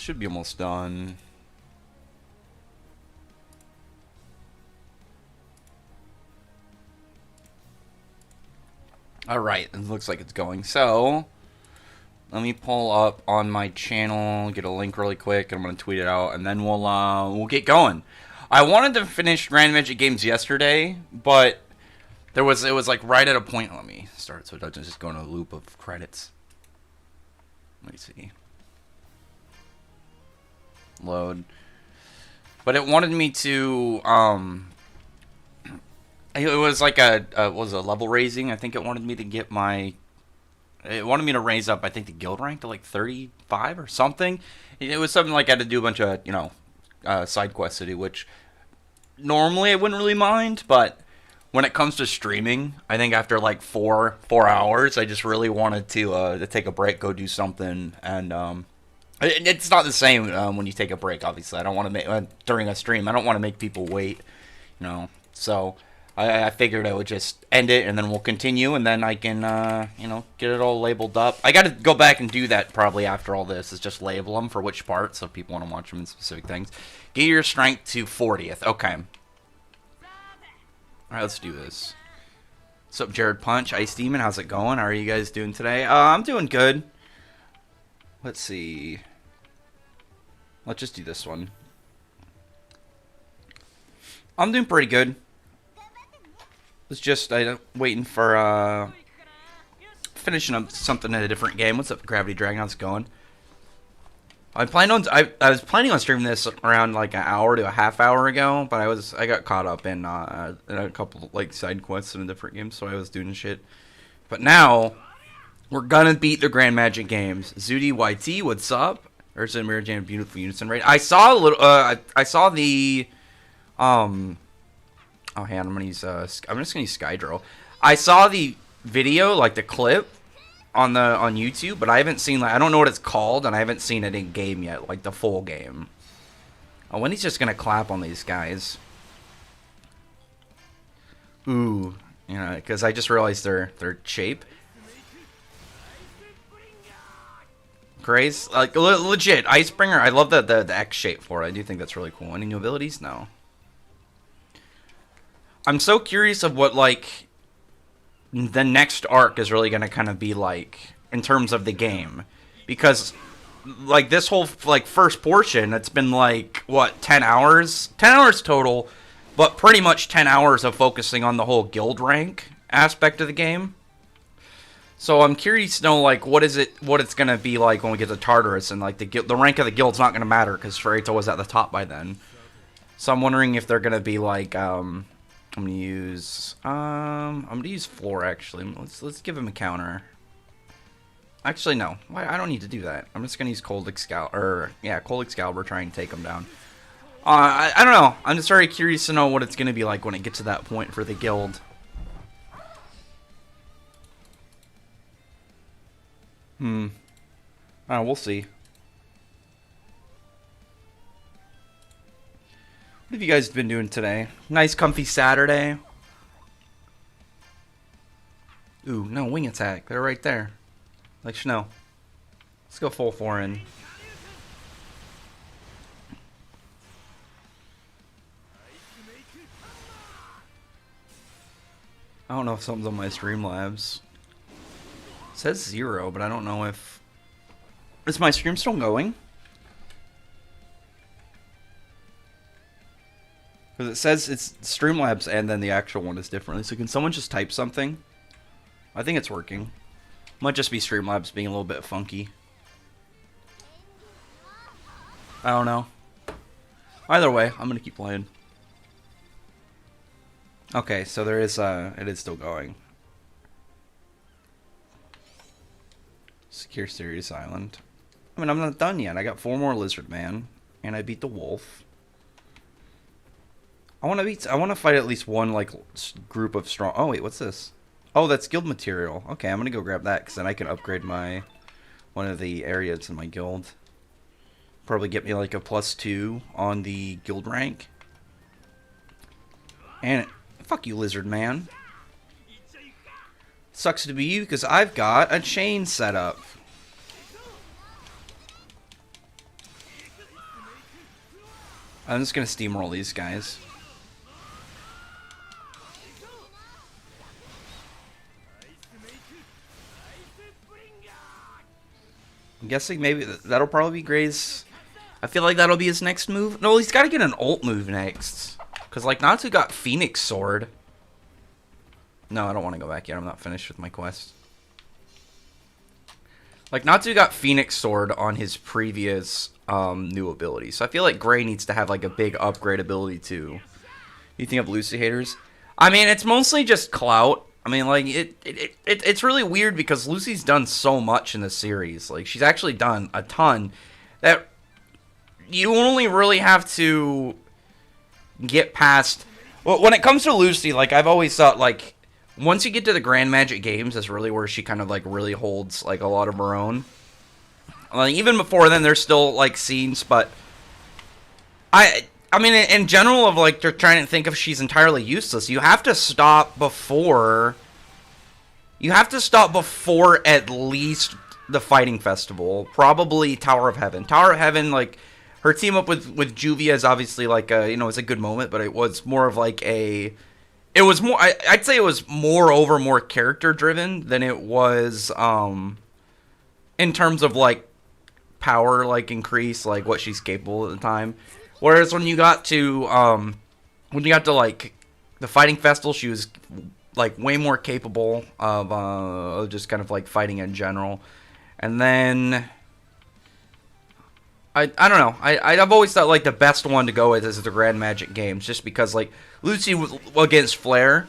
Should be almost done. Alright, it looks like it's going. So, let me pull up on my channel, get a link really quick, and I'm going to tweet it out, and then we'll get going. I wanted to finish Grand Magic Games yesterday, but it was like right at a point. Let me start so it doesn't just go in a loop of credits. Let me see. Load. But it wanted me to, it was like a level raising. I think it wanted me to get my, it wanted me to raise up, I think, the guild rank to like 35 or something. It was something like I had to do a bunch of, you know, side quests to do, which normally I wouldn't really mind, but when it comes to streaming, I think after like four hours, I just really wanted to take a break, go do something, and it's not the same when you take a break. Obviously, I don't want to make during a stream. I don't want to make people wait, you know. So I figured I would just end it, and then we'll continue, and then I can you know, get it all labeled up. I got to go back and do that probably after all this. Is just label them for which parts, so if people want to watch them in specific things. Get your strength to 40th. Okay. Alright, let's do this. What's up, Jared Punch? Ice Demon, how's it going? How are you guys doing today? I'm doing good. Let's see. Let's just do this one. I'm doing pretty good. It's just waiting for finishing up something in a different game. What's up, Gravity Dragon? How's it going? I was planning on streaming this around like an hour to a half hour ago, but I got caught up in a couple like side quests in a different game, so I was doing shit. But now we're gonna beat the Grand Magic Games. Zudi YT, what's up? Ursa and Mirror Jam, beautiful unison rate. I saw a little. I saw the. Oh, hang on, I'm just gonna use Skydro. I saw the video, like the clip, on YouTube, but I haven't seen, like, I don't know what it's called, and I haven't seen it in game yet, like the full game. Oh, when he's just gonna clap on these guys. Ooh, you know, because I just realized their shape. Grace, like legit Icebringer. I love the X shape for it. I do think that's really cool. Any new abilities? No. I'm so curious of what like the next arc is really gonna kind of be like in terms of the game, because like this whole like first portion, it's been like what 10 hours total, but pretty much 10 hours of focusing on the whole guild rank aspect of the game. So I'm curious to know like what it's gonna be like when we get to Tartarus, and like the rank of the guild's not gonna matter because Ferreto was at the top by then. So I'm wondering if they're gonna be like I'm gonna use Floor actually. Let's give him a counter. Actually no, I don't need to do that. I'm just gonna use Cold Excalibur, Cold Excalibur, try and take him down. I don't know. I'm just very curious to know what it's gonna be like when it gets to that point for the guild. We'll see. What have you guys been doing today? Nice comfy Saturday. Ooh, no, wing attack. They're right there. Like Chanel. Let's go full foreign. I don't know if something's on my Streamlabs. It says 0, but I don't know if... Is my stream still going? Because it says it's Streamlabs and then the actual one is differently. So can someone just type something? I think it's working. Might just be Streamlabs being a little bit funky. I don't know. Either way, I'm going to keep playing. Okay, so there is, it is still going. Secure Sirius Island. I mean, I'm not done yet. I got 4 more Lizard Man, and I beat the Wolf. I want to fight at least one, like, group of strong... Oh, wait, what's this? Oh, that's guild material. Okay, I'm going to go grab that, because then I can upgrade one of the areas in my guild. Probably get me, like, a +2 on the guild rank. And, fuck you, Lizard Man. Sucks to be you, because I've got a chain set up. I'm just gonna steamroll these guys. I'm guessing maybe that'll probably be Gray's. I feel like that'll be his next move. No, he's got to get an ult move next. Because, like, Natsu got Phoenix Sword. No, I don't want to go back yet. I'm not finished with my quest. Like, Natsu got Phoenix Sword on his previous new ability. So I feel like Gray needs to have, like, a big upgrade ability, too. You think of Lucy haters? I mean, it's mostly just clout. I mean, like, it's really weird because Lucy's done so much in the series. Like, she's actually done a ton that you only really have to get past. Well, when it comes to Lucy, like, I've always thought, like, once you get to the Grand Magic Games, that's really where she kind of, like, really holds, like, a lot of her own. Like, even before then, there's still, like, scenes, but I mean, in general, of, like, they're trying to think if she's entirely useless. You have to stop before. You have to stop before at least the Fighting Festival. Probably Tower of Heaven. Tower of Heaven, like, her team up with Juvia is obviously, like, you know, it's a good moment, but it was more of, like, a. It was more. I'd say it was more character driven than it was, in terms of, like, power, like, increase, like, what she's capable at the time. Whereas when you got to like the Fighting Festival, she was like way more capable of just kind of like fighting in general. And then I don't know. I've always thought like the best one to go with is the Grand Magic Games, just because like Lucy was against Flair.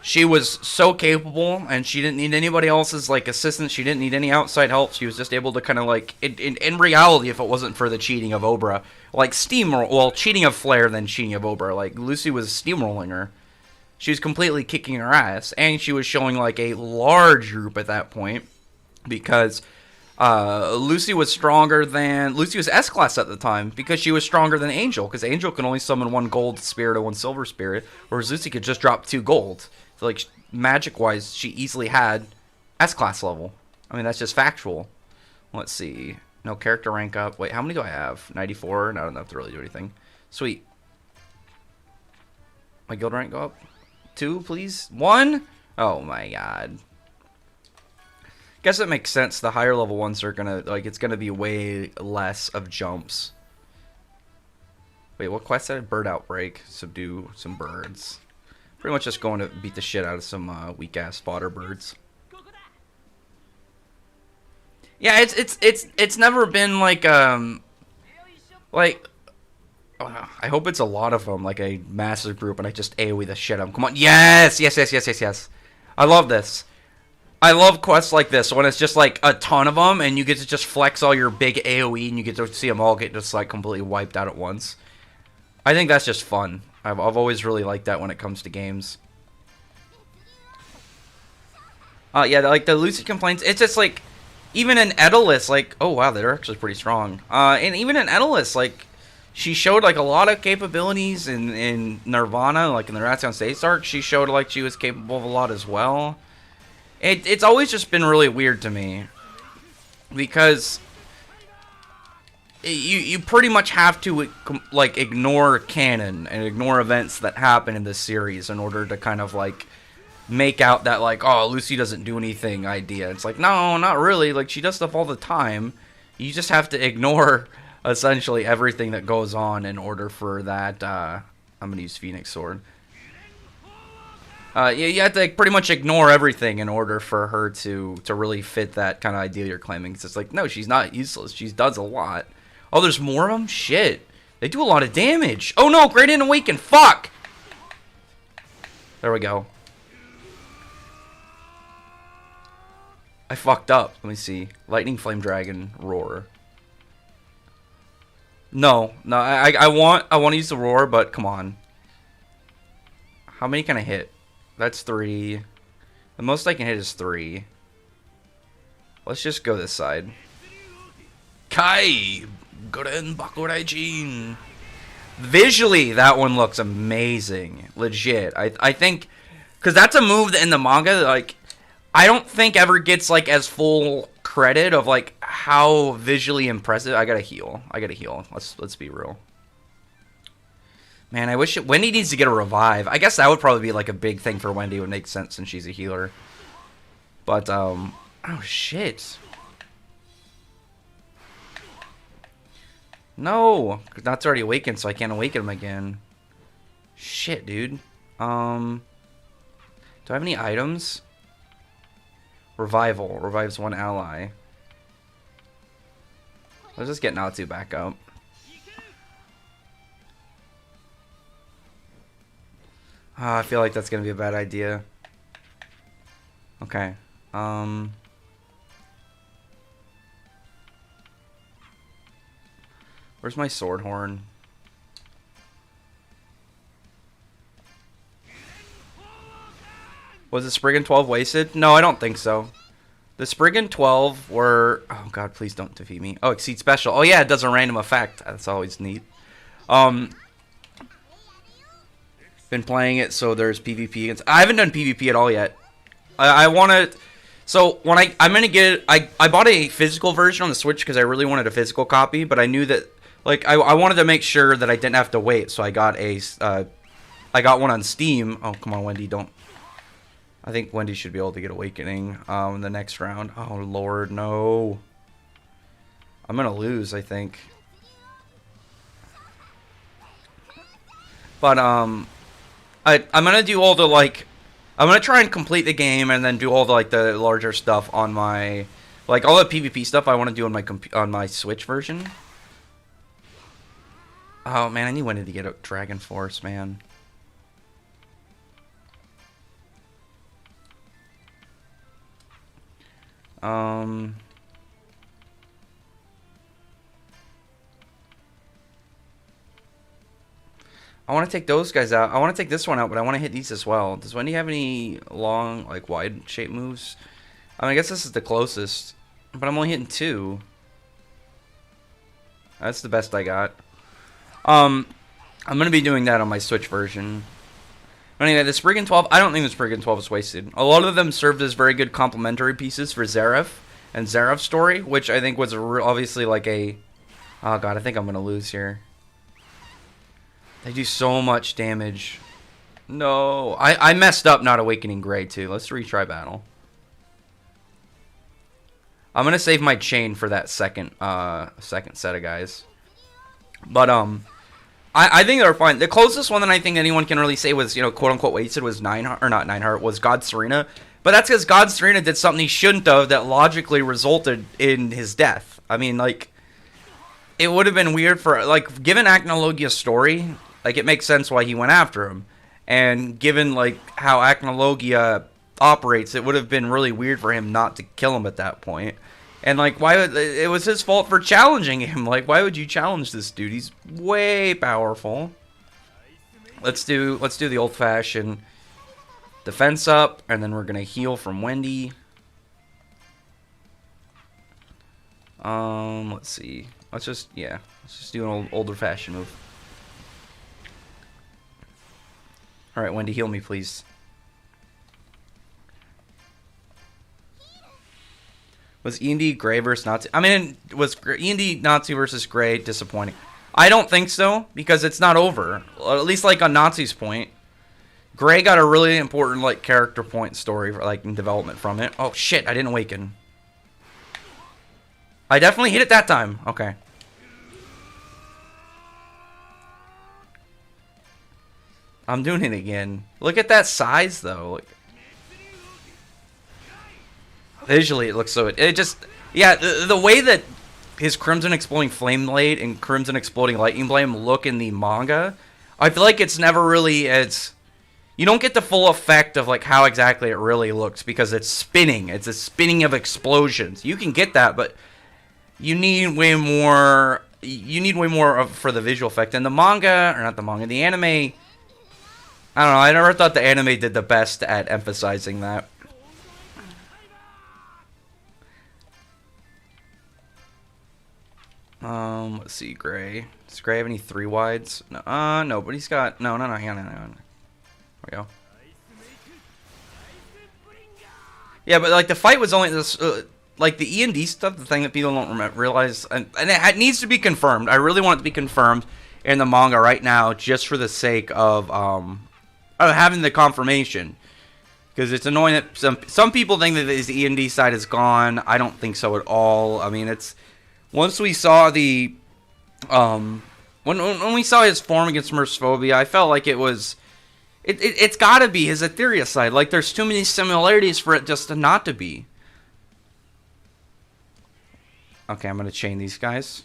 She was so capable, and she didn't need anybody else's, like, assistance. She didn't need any outside help. She was just able to kind of, like, in reality, if it wasn't for the cheating of Obra, like, cheating of Flair, then cheating of Obra. Like, Lucy was steamrolling her. She was completely kicking her ass, and she was showing, like, a large group at that point, because Lucy was S-Class at the time, because she was stronger than Angel, because Angel can only summon 1 gold spirit or 1 silver spirit, whereas Lucy could just drop 2 gold. So, like, magic-wise, she easily had S-Class level. I mean, that's just factual. Let's see. No character rank up. Wait, how many do I have? 94? No, I don't have to really do anything. Sweet. My guild rank go up? 2, please? 1? Oh, my God. Guess it makes sense. The higher level ones are gonna, like, it's gonna be way less of jumps. Wait, what quest said? Bird Outbreak. Subdue some birds. Pretty much just going to beat the shit out of some weak-ass fodder birds. Yeah, it's never been like I hope it's a lot of them, like a massive group, and I just AoE the shit out of them. Come on, yes. I love this. I love quests like this when it's just like a ton of them, and you get to just flex all your big AoE, and you get to see them all get just like completely wiped out at once. I think that's just fun. I've always really liked that when it comes to games. Yeah, like the Lucy complaints, it's just like, even in Edelus, like, oh wow, they're actually pretty strong. And even in Edelus, like, she showed like a lot of capabilities in Nirvana, like in the Rat's States arc. She showed like she was capable of a lot as well. It's always just been really weird to me, because you pretty much have to, like, ignore canon and ignore events that happen in this series in order to kind of, like, make out that, like, oh, Lucy doesn't do anything idea. It's like, no, not really. Like, she does stuff all the time. You just have to ignore, essentially, everything that goes on in order for that, I'm gonna use Phoenix Sword. You have to, like, pretty much ignore everything in order for her to really fit that kind of idea you're claiming. It's like, no, she's not useless. She does a lot. Oh, there's more of them? Shit. They do a lot of damage. Oh, no. Gradient Awaken. Fuck. There we go. I fucked up. Let me see. Lightning, Flame Dragon, Roar. No. I want to use the Roar, but come on. How many can I hit? That's 3. The most I can hit is 3. Let's just go this side. Kai! Goren Bakuraijin! Visually, that one looks amazing. Legit. I think, because that's a move that in the manga, like, I don't think ever gets, like, as full credit of, like, how visually impressive. I gotta heal. Let's be real. Man, I wish Wendy needs to get a revive. I guess that would probably be like a big thing for Wendy. It would make sense since she's a healer. But, oh shit. No! That's already awakened, so I can't awaken him again. Shit, dude. Do I have any items? Revival. Revives one ally. Let's just get Natsu back up. I feel like that's gonna be a bad idea. Okay. Where's my sword horn? Was the Spriggan 12 wasted? No, I don't think so. The Spriggan 12 were... Oh god, please don't defeat me. Oh, exceed special. Oh yeah, it does a random effect. That's always neat. Been playing it, so there's PvP against... I haven't done PvP at all yet. I want to... So, when I'm going to get... I bought a physical version on the Switch because I really wanted a physical copy, but I knew that... Like, I wanted to make sure that I didn't have to wait, so I got a... I got one on Steam. Oh, come on, Wendy, don't... I think Wendy should be able to get Awakening in the next round. Oh, Lord, no. I'm going to lose, I think. But, I'm going to do all the, like... I'm going to try and complete the game and then do all the, like, the larger stuff on my... Like, all the PvP stuff I want to do on my Switch version. Oh, man, I need Wendy to get a Dragon Force, man. I want to take those guys out. I want to take this one out, but I want to hit these as well. Does Wendy have any long, like, wide shape moves? I mean, I guess this is the closest, but I'm only hitting 2. That's the best I got. I'm going to be doing that on my Switch version. Anyway, the Spriggan 12, I don't think the Spriggan 12 is wasted. A lot of them served as very good complementary pieces for Zeref and Zeref's story, which I think was obviously like a... Oh god, I think I'm going to lose here. They do so much damage. No. I messed up not awakening Gray, too. Let's retry battle. I'm going to save my chain for that second set of guys. But, I think they're fine. The closest one that I think anyone can really say was, you know, quote-unquote wasted was was God Serena. But that's because God Serena did something he shouldn't have that logically resulted in his death. I mean, like, it would have been weird for, like, given Acnologia's story, like, it makes sense why he went after him. And given, like, how Acnologia operates, it would have been really weird for him not to kill him at that point. And, like, why would... It was his fault for challenging him. Like, why would you challenge this dude? He's way powerful. Let's do the old-fashioned defense up, and then we're going to heal from Wendy. Let's see. Let's just do an older-fashioned move. Alright, Wendy, heal me, please. Was E&D Gray versus Natsu? I mean, was E&D Natsu versus Gray disappointing? I don't think so, because it's not over. At least, like, on Natsu's point. Gray got a really important, like, character point story, like, in development from it. Oh, shit, I didn't awaken. I definitely hit it that time. Okay. I'm doing it again. Look at that size, though. Like, visually, it looks so... It just... Yeah, the way that his Crimson Exploding Flame Blade and Crimson Exploding Lightning Blade look in the manga, I feel like it's never really as... You don't get the full effect of, like, how exactly it really looks, because it's spinning. It's a spinning of explosions. You can get that, but you need way more... You need way more for the visual effect. And the manga... Or not the manga, the anime... I don't know, I never thought the anime did the best at emphasizing that. Let's see, Gray. Does Gray have any 3-wides? No, no, but he's got... No. There we go. Yeah, but, like, the fight was only this... like, the E&D stuff, the thing that people don't realize... And it needs to be confirmed. I really want it to be confirmed. in the manga right now just for the sake of having the confirmation. Because it's annoying that some people think that his E&D side is gone. I don't think so at all. I mean, it's once we saw the when we saw his form against Mercephobia, I felt like it's got to be his Etheria side. Like, there's too many similarities for it just to not to be. Okay, I'm gonna chain these guys.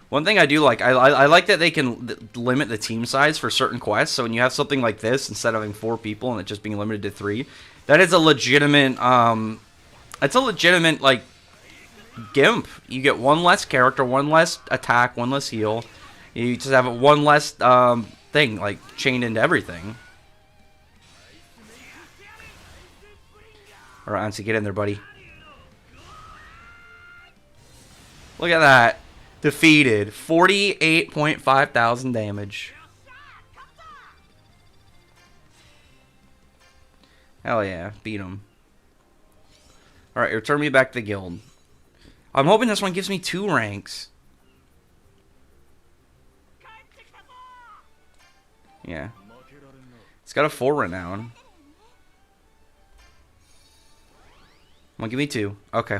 One thing I do like, I like that they can limit the team size for certain quests. So when you have something like this, instead of having 4 people and it just being limited to 3, that is a legitimate, it's a legitimate, like, gimp. You get 1 less character, 1 less attack, 1 less heal. You just have 1 less, thing, like, chained into everything. Alright, Ansi, get in there, buddy. Look at that. Defeated. 48.5 thousand damage. Hell yeah. Beat him. Alright, return me back to the guild. I'm hoping this one gives me 2 ranks. Yeah. It's got a 4 renown. Come on, give me 2. Okay.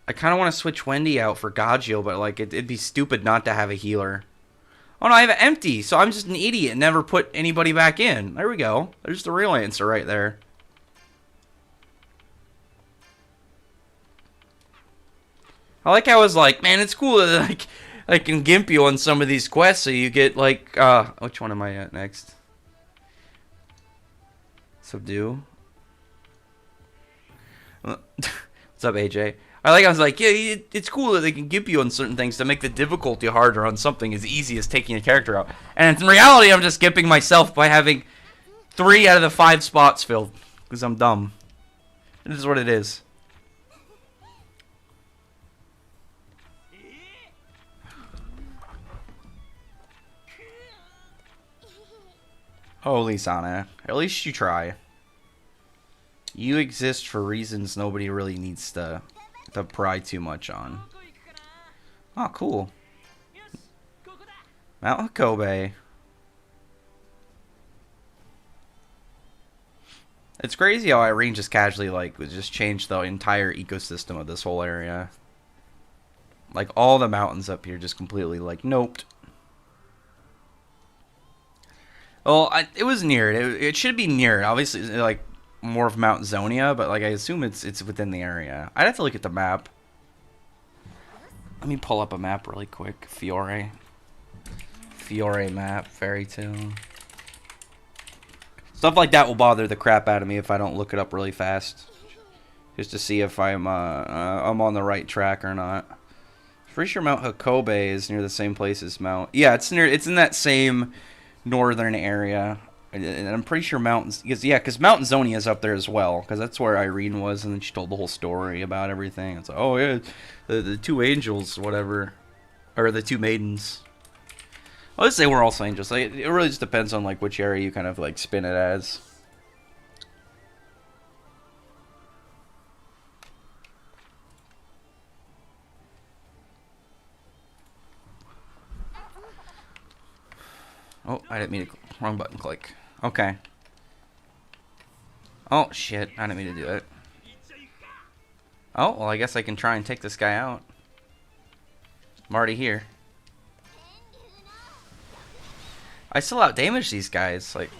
I kind of want to switch Wendy out for Gagio, but like it'd be stupid not to have a healer. Oh no, I have it empty, so I'm just an idiot and never put anybody back in. There we go. There's the real answer right there. I like how I was like, man, it's cool that like I can gimp you on some of these quests, so you get like which one am I at next? Subdue. What's up, AJ? I was like, yeah, it's cool that they can gimp you on certain things to make the difficulty harder on something as easy as taking a character out. And in reality, I'm just gimping myself by having 3 out of the 5 spots filled. Because I'm dumb. It is what it is. Holy Sana. At least you try. You exist for reasons nobody really needs to pry too much on. Oh, cool. Mount Kobe. It's crazy how Irene just casually, like, just changed the entire ecosystem of this whole area. Like, all the mountains up here just completely, like, noped. Well, it was near it. It should be near it. Obviously, like, more of Mount Zonia, but like I assume it's within the area. I'd have to look at the map. Let me pull up a map really quick. Fiore map, Fairy Tale. Stuff like that will bother the crap out of me if I don't look it up really fast, just to see if I'm on the right track or not. Pretty sure Mount Hakobe is near the same place as Mount. Yeah, it's in that same northern area. And I'm pretty sure because Mount Zonia is up there as well, because that's where Irene was, and then she told the whole story about everything. It's like, oh yeah, the 2 angels, whatever, or the 2 maidens. I'll just say we're also angels. Like, it really just depends on like which area you kind of like spin it as. Oh, I didn't mean to. Wrong button click. Okay. Oh, shit. I didn't mean to do it. Oh, well, I guess I can try and take this guy out. I'm already here. I still outdamage these guys. Like,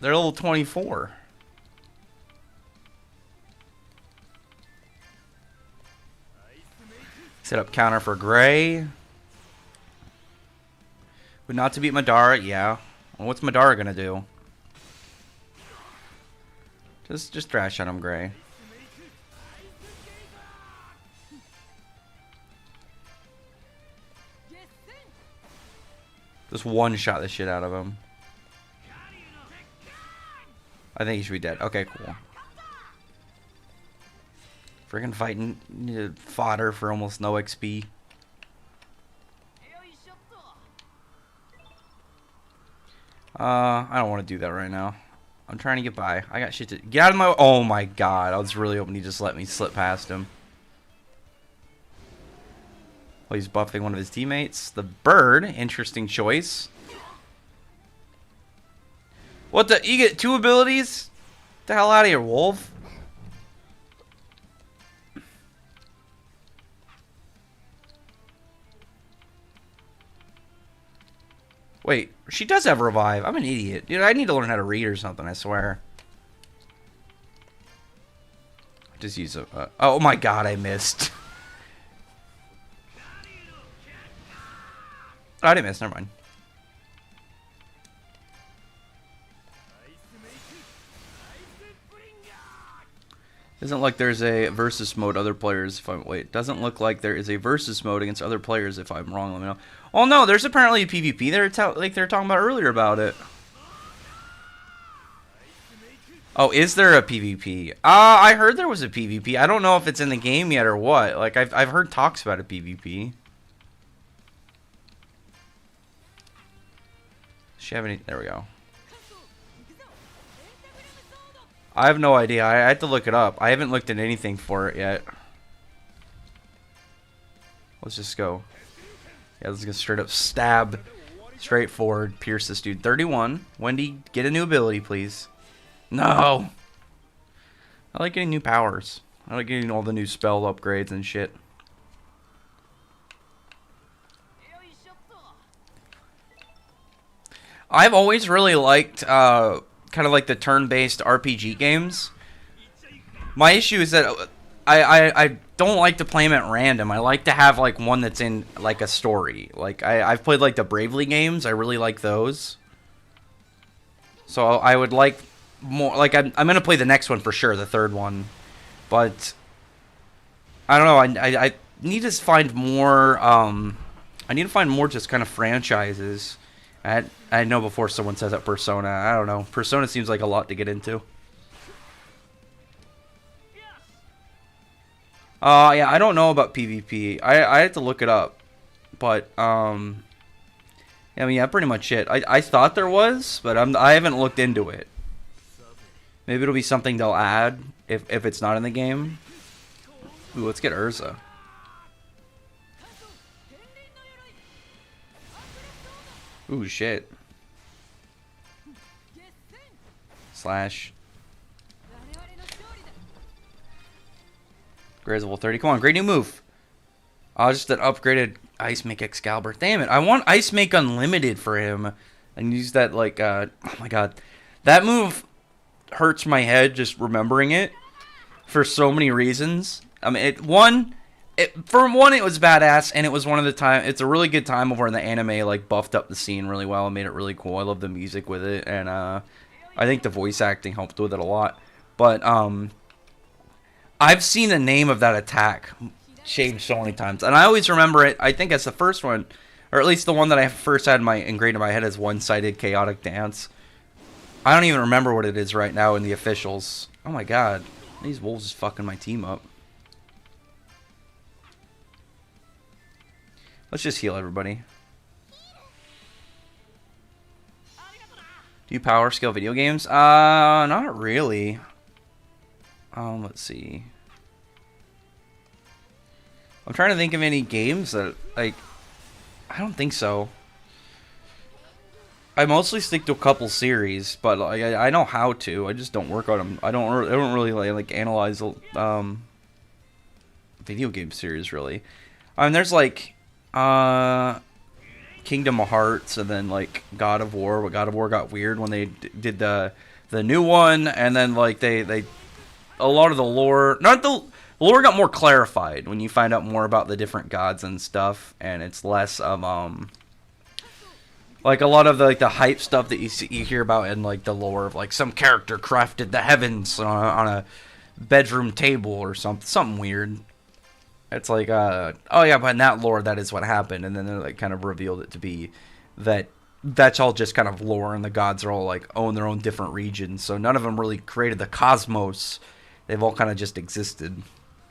they're level 24. Set up counter for Gray. But not to beat Madara, yeah. Well, what's Madara gonna do? Just thrash on him, Gray. Just one-shot the shit out of him. I think he should be dead. Okay, cool. Freaking fighting fodder for almost no XP. I don't want to do that right now. I'm trying to get by. I got shit to get out of my. Oh my god! I was really hoping he just let me slip past him. Well, he's buffing one of his teammates. The bird, interesting choice. What the? You get 2 abilities? Get the hell out of here, Wolf. Wait, she does have revive. I'm an idiot. Dude, I need to learn how to read or something, I swear. Just use a... oh my god, I missed. Oh, I didn't miss, never mind. Doesn't like there's a versus mode other players if I'm... wait, doesn't look like there is a versus mode against other players if I'm wrong, let me know. Oh no, there's apparently a PvP there, like they were talking about earlier about it. Oh, is there a PvP? I heard there was a PvP. I don't know if it's in the game yet or what. Like, I've heard talks about a PvP. Does she have any... there we go. I have no idea. I had to look it up. I haven't looked at anything for it yet. Let's just go. Yeah, let's get straight up stab. Straightforward. Pierce this dude. 31. Wendy, get a new ability, please. No! I like getting new powers. I like getting all the new spell upgrades and shit. I've always really liked kind of like the turn-based RPG games. My issue is that I don't like to play them at random. I like to have like one that's in like a story. Like I've played like the Bravely games. I really like those. So I would like more. Like I'm gonna play the next one for sure, the 3rd one. But I don't know. I need to find more. I need to find more just kind of franchises. I know before someone says that Persona. I don't know. Persona seems like a lot to get into. Yeah, I don't know about PvP. I had to look it up. But, I mean, yeah, pretty much it. I thought there was, but I haven't looked into it. Maybe it'll be something they'll add if it's not in the game. Ooh, let's get Urza. Ooh, shit. Slash. Gray's level 30. Come on, great new move. Just an upgraded Ice Make Excalibur. Damn it. I want Ice Make Unlimited for him. And use that, like, oh my god. That move hurts my head just remembering it. For so many reasons. I mean, for one, it was badass, and it was one of the time. It's a really good time of where the anime like buffed up the scene really well and made it really cool. I love the music with it, and I think the voice acting helped with it a lot. But I've seen the name of that attack change so many times, and I always remember it. I think as the first one, or at least the one that I first had ingrained in my head as one-sided chaotic dance. I don't even remember what it is right now in the officials. Oh my god, these wolves is fucking my team up. Let's just heal everybody. Do you power scale video games? Not really. Let's see. I'm trying to think of any games that, like, I don't think so. I mostly stick to a couple series, but like, I know how to. I just don't work on them. I don't really like analyze video game series really. I mean, there's like Kingdom Hearts, and then like God of War. But God of War got weird when they did the new one, and then like they a lot of the lore, the lore got more clarified when you find out more about the different gods and stuff, and it's less of like a lot of the hype stuff that you hear about in like the lore of like some character crafted the heavens on a bedroom table or something weird. It's like, oh yeah, but in that lore, that is what happened. And then they like kind of revealed it to be that's all just kind of lore, and the gods are all like own their own different regions. So none of them really created the cosmos. They've all kind of just existed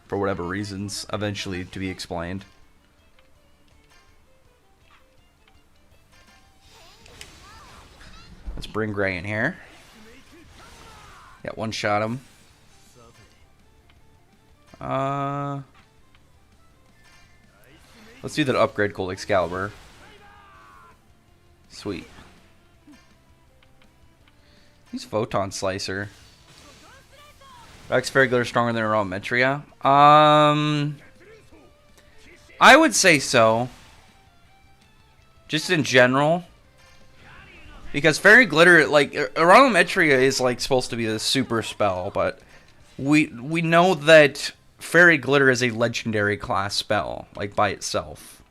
for whatever reasons, eventually to be explained. Let's bring Gray in here. Yeah, one shot him. Let's do that upgrade Cold Excalibur. Sweet. Use Photon Slicer. Rex Fairy Glitter stronger than Metria? I would say so. Just in general. Because Fairy Glitter, like, Metria is, like, supposed to be the super spell, but we know that Fairy Glitter is a legendary class spell, like, by itself.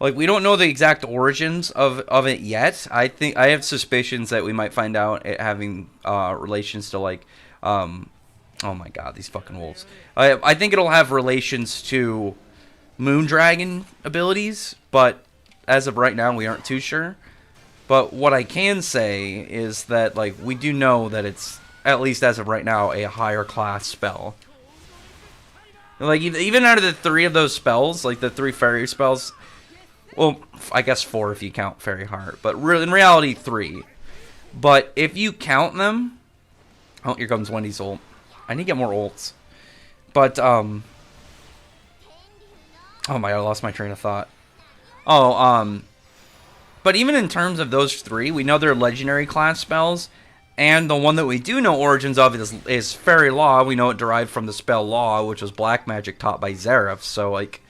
Like, we don't know the exact origins of it yet. I have suspicions that we might find out it having relations to, like, oh my god, these fucking wolves. I think it'll have relations to Moondragon abilities, but as of right now, we aren't too sure. But what I can say is that, like, we do know that it's, at least as of right now, a higher class spell. Like, even out of the 3 of those spells, like the 3 fairy spells, well, I guess 4 if you count Fairy Heart, but in reality 3. But if you count them, oh, here comes Wendy's ult. I need to get more ults. But oh my god, I lost my train of thought. Oh, but even in terms of those 3, we know they're legendary class spells, and the one that we do know origins of is Fairy Law. We know it derived from the spell Law, which was black magic taught by Zeref, so, like,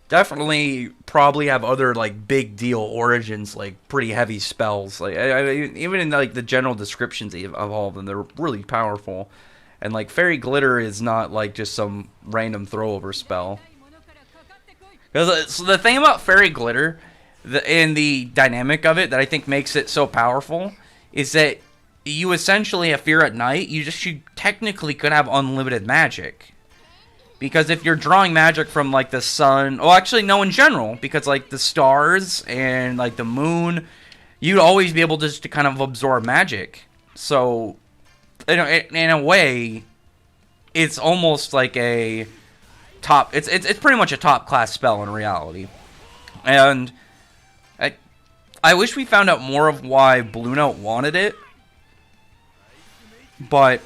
definitely probably have other, like, big deal origins, like, pretty heavy spells. Like, even in, like, the general descriptions of all of them, they're really powerful. And, like, Fairy Glitter is not, like, just some random throwover spell. So the thing about Fairy Glitter, and the dynamic of it that I think makes it so powerful, is that you essentially have Fear at Night. You technically could have unlimited magic. Because if you're drawing magic from, like, the sun, well, actually, no, in general, because, like, the stars and, like, the moon, you'd always be able to kind of absorb magic. So, in a way, it's almost like a top, it's pretty much a top class spell in reality. And I wish we found out more of why Blue Note wanted it, but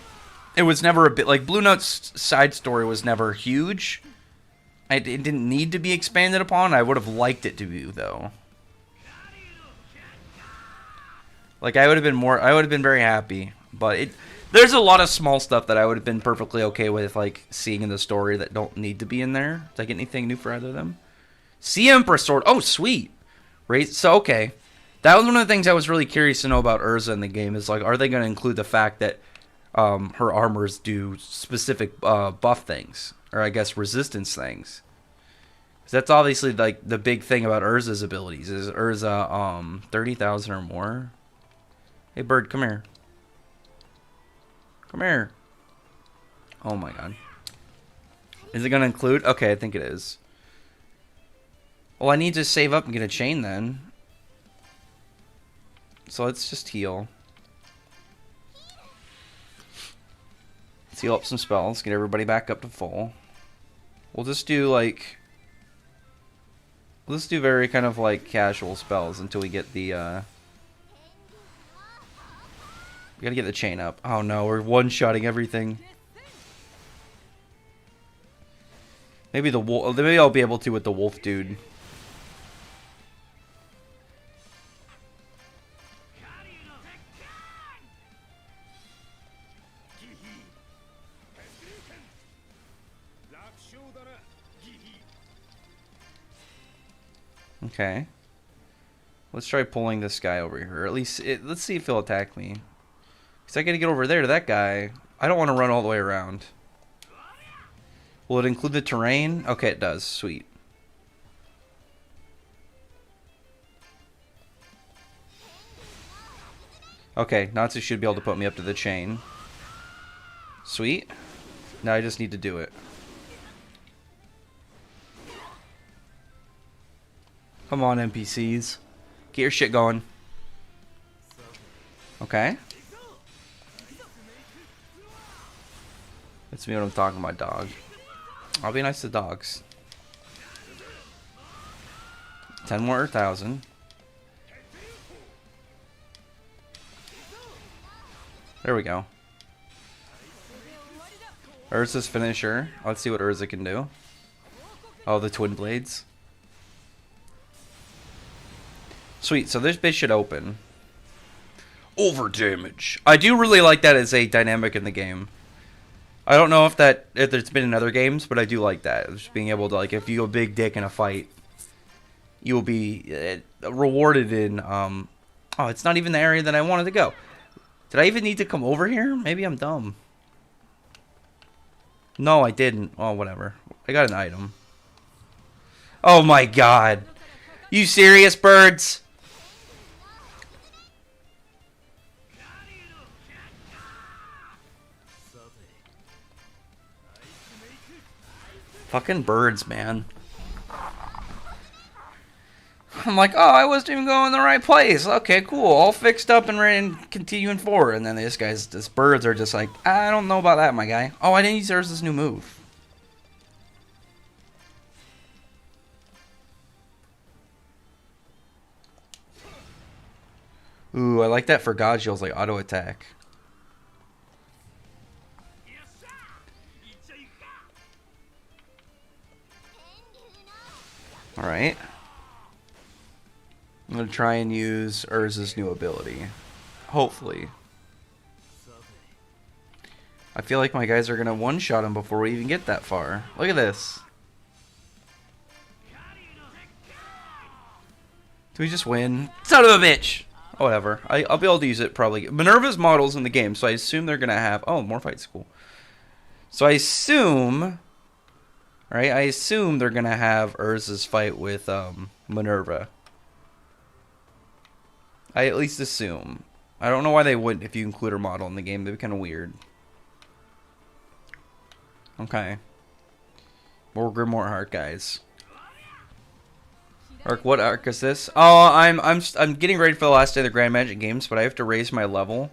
it was never a bit, like, Blue Note's side story was never huge. It didn't need to be expanded upon. I would have liked it to be, though. Like, I would have been very happy, but there's a lot of small stuff that I would have been perfectly okay with, like, seeing in the story that don't need to be in there. Did I get anything new for either of them? Sea Empress Sword. Oh, sweet. So, okay. That was one of the things I was really curious to know about Urza in the game, is, like, are they going to include the fact that her armors do specific buff things, or I guess resistance things? Because that's obviously, like, the big thing about Urza's abilities, is Urza 30,000 or more. Hey, bird, come here. Come here. Oh my god. Is it going to include? Okay, I think it is. Well, I need to save up and get a chain then. So let's just heal. Let's heal up some spells. Get everybody back up to full. We'll just do, like, let's do very kind of, like, casual spells until we get the, we gotta get the chain up. Oh no, we're one-shotting everything. Maybe the wolf. Maybe I'll be able to with the wolf dude. Okay. Let's try pulling this guy over here. Or at least, let's see if he'll attack me. Because I gotta get over there to that guy. I don't want to run all the way around. Will it include the terrain? Okay, it does. Sweet. Okay, Natsu should be able to put me up to the chain. Sweet. Now I just need to do it. Come on, NPCs. Get your shit going. Okay. That's me when I'm talking to my dog. I'll be nice to dogs. 10 more 1,000. There we go. Urza's finisher. Let's see what Urza can do. Oh, the twin blades. Sweet, so this bit should open. Over damage. I do really like that as a dynamic in the game. I don't know if it's been in other games, but I do like that. Just being able to, like, if you go big dick in a fight, you will be rewarded in, oh, it's not even the area that I wanted to go. Did I even need to come over here? Maybe I'm dumb. No, I didn't. Oh, whatever. I got an item. Oh my god. You serious, birds? Fucking birds, man. I'm like, oh, I wasn't even going in the right place. Okay, cool. All fixed up and ready and continuing forward. And then these birds are just like, I don't know about that, my guy. Oh, I didn't use this new move. Ooh, I like that for God Shield's like auto attack. Alright. I'm going to try and use Urza's new ability. Hopefully. I feel like my guys are going to one-shot him before we even get that far. Look at this. Do we just win? Son of a bitch! Oh, whatever. I'll be able to use it probably. Minerva's model's in the game, so I assume they're going to have... Oh, more fights. Cool. So I assume... Right? I assume they're going to have Urza's fight with Minerva. I at least assume. I don't know why they wouldn't if you include her model in the game. That'd be kind of weird. Okay. More Grimoire Heart, guys. Arc, what arc is this? Oh, I'm getting ready for the last day of the Grand Magic Games, but I have to raise my level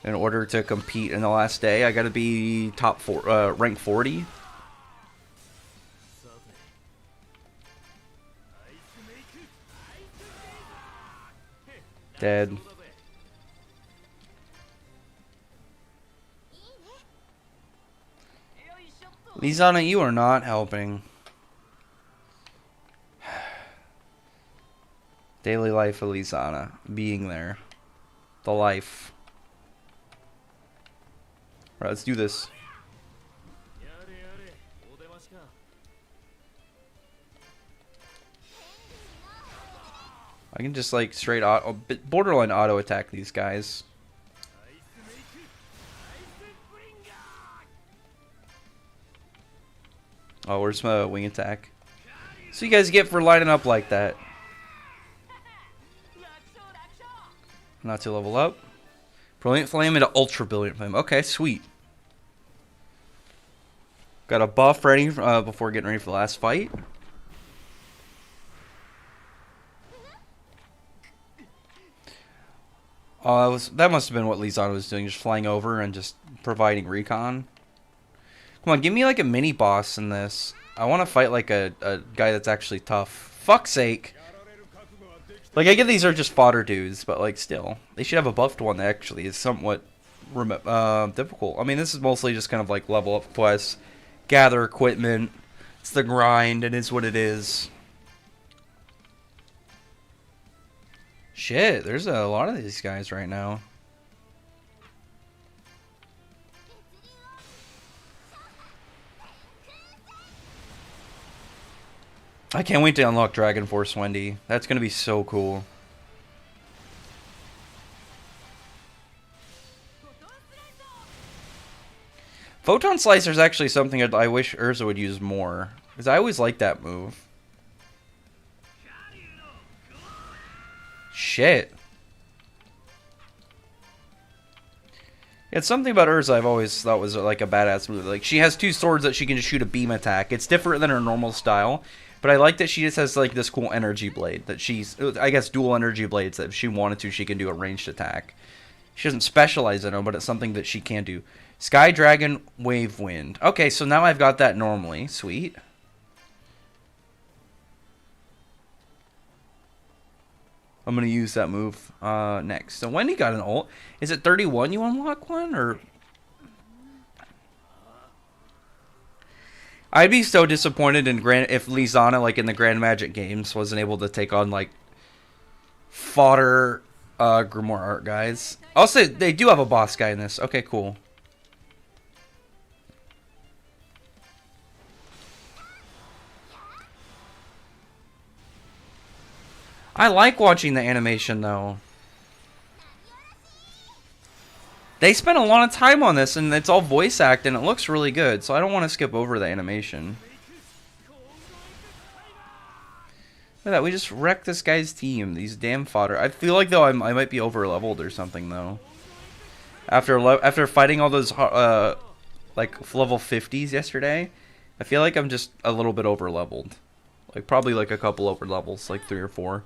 in order to compete in the last day. I gotta be rank 40. Dead. Lizana, you are not helping. Daily life of Lizana. Being there. The life. Alright, let's do this. I can just like straight borderline auto attack these guys. Oh, where's my wing attack? So you guys get for lining up like that. Not to level up. Brilliant Flame into Ultra Brilliant Flame. Okay, sweet. Got a buff ready before getting ready for the last fight. Oh, that must have been what Lizana was doing, just flying over and just providing recon. Come on, give me like a mini boss in this. I want to fight like a guy that's actually tough. Fuck's sake. Like, I get these are just fodder dudes, but like still. They should have a buffed one that actually is somewhat difficult. I mean, this is mostly just kind of like level up quests. Gather equipment. It's the grind, it is what it is. Shit, there's a lot of these guys right now. I can't wait to unlock Dragon Force Wendy. That's going to be so cool. Photon Slicer is actually something I wish Urza would use more. Because I always liked that move. Shit. It's something about Urza I've always thought was like a badass move. Like, she has two swords that she can just shoot a beam attack. It's different than her normal style. But I like that she just has like this cool energy blade. That she's, I guess, dual energy blades that if she wanted to, she can do a ranged attack. She doesn't specialize in them, but it's something that she can do. Sky Dragon, Wave Wind. Okay, so now I've got that normally. Sweet. I'm gonna use that move next. So Wendy got an ult. Is it 31 you unlock one, or? I'd be so disappointed in if Lizana, like in the Grand Magic games, wasn't able to take on like fodder Grimoire art guys. I'll say they do have a boss guy in this. Okay, cool. I like watching the animation though. They spent a lot of time on this, and it's all voice act, and it looks really good, so I don't want to skip over the animation. Look at that, we just wrecked this guy's team. These damn fodder. I feel like, though, I might be over-leveled or something, though. After fighting all those, like, level 50s yesterday, I feel like I'm just a little bit over-leveled. Like, probably, like, a couple over-levels, like 3 or 4.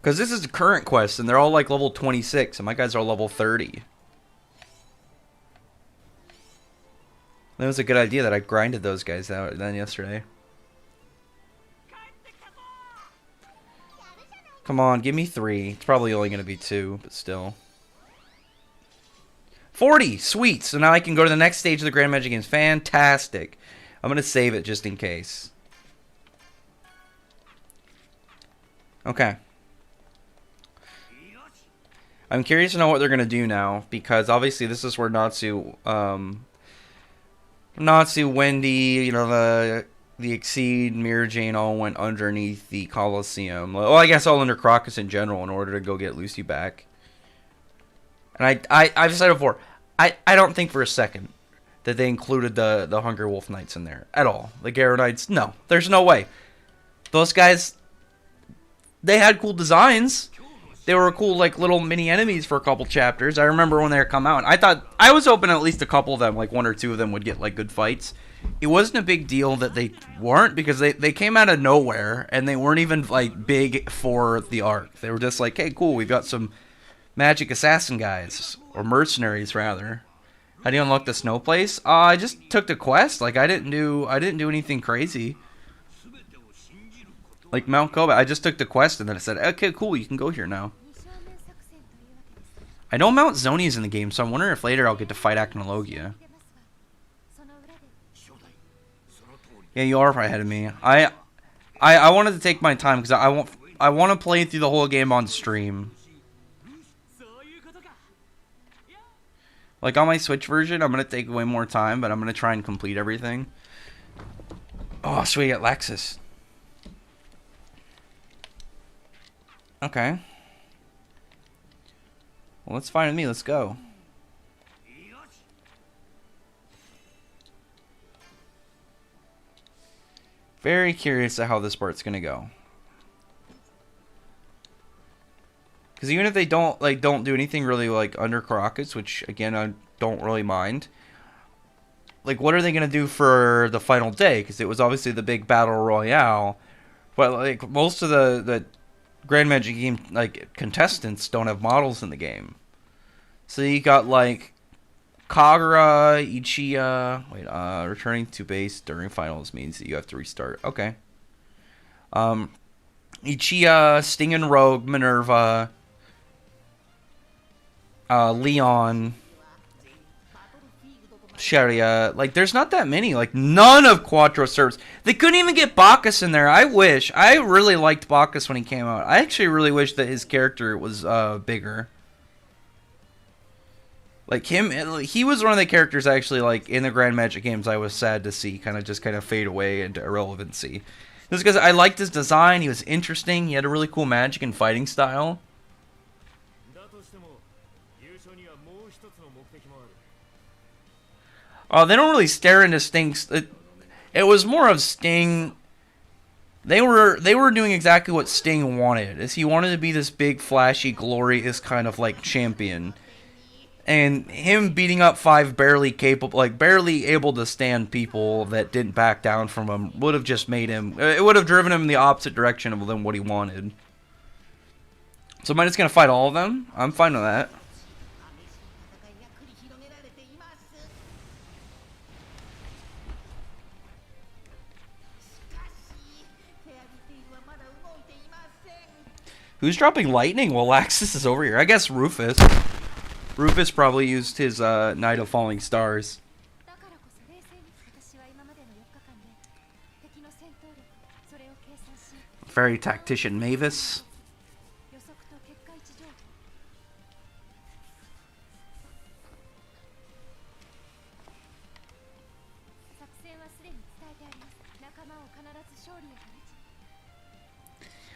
Because this is the current quest, and they're all like level 26, and my guys are level 30. That was a good idea that I grinded those guys out then yesterday. Come on, give me 3. It's probably only going to be 2, but still. 40! Sweet! So now I can go to the next stage of the Grand Magic Games. Fantastic. I'm going to save it just in case. Okay. I'm curious to know what they're going to do now, because obviously this is where Natsu, Wendy, you know, the Exceed, Mirror Jane all went underneath the Colosseum. Well, I guess all under Crocus in general in order to go get Lucy back. And I've said it before, I don't think for a second that they included the Hunger Wolf Knights in there at all. The Garrow Knights, no. There's no way. Those guys, they had cool designs. They were cool, like, little mini enemies for a couple chapters. I remember when they come out. I was hoping at least a couple of them, like 1 or 2 of them, would get, like, good fights. It wasn't a big deal that they weren't, because they came out of nowhere, and they weren't even, like, big for the arc. They were just like, hey, cool, we've got some magic assassin guys. Or mercenaries, rather. How do you unlock the snow place? I just took the quest. Like, I didn't do anything crazy. Like Mount Kobe, I just took the quest and then it said, okay, cool, you can go here now. I know Mount Zoni is in the game, so I'm wondering if later I'll get to fight Acnologia. Yeah, you are ahead of me. I wanted to take my time because I want to play through the whole game on stream. Like on my Switch version, I'm gonna take way more time, but I'm gonna try and complete everything. Oh, so we get Lexus. Okay. Well, that's fine with me. Let's go. Very curious at how this part's gonna go. Because even if they don't do anything really like under Caracas, which again I don't really mind. Like, what are they gonna do for the final day? Because it was obviously the big battle royale, but like most of the Grand Magic game like contestants don't have models in the game. So you got like Kagura, Ichiya. Wait, returning to base during finals means that you have to restart. Okay. Ichiya, Sting and Rogue, Minerva, Leon, Sharia. Like, there's not that many. Like, none of Quattro serves. They couldn't even get Bacchus in there. I wish. I really liked Bacchus when he came out. I actually really wish that his character was bigger. Like, he was one of the characters actually, like, in the Grand Magic games I was sad to see kind of fade away into irrelevancy. Just because I liked his design. He was interesting. He had a really cool magic and fighting style. They don't really stare into Sting's. It was more of Sting. They were doing exactly what Sting wanted. Is he wanted to be this big, flashy, glorious kind of like champion, and him beating up 5 barely able to stand people that didn't back down from him would have just made him. It would have driven him in the opposite direction of than what he wanted. So am I just gonna fight all of them? I'm fine with that. Who's dropping lightning while Laxus is over here? I guess Rufus. Rufus probably used his Night of Falling Stars. Fairy Tactician Mavis.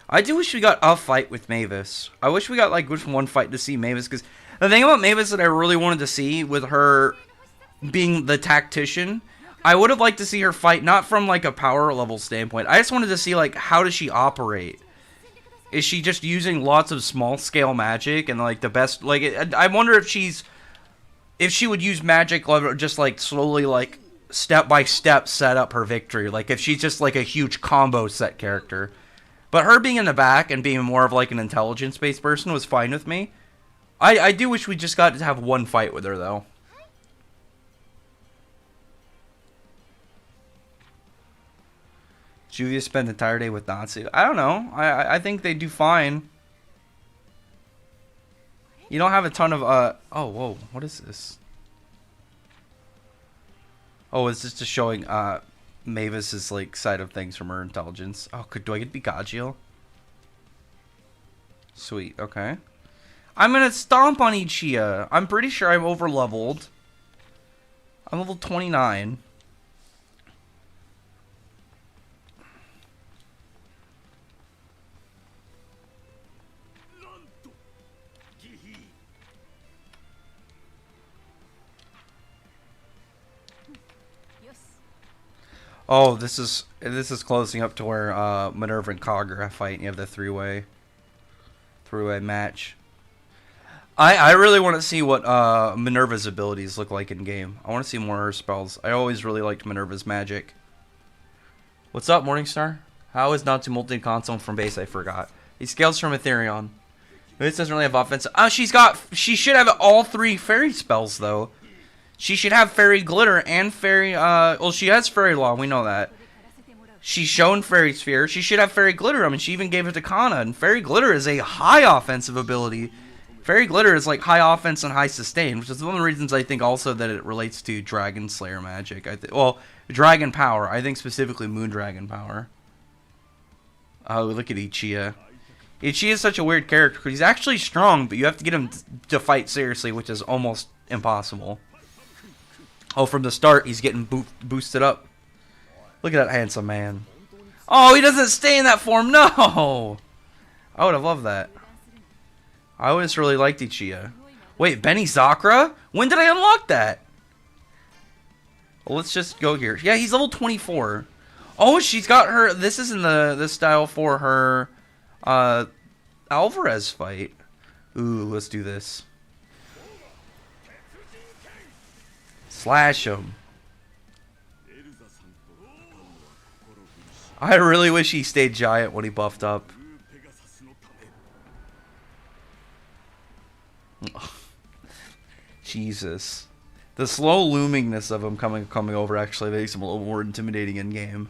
I do wish we got a fight with Mavis. I wish we got like just one fight to see Mavis, because the thing about Mavis that I really wanted to see with her being the tactician, I would have liked to see her fight not from like a power level standpoint. I just wanted to see like how does she operate? Is she just using lots of small scale magic and like the best like I wonder if she would use magic just like slowly like step by step set up her victory, like if she's just like a huge combo set character. But her being in the back and being more of like an intelligence-based person was fine with me. I do wish we just got to have one fight with her, though. Juvia spent the entire day with Natsu. I don't know. I think they do fine. You don't have a ton of, Oh, whoa. What is this? Oh, is this just showing, Mavis's like side of things from her intelligence? Oh, do I get Bigagio? Sweet, okay. I'm gonna stomp on Ichia. I'm pretty sure I'm over leveled. I'm level 29. Oh, this is closing up to where Minerva and Kagura fight, and you have the three-way match. I really want to see what Minerva's abilities look like in game. I want to see more of her spells. I always really liked Minerva's magic. What's up, Morningstar? How is Natsu multi-console from base? I forgot. He scales from Ethereon. This doesn't really have offense. She should have all three fairy spells though. She should have Fairy Glitter and Fairy, well, she has Fairy Law, we know that. She's shown Fairy Sphere. She should have Fairy Glitter. I mean, she even gave it to Kana, and Fairy Glitter is a high offensive ability. Fairy Glitter is like high offense and high sustain, which is one of the reasons I think also that it relates to Dragon Slayer magic. Well, Dragon Power. I think specifically Moon Dragon Power. Oh, look at Ichia. Ichia is such a weird character, because he's actually strong, but you have to get him to fight seriously, which is almost impossible. Oh, from the start, he's getting boosted up. Look at that handsome man. Oh, he doesn't stay in that form. No! I would have loved that. I always really liked Ichia. Wait, Benny Zakra? When did I unlock that? Well, let's just go here. Yeah, he's level 24. Oh, she's got her... This is in the style for her Alvarez fight. Ooh, let's do this. Slash him. I really wish he stayed giant when he buffed up. Jesus. The slow loomingness of him coming over actually makes him a little more intimidating in game.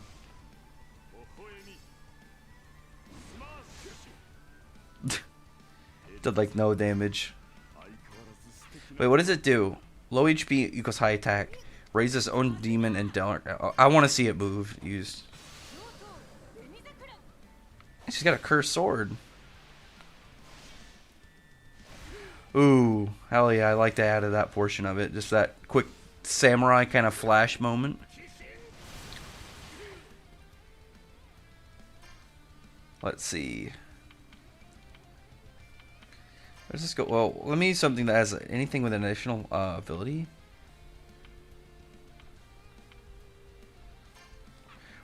Did like no damage. Wait, what does it do? Low HP equals high attack. Raises own demon and dark. I want to see it move used. She's got a cursed sword. Ooh, hell yeah! I like to add to that portion of it. Just that quick samurai kind of flash moment. Let's see. Let's just go. Well, let me use something that has anything with an additional ability.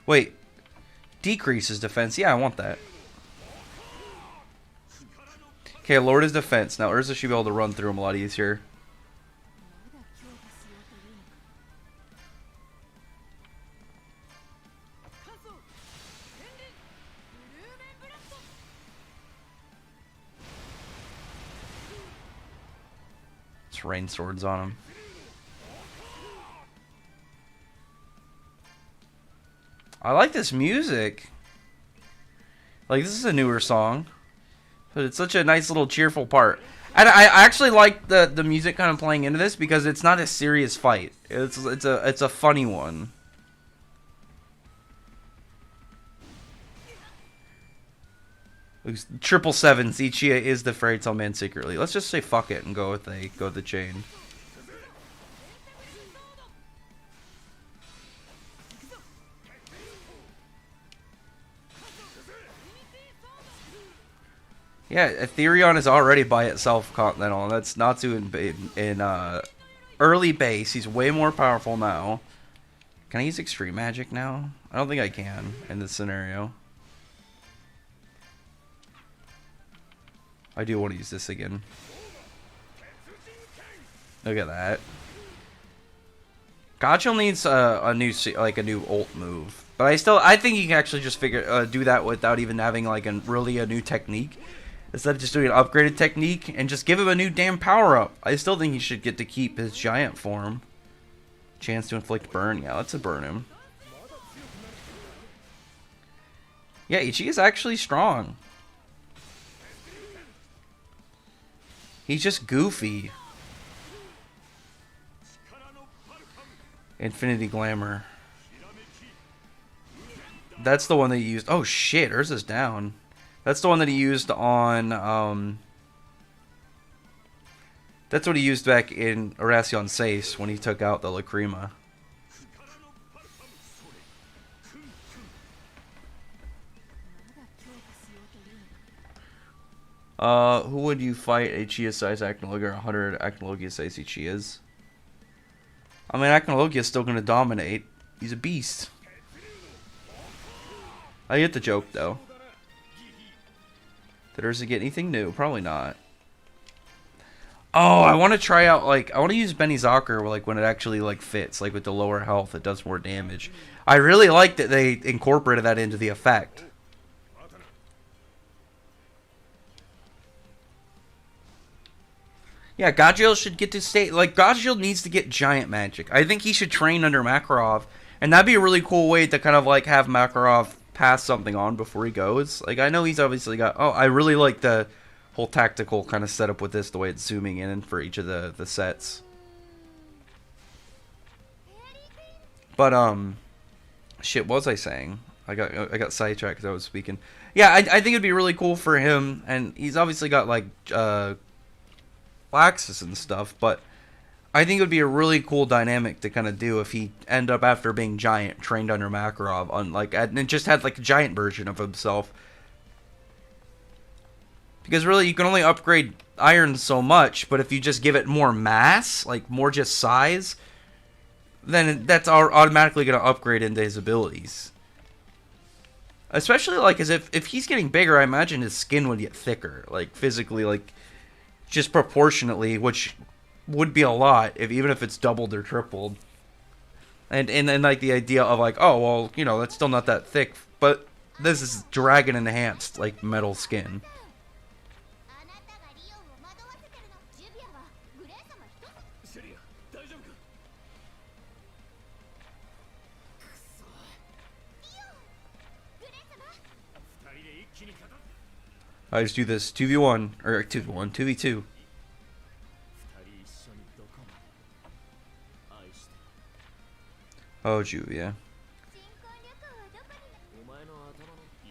Wait, decreases defense. Yeah, I want that. Okay, lowered his defense. Now Urza should be able to run through him a lot easier. Let's rain swords on him. I like this music. Like, this is a newer song. But it's such a nice little cheerful part. And I actually like the music kind of playing into this because it's not a serious fight. It's a funny one. Triple sevens. Ichia is the fairy tale man secretly. Let's just say fuck it and go with the chain. Yeah, Ethereon is already by itself continental, and that's Natsu in early base. He's way more powerful now. Can I use extreme magic now? I don't think I can in this scenario. I do want to use this again. Look at that. Gotchel needs a new ult move, but I think you can actually just do that without even having like a new technique. Instead of just doing an upgraded technique and just give him a new damn power up. I still think he should get to keep his giant form. Chance to inflict burn. Yeah, let's burn him. Yeah, Ichi is actually strong. He's just goofy. Infinity Glamour. That's the one that he used. Oh shit, Urza's down. That's the one that he used on, that's what he used back in Erasion Sace when he took out the Lacrima. Who would you fight a Chia-sized Acnologia or 100 Acnologia-sized Chias? I mean, Acnologia is still going to dominate. He's a beast. I get the joke, though. Did Urza get anything new? Probably not. Oh, I want to try out, like, I want to use Benny Zocker, like, when it actually, like, fits. Like, with the lower health, it does more damage. I really like that they incorporated that into the effect. Yeah, Gajil should get to stay, like, Gajil needs to get giant magic. I think he should train under Makarov, and that'd be a really cool way to kind of, like, have Makarov pass something on before he goes. Like, I know he's obviously got... Oh, I really like the whole tactical kind of setup with this, the way it's zooming in for each of the sets. But, shit, what was I saying? I got sidetracked because I was speaking. Yeah, I think it'd be really cool for him, and he's obviously got, like, Laxus and stuff, but I think it would be a really cool dynamic to kind of do if he end up, after being giant, trained under Makarov, on like, and just had like a giant version of himself. Because really, you can only upgrade Iron so much, but if you just give it more mass, like more just size, then that's automatically going to upgrade into his abilities. Especially like as if he's getting bigger, I imagine his skin would get thicker, like physically, like just proportionately, which would be a lot, even if it's doubled or tripled. And like the idea of like, oh well, you know, that's still not that thick, but this is dragon enhanced, like metal skin. I just do this 2v1 or 2v1, 2v2. Oh, Juvia.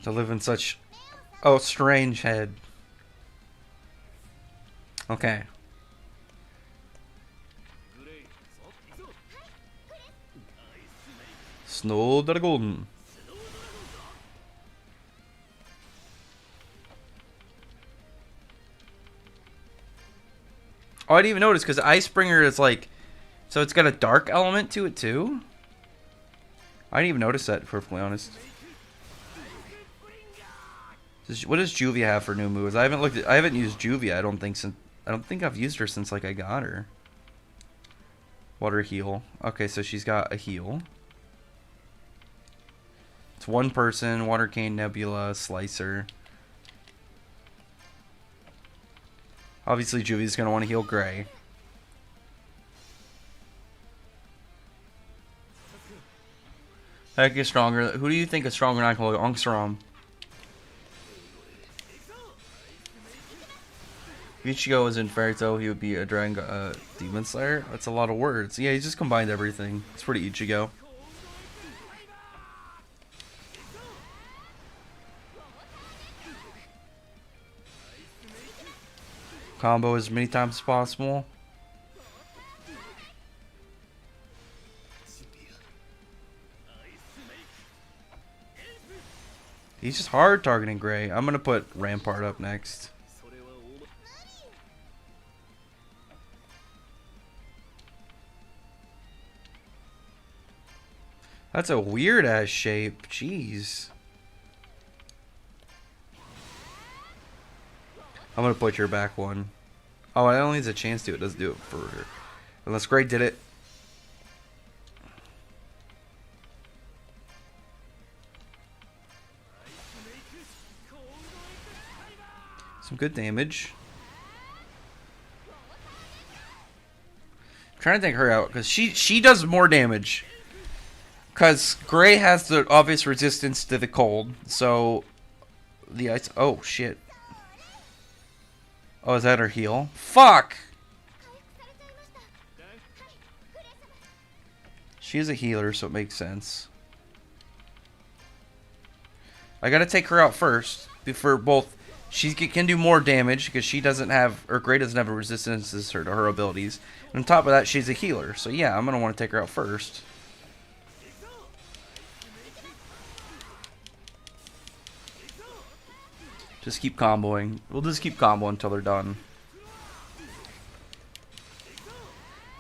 To live in such... Oh, strange head. Okay. Snow Dragon. Oh, I didn't even notice, because Icebringer is like... So it's got a dark element to it, too? I didn't even notice that, to be perfectly honest. What does Juvia have for new moves? I haven't used Juvia, I don't think I've used her since, like, I got her. Water heal. Okay, so she's got a heal. It's one person, Water Cane, Nebula, Slicer. Obviously, Juvia's going to want to heal Gray. Heck is stronger. Who do you think is stronger than Angstrom? Ichigo was in Fairy Tail, he would be a Dragon Demon Slayer. That's a lot of words. Yeah, he just combined everything. It's pretty Ichigo. Combo as many times as possible. He's just hard targeting Gray. I'm gonna put Rampart up next. That's a weird ass shape. Jeez. I'm gonna put your back one. Oh, it only has a chance to. It doesn't do it for her. Unless Gray did it. Some good damage. I'm trying to take her out because she does more damage. Because Gray has the obvious resistance to the cold, so the ice. Oh shit! Oh, is that her heal? Fuck! She is a healer, so it makes sense. I gotta take her out first for both. She can do more damage because she doesn't have, or Gray doesn't have a resistance to her abilities. And on top of that, she's a healer. So yeah, I'm gonna want to take her out first. Just keep comboing. We'll just keep comboing until they're done.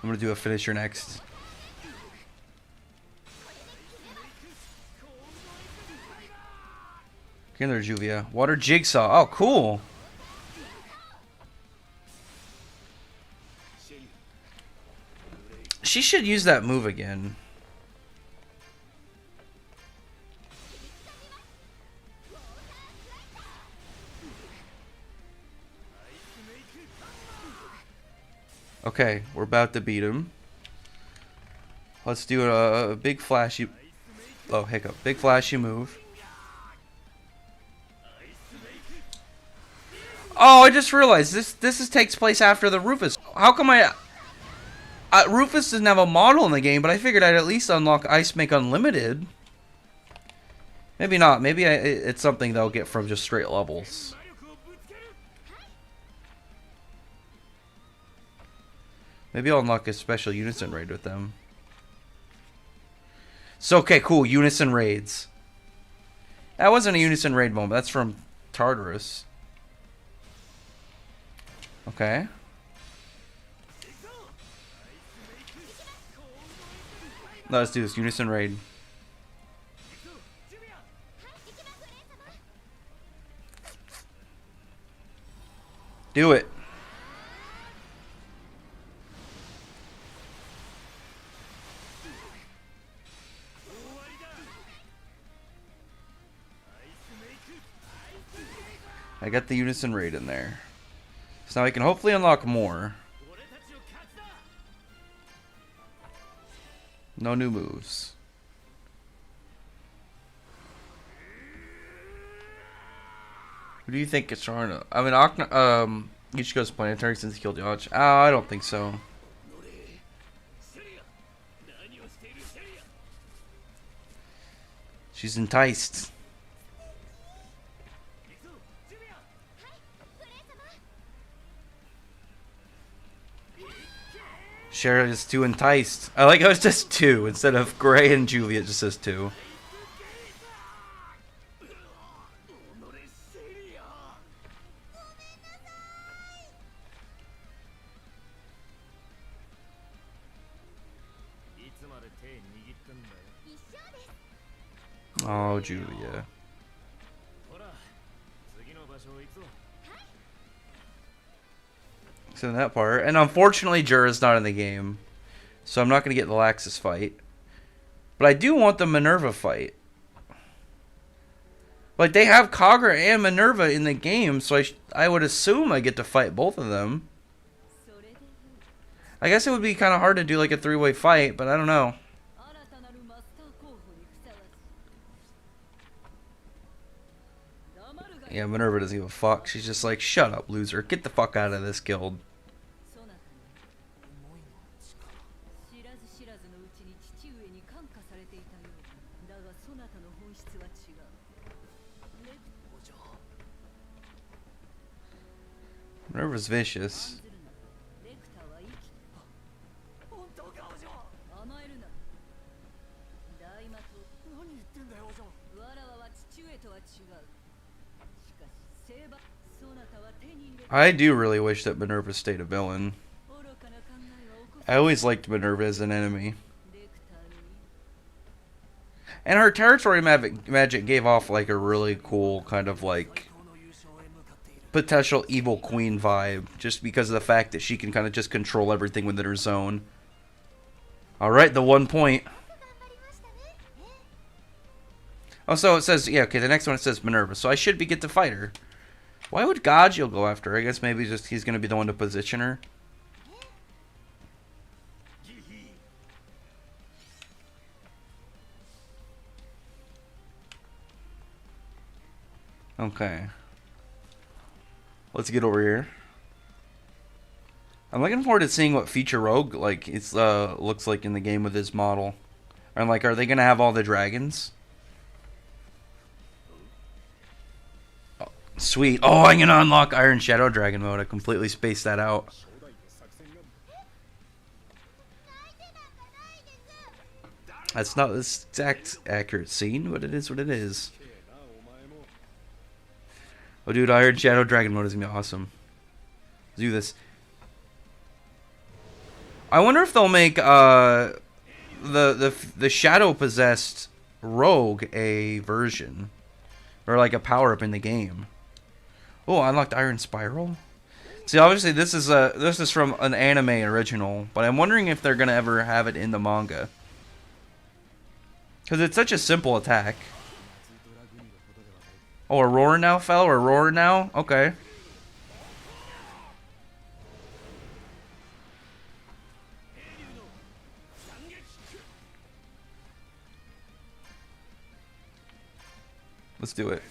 I'm gonna do a finisher next. Okay, there's Juvia. Water Jigsaw. Oh, cool. She should use that move again. Okay, we're about to beat him. Let's do a big flashy... Oh, hiccup. Big flashy move. Oh, I just realized this takes place after the Rufus. How come Rufus doesn't have a model in the game, but I figured I'd at least unlock Ice Make Unlimited. Maybe not. Maybe it's something they'll get from just straight levels. Maybe I'll unlock a special Unison raid with them. So, okay, cool. Unison raids. That wasn't a Unison raid moment. That's from Tartarus. Okay. Let's do this. Unison raid. Do it. I got the Unison raid in there. So now I can hopefully unlock more. No new moves. Who do you think is trying to... I mean, Ichigo's planetary since he killed Yacht. Oh, I don't think so. She's enticed. Shara is too enticed. I like how it's just 2 instead of Gray and Julia. It just says 2. Oh, Julia. So in that part, and unfortunately Jura's not in the game, so I'm not going to get the Laxus fight. But I do want the Minerva fight. Like, they have Kagura and Minerva in the game, so I would assume I get to fight both of them. I guess it would be kind of hard to do like a 3-way fight, but I don't know. Yeah, Minerva doesn't give a fuck. She's just like, shut up, loser. Get the fuck out of this guild. Minerva's vicious. I do really wish that Minerva stayed a villain. I always liked Minerva as an enemy. And her territory magic gave off like a really cool kind of like potential evil queen vibe, just because of the fact that she can kind of just control everything within her zone. Alright, the 1 point. Oh, so it says, yeah, okay, the next one it says Minerva, so I should get to fight her. Why would Gajil go after her? I guess maybe just he's going to be the one to position her. Okay. Let's get over here. I'm looking forward to seeing what Future Rogue looks like in the game with his model. And like, are they going to have all the dragons? Sweet. Oh, I'm gonna unlock Iron Shadow Dragon mode. I completely spaced that out. That's not this exact accurate scene, but it is what it is. Oh, dude, Iron Shadow Dragon mode is gonna be awesome. Let's do this. I wonder if they'll make the Shadow possessed Rogue a version or like a power up in the game. Oh, I unlocked Iron Spiral. See, obviously this is from an anime original, but I'm wondering if they're gonna ever have it in the manga, because it's such a simple attack. Oh, Aurora now fell, or Aurora now? Okay. Let's do it.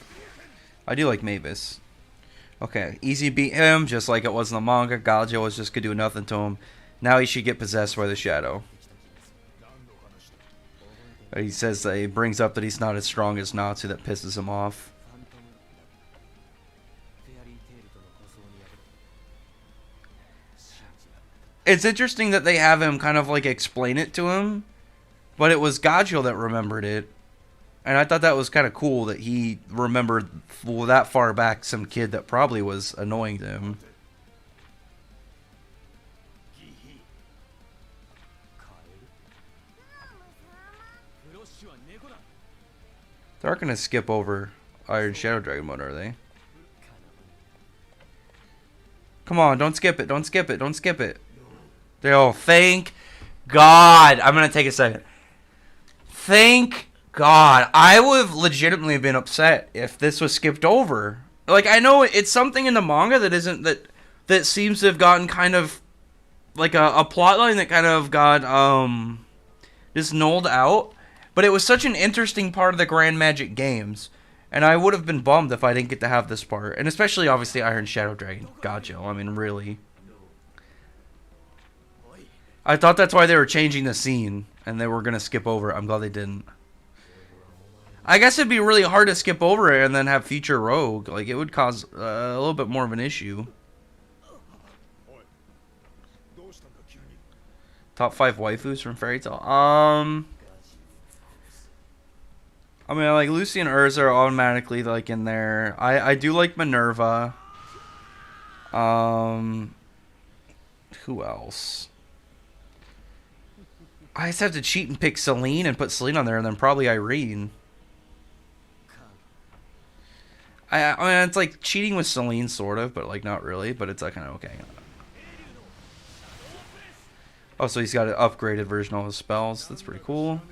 I do like Mavis. Okay, easy beat him, just like it was in the manga. Gajil was just gonna do nothing to him. Now he should get possessed by the Shadow. He says that he brings up that he's not as strong as Natsu, that pisses him off. It's interesting that they have him kind of like explain it to him, but it was Gajil that remembered it. And I thought that was kind of cool that he remembered that far back some kid that probably was annoying to him. They aren't going to skip over Iron Shadow Dragon mode, are they? Come on, don't skip it, don't skip it, don't skip it. Oh, thank God. I'm going to take a second. Thank God, I would have legitimately been upset if this was skipped over. Like, I know it's something in the manga that seems to have gotten kind of like a plot line that kind of got just nulled out, but it was such an interesting part of the Grand Magic games, and I would have been bummed if I didn't get to have this part, and especially obviously Iron Shadow Dragon Gajil. I mean, really. I thought that's why they were changing the scene and they were gonna skip over it. I'm glad they didn't. I guess it'd be really hard to skip over it and then have Future Rogue. Like, it would cause a little bit more of an issue. Top 5 waifus from Fairy Tail. I mean, like, Lucy and Urza are automatically, like, in there. I do like Minerva. Who else? I just have to cheat and pick Celine and put Celine on there, and then probably Irene. I mean, it's like cheating with Celine, sort of, but like not really. But it's like kind of okay. Oh, so he's got an upgraded version of his spells. That's pretty cool.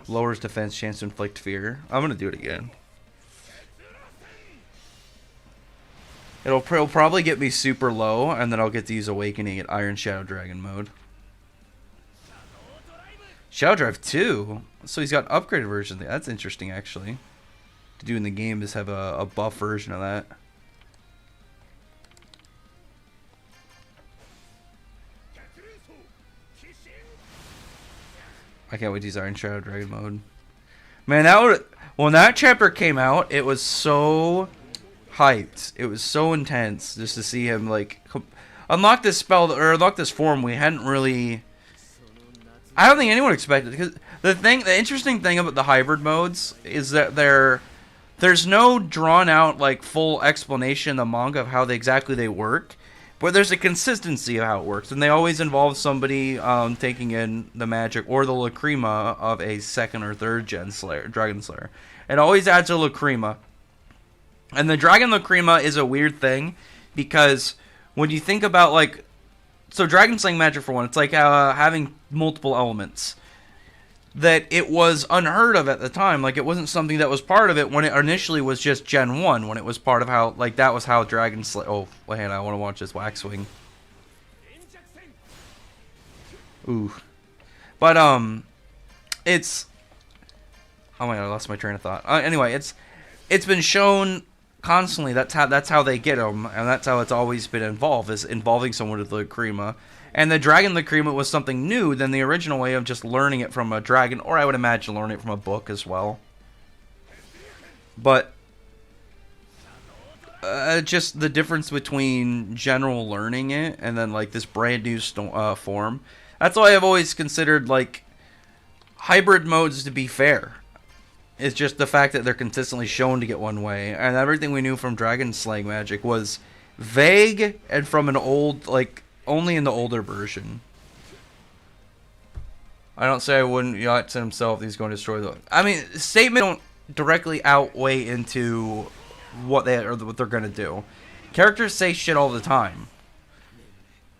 Lowers defense, chance to inflict fear. I'm gonna do it again. It'll probably get me super low, and then I'll get to use Awakening at Iron Shadow Dragon mode. Shadow Drive 2? So he's got an upgraded version. That's interesting, actually. To do in the game is have a buff version of that. I can't wait to use Iron Shadow Dragon mode. Man, that would... When that chapter came out, it was so hyped. It was so intense just to see him, like... Unlock this spell, or unlock this form we hadn't really... I don't think anyone expected it. Because the interesting thing about the hybrid modes is that there's no drawn out, like, full explanation in the manga of how exactly they work. But there's a consistency of how it works, and they always involve somebody taking in the magic or the lacrima of a second or third gen dragon slayer. It always adds a lacrima, and the dragon lacrima is a weird thing because when you think about like, so dragon slaying magic for one, it's like having multiple elements. That it was unheard of at the time. Like, it wasn't something that was part of it when it initially was just Gen 1, when it was part of how, like, that was how Dragon Slayer... Oh, wait, I want to watch this Wax Swing. Ooh. But, it's... Oh my god, I lost my train of thought. Anyway, it's been shown constantly that's how they get them, and that's how it's always been involved, is involving someone with lacrima. And the Dragon Lacrima was something new than the original way of just learning it from a dragon, or I would imagine learning it from a book as well. But just the difference between general learning it and then like this brand new form. That's why I've always considered like hybrid modes to be fair. It's just the fact that they're consistently shown to get one way, and everything we knew from dragon slaying magic was vague and from an old like. Only in the older version. I don't say I wouldn't yacht to himself he's going to destroy the... I mean, statements don't directly outweigh into what they're going to do. Characters say shit all the time.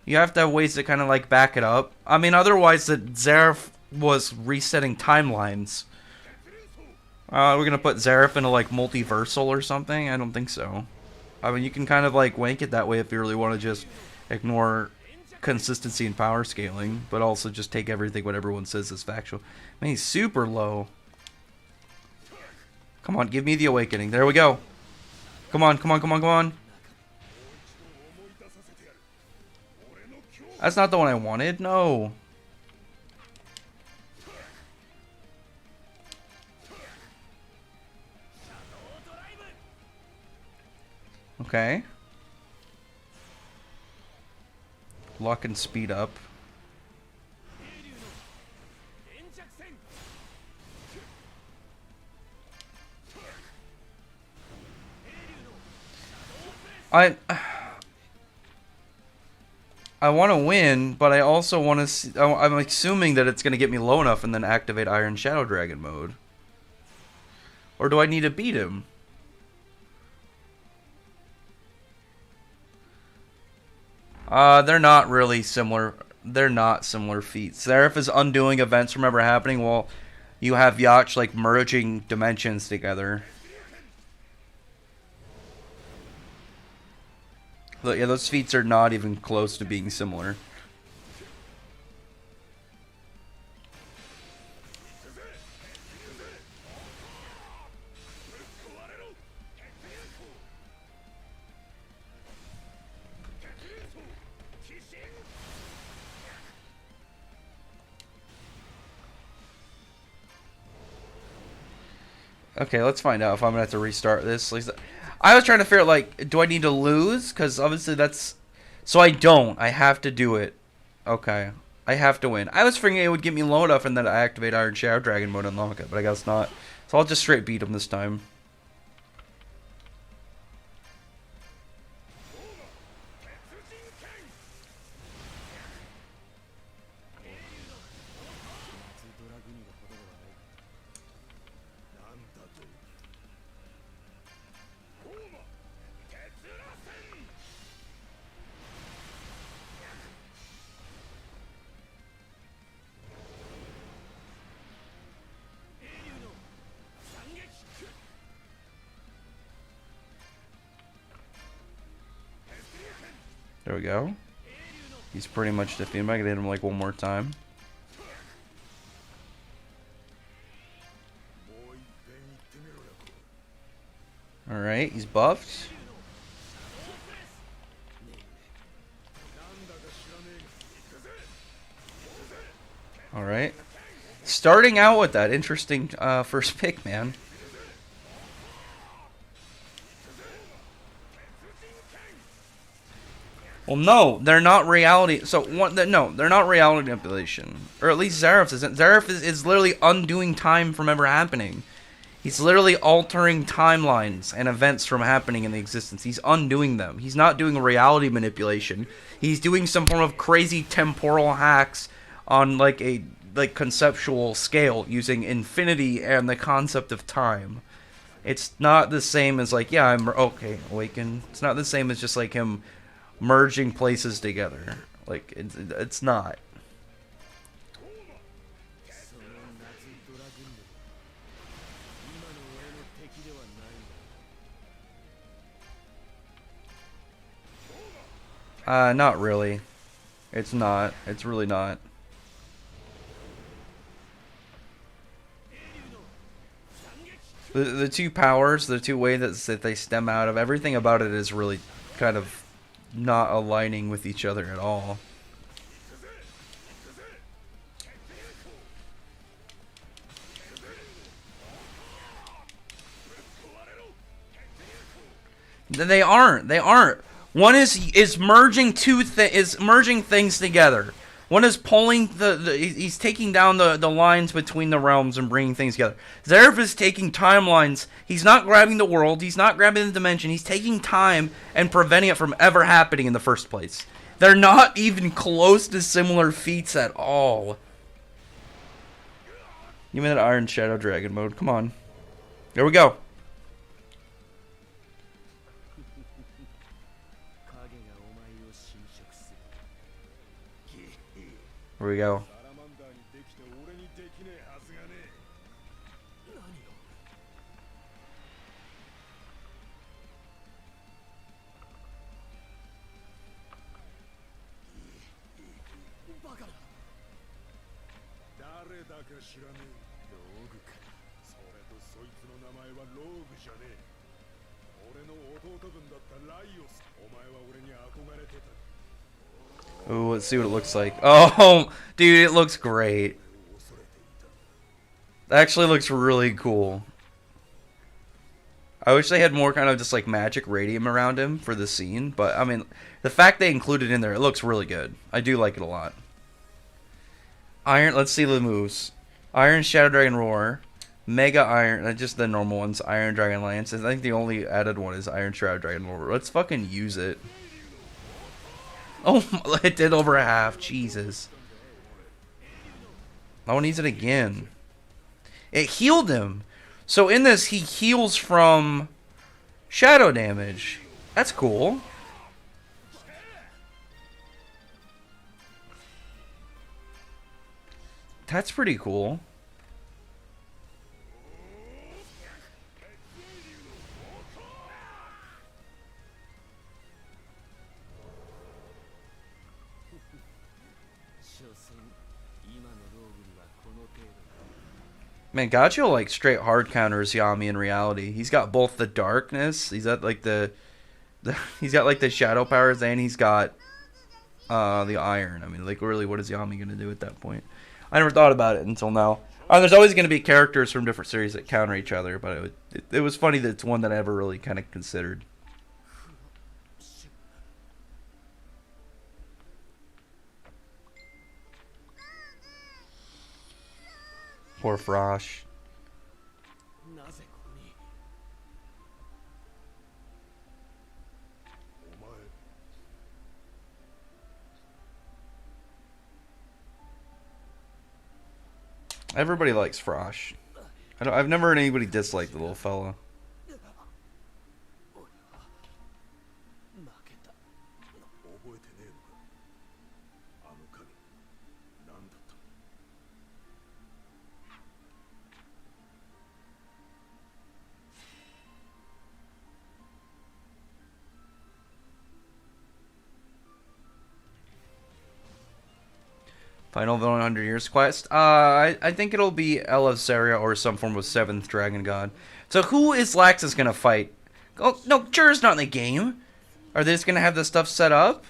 You have to have ways to kind of like back it up. I mean, otherwise that Zareth was resetting timelines. We're going to put Zareth into like multiversal or something? I don't think so. I mean, you can kind of like wank it that way if you really want to just ignore consistency and power scaling, but also just take everything what everyone says is factual. Man, he's super low. Come on, give me the awakening. There we go. Come on, come on, come on, come on. That's not the one I wanted. No. Okay. Luck and speed up. I want to win, but I also want to see, I'm assuming that it's going to get me low enough and then activate Iron Shadow Dragon mode. Or do I need to beat him? They're not really similar. They're not similar feats. Zareth is undoing events from ever happening while you have Yacht like merging dimensions together. But yeah, those feats are not even close to being similar. Okay, let's find out if I'm gonna have to restart this. I was trying to figure out, like, do I need to lose? Because obviously that's... So I don't. I have to do it. Okay. I have to win. I was figuring it would get me low enough and then I activate Iron Shadow Dragon mode and unlock it, but I guess not. So I'll just straight beat him this time. There we go. He's pretty much defeated. I can hit him like one more time. Alright, he's buffed. Alright. Starting out with that interesting first pick, man. Well, no, they're not reality. So, no, they're not reality manipulation. Or at least Zareth isn't. Zareth is literally undoing time from ever happening. He's literally altering timelines and events from happening in the existence. He's undoing them. He's not doing reality manipulation. He's doing some form of crazy temporal hacks on like a conceptual scale using infinity and the concept of time. It's not the same as like, yeah, I'm okay, awaken. It's not the same as just like him merging places together. Like, it's not. Not really. It's not. It's really not. The two powers, the two ways that they stem out of, everything about it is really kind of not aligning with each other at all. They aren't. They aren't. One is merging merging things together. One is pulling he's taking down the lines between the realms and bringing things together. Zareth is taking timelines. He's not grabbing the world. He's not grabbing the dimension. He's taking time and preventing it from ever happening in the first place. They're not even close to similar feats at all. Give me that Iron Shadow Dragon mode. Come on. There we go. Here we go. Ooh, let's see what it looks like. Oh, dude, it looks great. It actually looks really cool. I wish they had more kind of just like magic radium around him for the scene, but I mean, the fact they included it in there, it looks really good. I do like it a lot. Iron, let's see the moves. Iron Shadow Dragon Roar, Mega Iron, just the normal ones, Iron Dragon Lance. I think the only added one is Iron Shadow Dragon Roar. Let's fucking use it. Oh, it did over half. Jesus. I want to use it again. It healed him. So in this, he heals from shadow damage. That's cool. That's pretty cool. Man, Gachio like straight hard counters Yami in reality. He's got both the darkness, he's got like he's got like the shadow powers, and he's got the iron. I mean, like really, what is Yami gonna do at that point? I never thought about it until now. There's always gonna be characters from different series that counter each other, but it was funny that it's one that I never really kind of considered. Poor Frosh. Everybody likes Frosh. I've never heard anybody dislike the little fella. Final 100 Years Quest? I think it'll be Eleftheria or some form of 7th Dragon God. So who is Laxus gonna fight? Oh, no, Jura's not in the game. Are they just gonna have this stuff set up?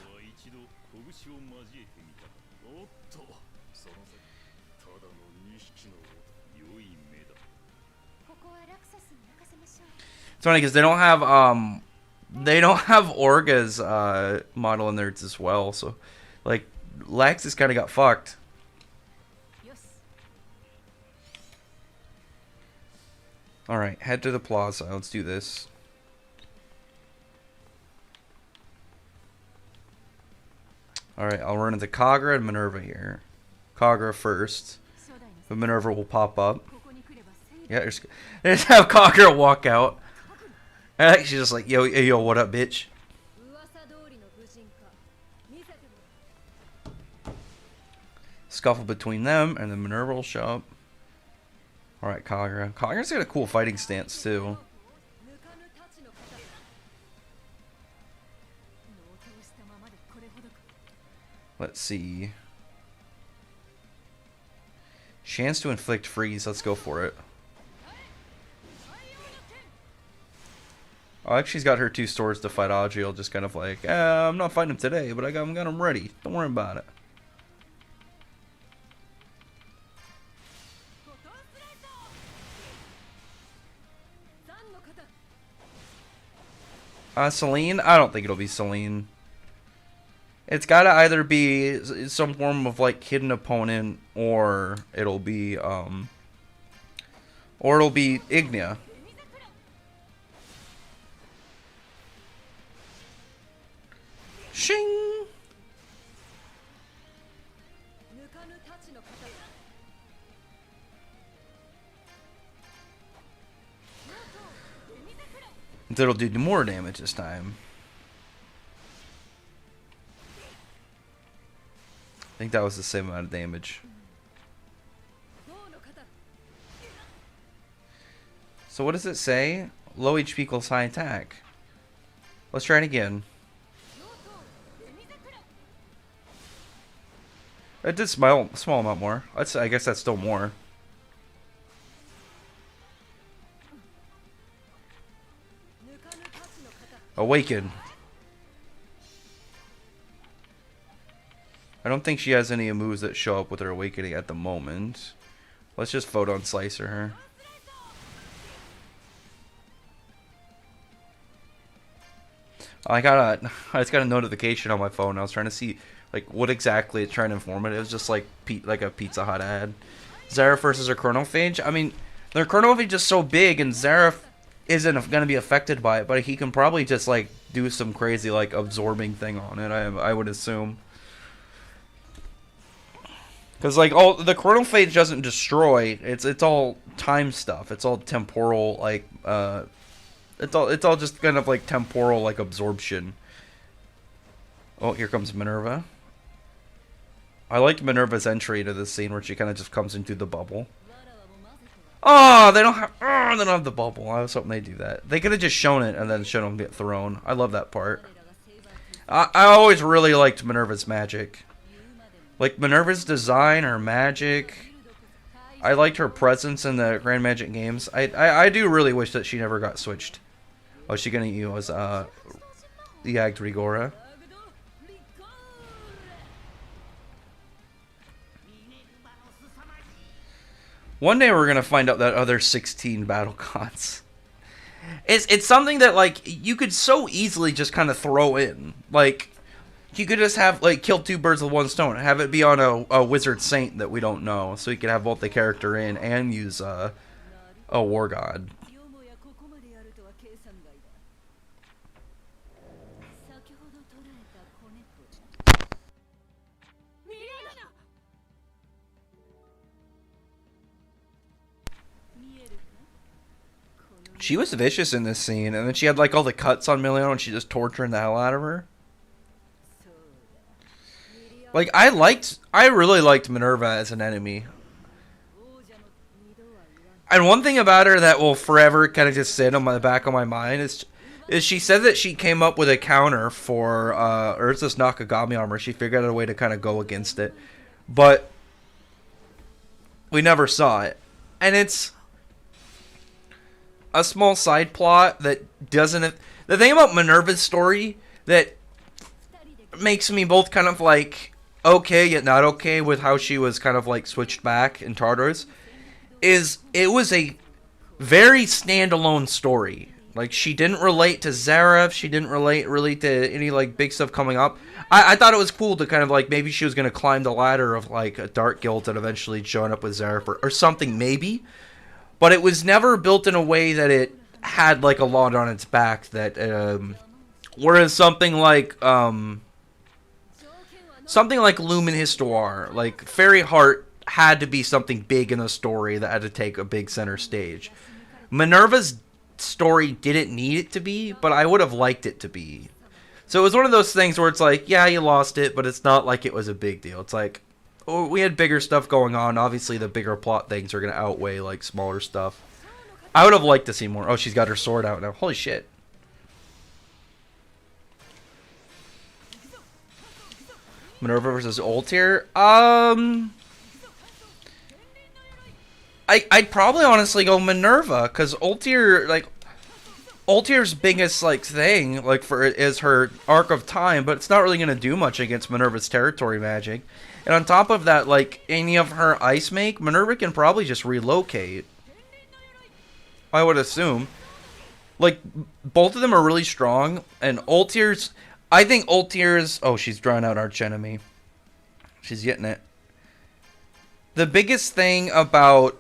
It's funny because they don't have Orga's model in there as well, so like Lex has kind of got fucked. All right, head to the plaza. Let's do this. All right, I'll run into Kagra and Minerva here. Kagra first, but Minerva will pop up. Yeah, just have Kagra walk out. She's just like, yo, what up, bitch? Scuffle between them, and then Minerva will show up. Alright, Kagra. Kagra's got a cool fighting stance, too. Let's see. Chance to inflict freeze. Let's go for it. Oh, she's got her 2 swords to fight Audrey. Just kind of like, I'm not fighting him today, but I got him ready. Don't worry about it. Celine? I don't think it'll be Celine. It's gotta either be some form of like hidden opponent, or it'll be Ignia. Shing! That'll do more damage this time. I think that was the same amount of damage. So what does it say? Low HP equals high attack. Let's try it again. It did small amount more. I guess that's still more. Awaken. I don't think she has any moves that show up with her awakening at the moment. Let's just photon slicer her. I just got a notification on my phone. I was trying to see like what exactly it's trying to inform it. It was just like a Pizza Hut ad. Zareth versus her chronophage. I mean, their chronophage is so big, and Zareth isn't going to be affected by it, but he can probably just like do some crazy like absorbing thing on it. I would assume, because like the chronophage doesn't destroy. It's all time stuff. It's all temporal like it's all just kind of like temporal like absorption. Oh, here comes Minerva. I liked Minerva's entry to this scene where she kind of just comes into the bubble. Oh, they don't have the bubble. I was hoping they'd do that. They could have just shown it and then shown them get thrown. I love that part. I always really liked Minerva's magic. Like Minerva's design, her magic. I liked her presence in the Grand Magic games. I do really wish that she never got switched. Oh, she gonna use the Rigora. One day we're gonna find out that other 16 battle gods. It's something that like you could so easily just kind of throw in. Like you could just have like kill 2 birds with 1 stone. Have it be on a wizard saint that we don't know, so you could have both the character in and use a war god. She was vicious in this scene, and then she had like all the cuts on Milion, and she just torturing the hell out of her. Like I really liked Minerva as an enemy. And one thing about her that will forever kind of just sit on the back of my mind is she said that she came up with a counter for Urza's Nakagami armor. She figured out a way to kind of go against it, but we never saw it. And it's a small side plot that doesn't... The thing about Minerva's story that makes me both kind of like okay yet not okay with how she was kind of like switched back in Tartarus is it was a very standalone story. Like, she didn't relate to Zareth, she didn't relate really to any like big stuff coming up. I thought it was cool to kind of like maybe she was going to climb the ladder of like a dark guild and eventually join up with Zareth or something maybe, but it was never built in a way that it had like a lot on its back that whereas something like Lumen Histoire, like Fairy Heart had to be something big in the story that had to take a big center stage. Minerva's story didn't need it to be, but I would have liked it to be. So it was one of those things where it's like, yeah, you lost it, but it's not like it was a big deal. It's like, oh, we had bigger stuff going on. Obviously, the bigger plot things are going to outweigh like smaller stuff. I would have liked to see more. Oh, she's got her sword out now. Holy shit. Minerva versus Ultir. I'd probably honestly go Minerva, because Ultir, like, Ultir's biggest, like, thing, like, for is her Arc of Time, but it's not really going to do much against Minerva's territory magic. And on top of that, like, any of her Ice Make, Minerva can probably just relocate. I would assume. Like, both of them are really strong, and Ultir's... I think Ultir's... Oh, she's drawing out Archenemy. She's getting it. The biggest thing about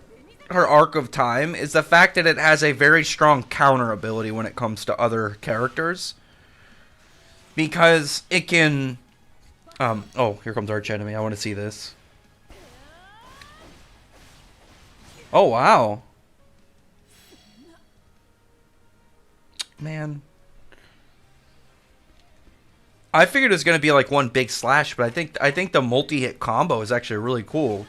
her Arc of Time is the fact that it has a very strong counter ability when it comes to other characters. Because it can... oh, here comes Archenemy. I want to see this. Oh, wow. Man. I figured it was going to be like one big slash, but I think the multi-hit combo is actually really cool.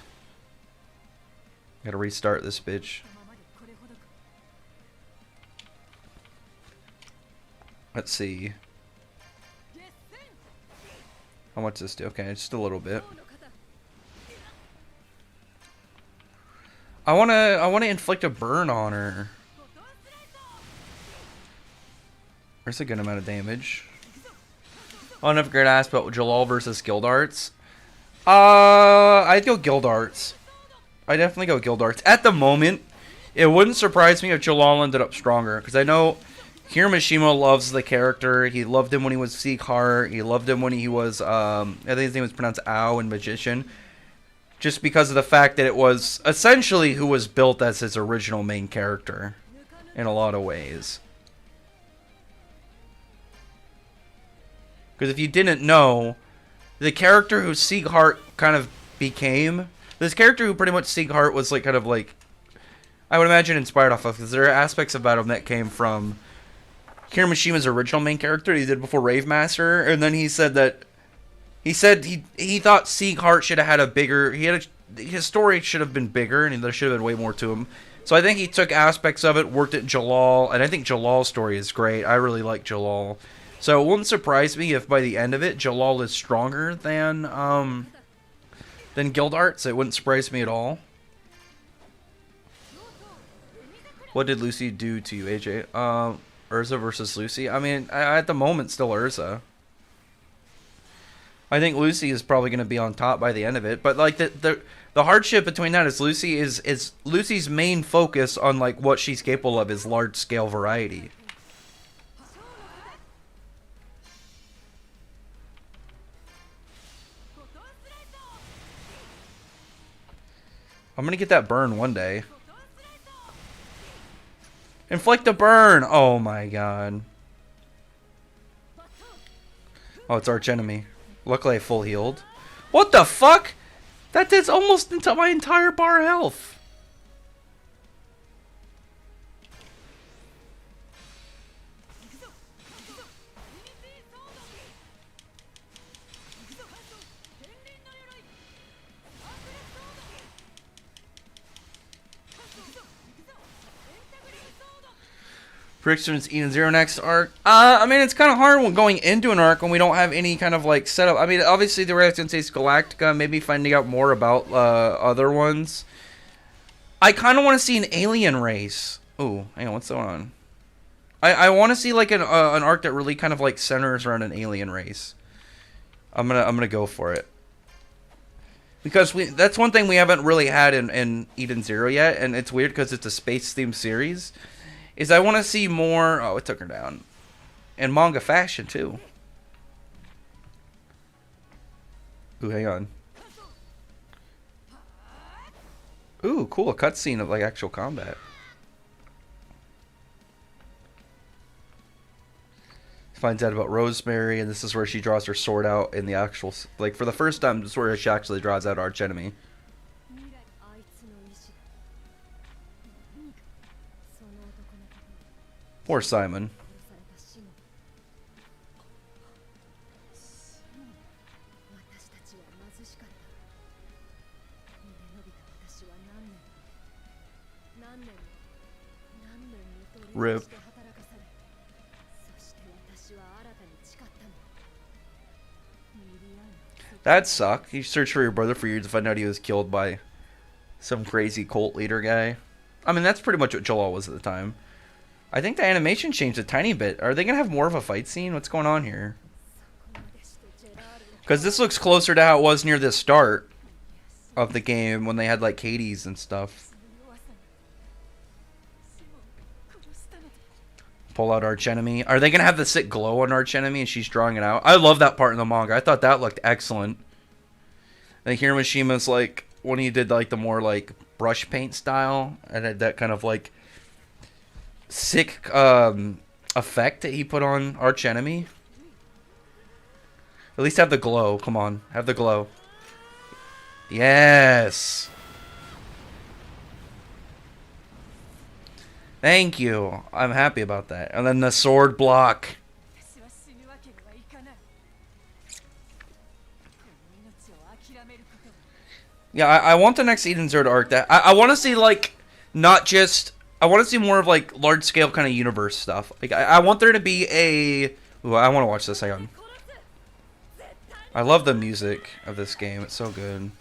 Gotta restart this bitch. Let's see. How much does this do? Okay, just a little bit. I wanna inflict a burn on her. There's a good amount of damage. Oh, never great ass, but Jalal versus Guild Arts. I'd go Guild Arts. I definitely go Guild Arts. At the moment, it wouldn't surprise me if Jalal ended up stronger, because I know Hiromashima loves the character. He loved him when he was Sieghart. He loved him when he was, I think his name was pronounced Ao in Magician. Just because of the fact that it was essentially who was built as his original main character in a lot of ways. Because if you didn't know, the character who Sieghart kind of became, this character who pretty much Sieghart was like kind of like, I would imagine inspired off of, because there are aspects about him that came from Hiromashima's original main character he did before Rave Master, and then he said he thought Sieghart should have had a bigger, his story should have been bigger, and there should have been way more to him. So I think he took aspects of it, worked at Jalal, and I think Jalal's story is great. I really like Jalal. So it wouldn't surprise me if by the end of it, Jalal is stronger than Guild Arts. It wouldn't surprise me at all. What did Lucy do to you, AJ? Urza versus Lucy? I mean, at the moment, still Urza. I think Lucy is probably going to be on top by the end of it. But, like, the hardship between that is Lucy is Lucy's main focus on, like, what she's capable of is large-scale variety. I'm going to get that burn one day. Inflict a burn! Oh my god. Oh, it's Archenemy. Luckily I full healed. What the fuck? That did almost into my entire bar health. Predictions Eden Zero next arc. I mean, it's kind of hard when going into an arc when we don't have any kind of like setup. I mean, obviously the way I can say is Galactica, maybe finding out more about other ones. I kind of want to see an alien race. Oh, hang on, what's going on? I want to see like an arc that really kind of like centers around an alien race. I'm gonna go for it. Because that's one thing we haven't really had in Eden Zero yet, and it's weird because it's a space-themed series, is I want to see more... Oh, it took her down. In manga fashion, too. Ooh, hang on. Ooh, cool, a cutscene of, like, actual combat. Finds out about Rosemary, and this is where she draws her sword out in the actual... Like, for the first time, this is where she actually draws out arch enemy. Poor Simon. Rip. That sucked. You searched for your brother for years to find out he was killed by some crazy cult leader guy. I mean, that's pretty much what Jalal was at the time. I think the animation changed a tiny bit. Are they going to have more of a fight scene? What's going on here? Because this looks closer to how it was near the start of the game when they had, like, Hades and stuff. Pull out arch enemy. Are they going to have the sick glow on arch enemy and she's drawing it out? I love that part in the manga. I thought that looked excellent. Like, Hiromishima's, like, when he did, like, the more, like, brush paint style, and had that kind of, like, sick effect that he put on arch enemy. At least have the glow. Come on, have the glow. Yes. Thank you. I'm happy about that. And then the sword block. Yeah, I want the next Eden Zero arc. That I want to see, like, not just... I want to see more of, like, large-scale kind of universe stuff. Like, I want there to be a... Ooh, I want to watch this. Hang on. I love the music of this game. It's so good.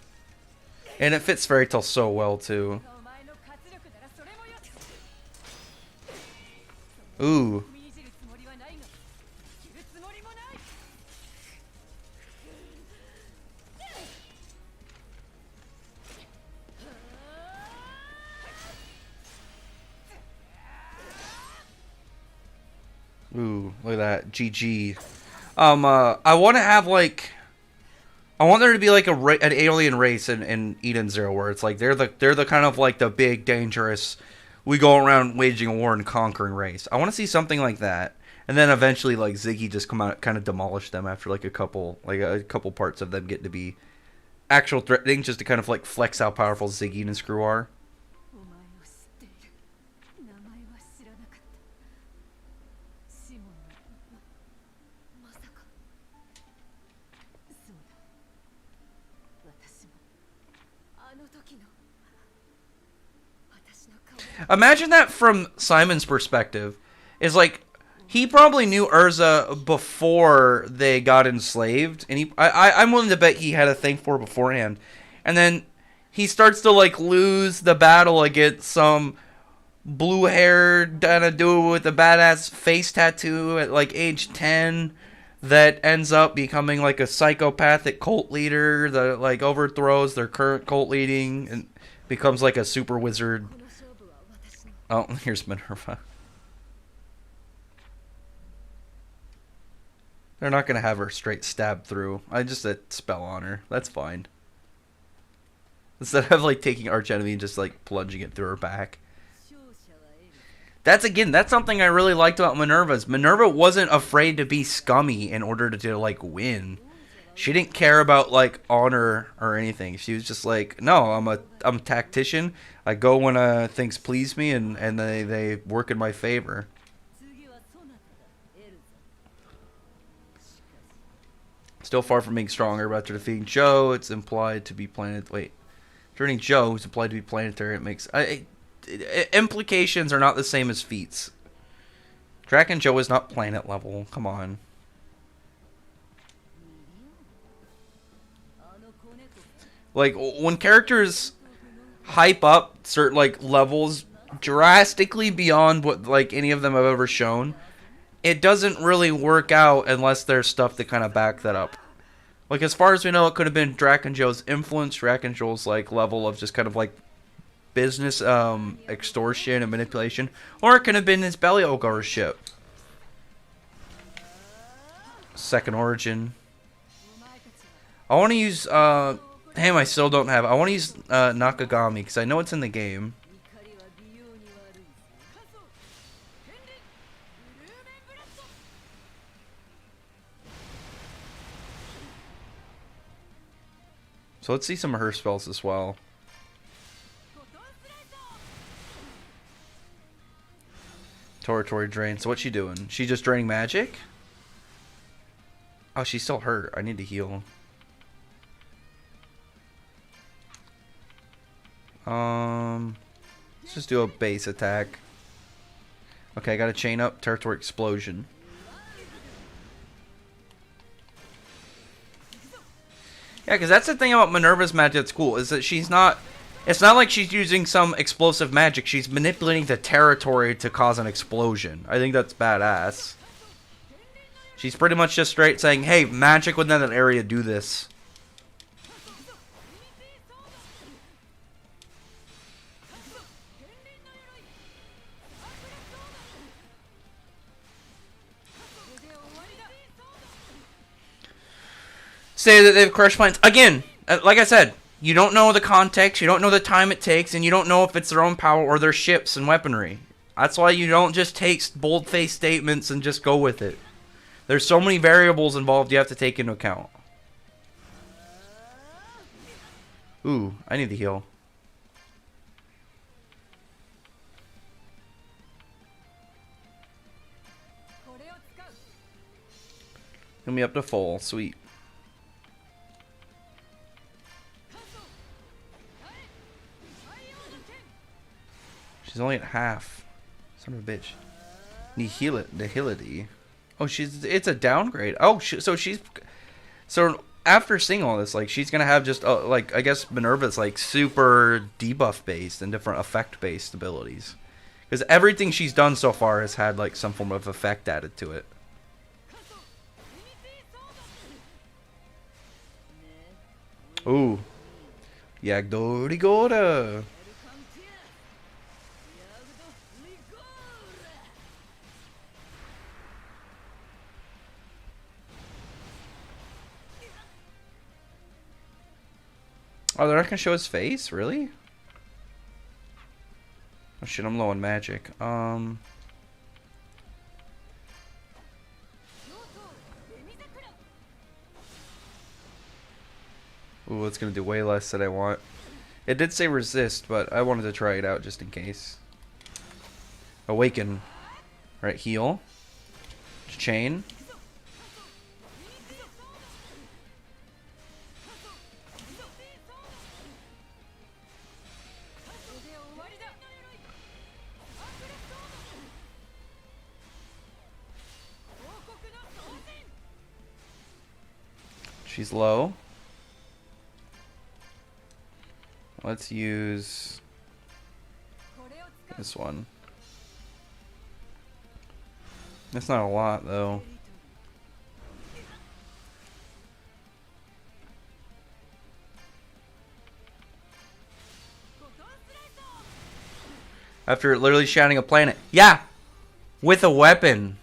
And it fits Fairy Tail so well, too. Ooh. Ooh, look at that. GG. I want to have, like... I want there to be, like, an alien race in Eden Zero where it's like they're the kind of, like, the big, dangerous... We go around waging a war and conquering race. I want to see something like that. And then eventually, like, Ziggy just come out, kind of demolish them after, like, a couple parts of them getting to be actual threatening, just to kind of, like, flex how powerful Ziggy and Screw are. Imagine that from Simon's perspective. Is like, he probably knew Urza before they got enslaved. And I'm willing to bet he had a thing for her beforehand. And then he starts to, like, lose the battle against some blue-haired kind of dude with a badass face tattoo at, like, age 10. That ends up becoming, like, a psychopathic cult leader that, like, overthrows their current cult leading and becomes, like, a super wizard. Oh, here's Minerva. They're not going to have her straight stabbed through. I just a spell on her. That's fine. Instead of, like, taking arch enemy and just, like, plunging it through her back. That's something I really liked about Minerva's. Minerva wasn't afraid to be scummy in order to like, win. She didn't care about, like, honor or anything. She was just like, no, I'm a tactician. I go when things please me, and they work in my favor. Still far from being stronger, but after defeating Joe, it's implied to be turning Joe, who's implied to be planetary, it makes... implications are not the same as feats. Draken Joe is not planet level. Come on. Like, when characters hype up certain, like, levels drastically beyond what like any of them have ever shown. It doesn't really work out unless there's stuff to kind of back that up. Like, as far as we know, it could have been Drakenjo's influence, Drakenjo's like level of just kind of like business extortion and manipulation, or it could have been his Beliogorship. Second origin. I want to use damn, I still don't have it. I want to use Nakagami because I know it's in the game. So let's see some of her spells as well. Territory drain. So what's she doing? She just draining magic? Oh, she's still hurt. I need to heal. Let's just do a base attack. Okay, I got to chain up. Territory explosion. Yeah, because that's the thing about Minerva's magic that's cool, is that she's not... It's not like she's using some explosive magic. She's manipulating the territory to cause an explosion. I think that's badass. She's pretty much just straight saying, hey, magic within that area, do this. Say that they've crushed plants. Again, like I said, you don't know the context, you don't know the time it takes, and you don't know if it's their own power or their ships and weaponry. That's why you don't just take bold-faced statements and just go with it. There's so many variables involved you have to take into account. Ooh, I need to heal. Heal me up to full. Sweet. She's only at half. Son of a bitch. Nihility. Oh, it's a downgrade. Oh, so after seeing all this, like, she's gonna have just like, I guess Minerva's like super debuff based and different effect based abilities, because everything she's done so far has had like some form of effect added to it. Ooh, Yagdorigora. Oh, they're not gonna show his face? Really? Oh shit, I'm low on magic. Ooh, it's gonna do way less than I want. It did say resist, but I wanted to try it out just in case. Awaken. Right, heal. Chain. She's low. Let's use this one. That's not a lot, though. After literally shouting a planet. Yeah! With a weapon.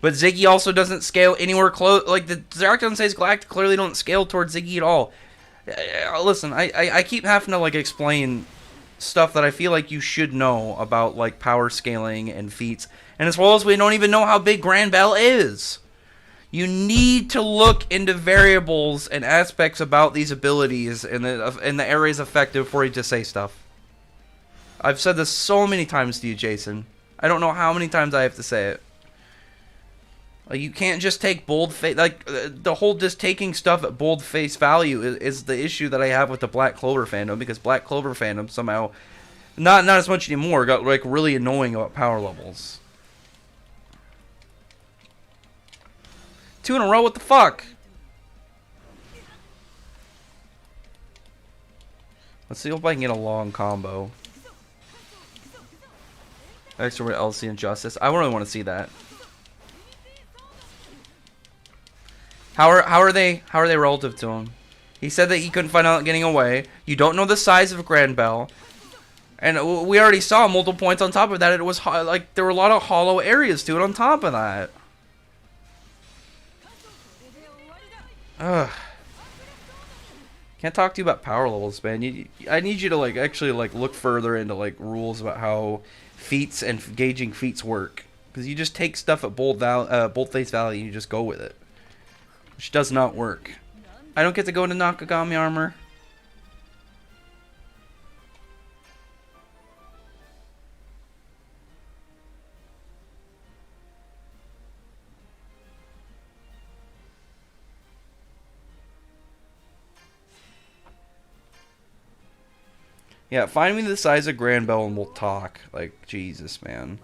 But Ziggy also doesn't scale anywhere close. Like, the Zarek says Galactic clearly don't scale towards Ziggy at all. Listen, I keep having to, like, explain stuff that I feel like you should know about, like, power scaling and feats. And as well as we don't even know how big Grand Bell is. You need to look into variables and aspects about these abilities and the areas affected before you just say stuff. I've said this so many times to you, Jason. I don't know how many times I have to say it. Like, you can't just take bold face. Like, the whole just taking stuff at bold face value is the issue that I have with the Black Clover fandom, because Black Clover fandom somehow, not as much anymore, got like really annoying about power levels. 2 in a row. What the fuck? Let's see if I can get a long combo. Extra with LC and Justice. I really want to see that. How are they relative to him? He said that he couldn't find out getting away. You don't know the size of Grand Bell. And we already saw multiple points on top of that. It was like there were a lot of hollow areas to it on top of that. Ugh. Can't talk to you about power levels, man. I need you to like actually like look further into like rules about how feats and gauging feats work, because you just take stuff at bold face value and you just go with it, which does not work. I don't get to go into Nakagami armor. Yeah, find me the size of Grand Bell and we'll talk. Like, Jesus, man.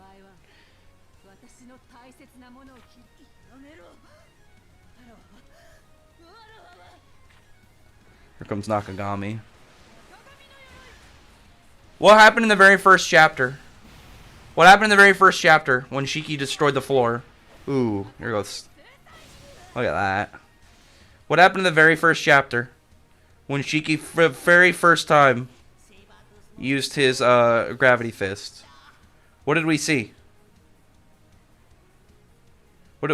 Here comes Nakagami. What happened in the very first chapter? What happened in the very first chapter when Shiki destroyed the floor? Ooh, here goes. Look at that. What happened in the very first chapter when Shiki, for the very first time, used his gravity fist? What did we see? What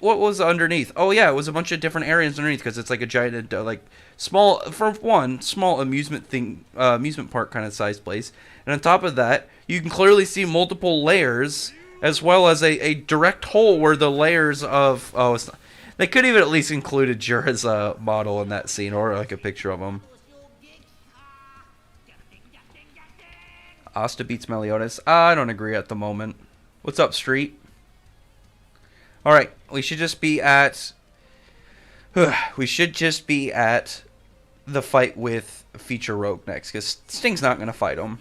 was underneath? Oh yeah, it was a bunch of different areas underneath, because it's like a giant, like small, for one, small amusement park kind of sized place. And on top of that, you can clearly see multiple layers, as well as a direct hole where the layers of they could even at least included Jura's model in that scene, or like a picture of him. Asta beats Meliodas. I don't agree at the moment. What's up, Street? Alright, we should just be at... we should just be at the fight with Feature Rogue next, because Sting's not going to fight him.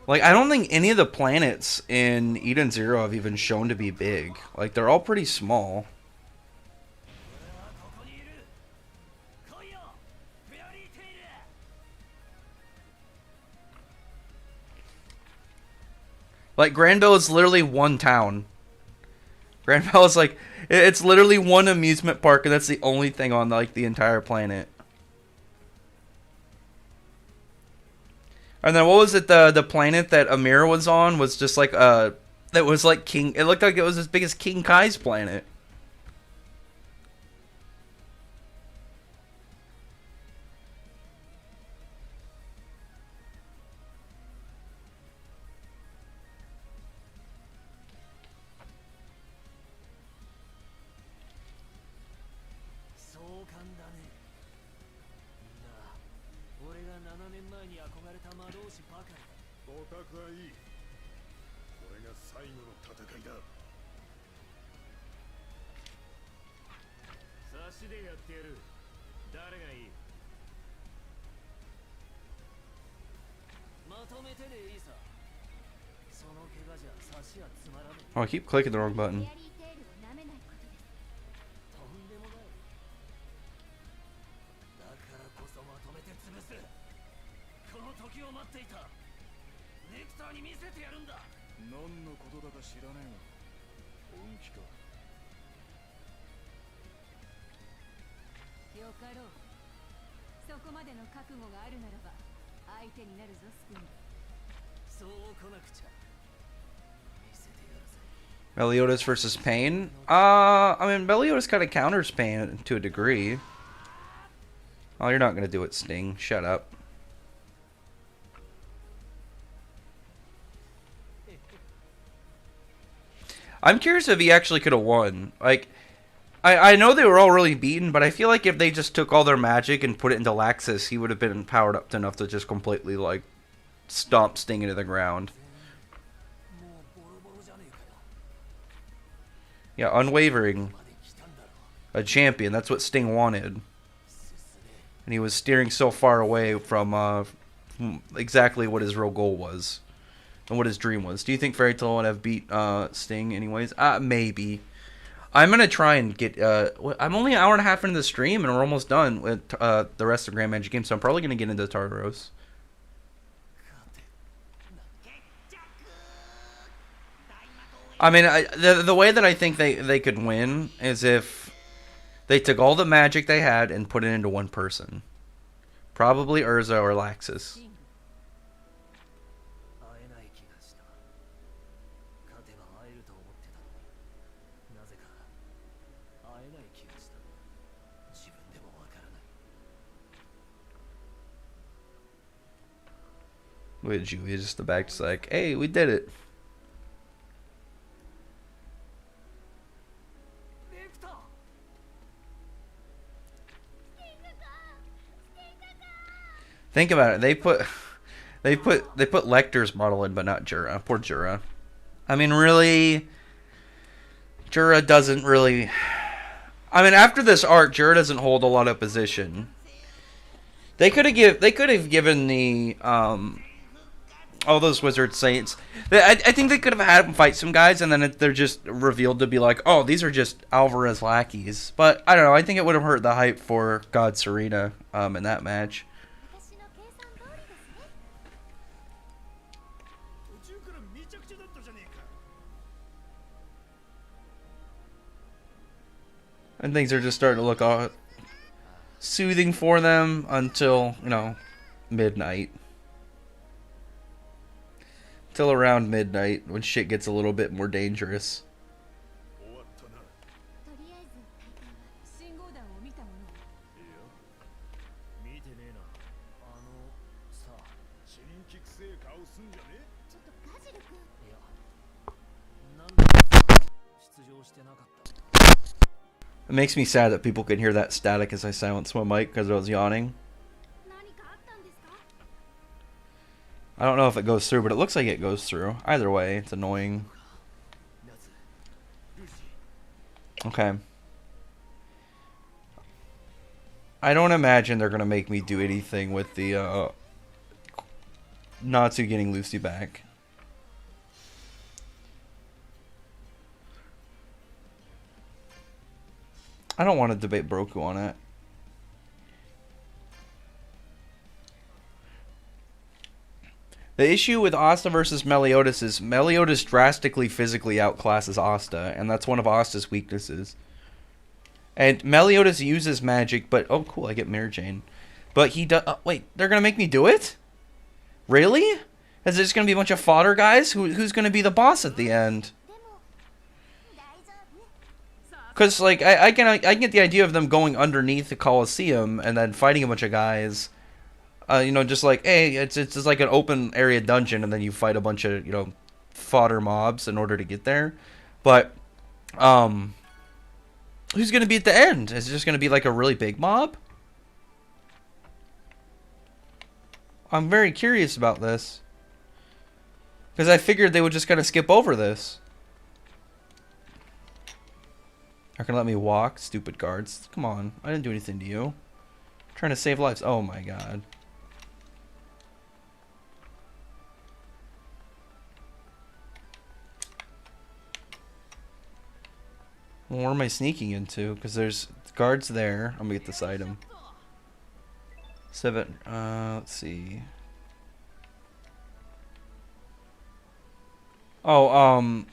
Like, I don't think any of the planets in Eden Zero have even shown to be big. Like, they're all pretty small. Like, Granville is literally one town. Granville is like, it's literally one amusement park, and that's the only thing on like the entire planet. And then what was it? The planet that Amir was on was just like that was like King. It looked like it was as big as King Kai's planet. Oh, I keep clicking the wrong button. Meliodas versus Pain? I mean, Meliodas kind of counters Pain to a degree. Oh, you're not going to do it, Sting. Shut up. I'm curious if he actually could have won. Like, I know they were all really beaten, but I feel like if they just took all their magic and put it into Laxus, he would have been powered up enough to just completely, like, stomp Sting into the ground. Yeah, unwavering. A champion. That's what Sting wanted. And he was steering so far away from exactly what his real goal was. And what his dream was. Do you think Fairy Tail would have beat Sting anyways? Maybe. I'm gonna try and get. I'm only an hour and a half into the stream, and we're almost done with the rest of Grand Magic Games. So I'm probably gonna get into Tartarus. I mean, the way that I think they could win is if they took all the magic they had and put it into one person. Probably Urza or Laxus. With Julia just the back, just like, hey, we did it. Think about it. They put Lecter's model in, but not Jura. Poor Jura. I mean, really, Jura doesn't really. I mean, after this arc, Jura doesn't hold a lot of position. They could have given the all those Wizard Saints. I think they could have had them fight some guys, and then they're just revealed to be like, oh, these are just Alvarez lackeys. But I don't know. I think it would have hurt the hype for God Serena in that match. And things are just starting to look all soothing for them until, you know, midnight. Till around midnight, when shit gets a little bit more dangerous. It makes me sad that people can hear that static as I silence my mic because I was yawning. I don't know if it goes through, but it looks like it goes through. Either way, it's annoying. Okay. I don't imagine they're going to make me do anything with the Natsu getting Lucy back. I don't want to debate Broku on it. The issue with Asta versus Meliodas is Meliodas drastically physically outclasses Asta, and that's one of Asta's weaknesses. And Meliodas uses magic, but oh cool, I get Mary Jane. But he does. Wait, they're gonna make me do it? Really? Is it just gonna be a bunch of fodder guys? Who's gonna be the boss at the end? Because like I can get the idea of them going underneath the Colosseum and then fighting a bunch of guys. You know, just like, hey, it's just like an open area dungeon, and then you fight a bunch of, you know, fodder mobs in order to get there. But who's gonna be at the end? Is it just gonna be like a really big mob? I'm very curious about this, because I figured they would just kind of skip over this. Not gonna let me walk, stupid guards. Come on, I didn't do anything to you. I'm trying to save lives. Oh my god. Well, where am I sneaking into? Because there's guards there. I'm gonna get this item. 7. Let's see. Oh,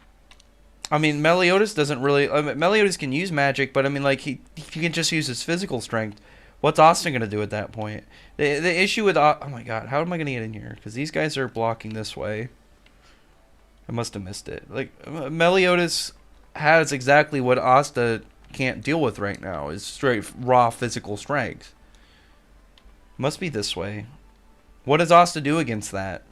I mean, Meliodas doesn't really. I mean, Meliodas can use magic, but I mean, like he can just use his physical strength. What's Austin gonna do at that point? The issue with oh my god, how am I gonna get in here? Because these guys are blocking this way. I must have missed it. Like Meliodas has exactly what Asta can't deal with right now, is straight raw physical strength. Must be this way. What does Asta do against that?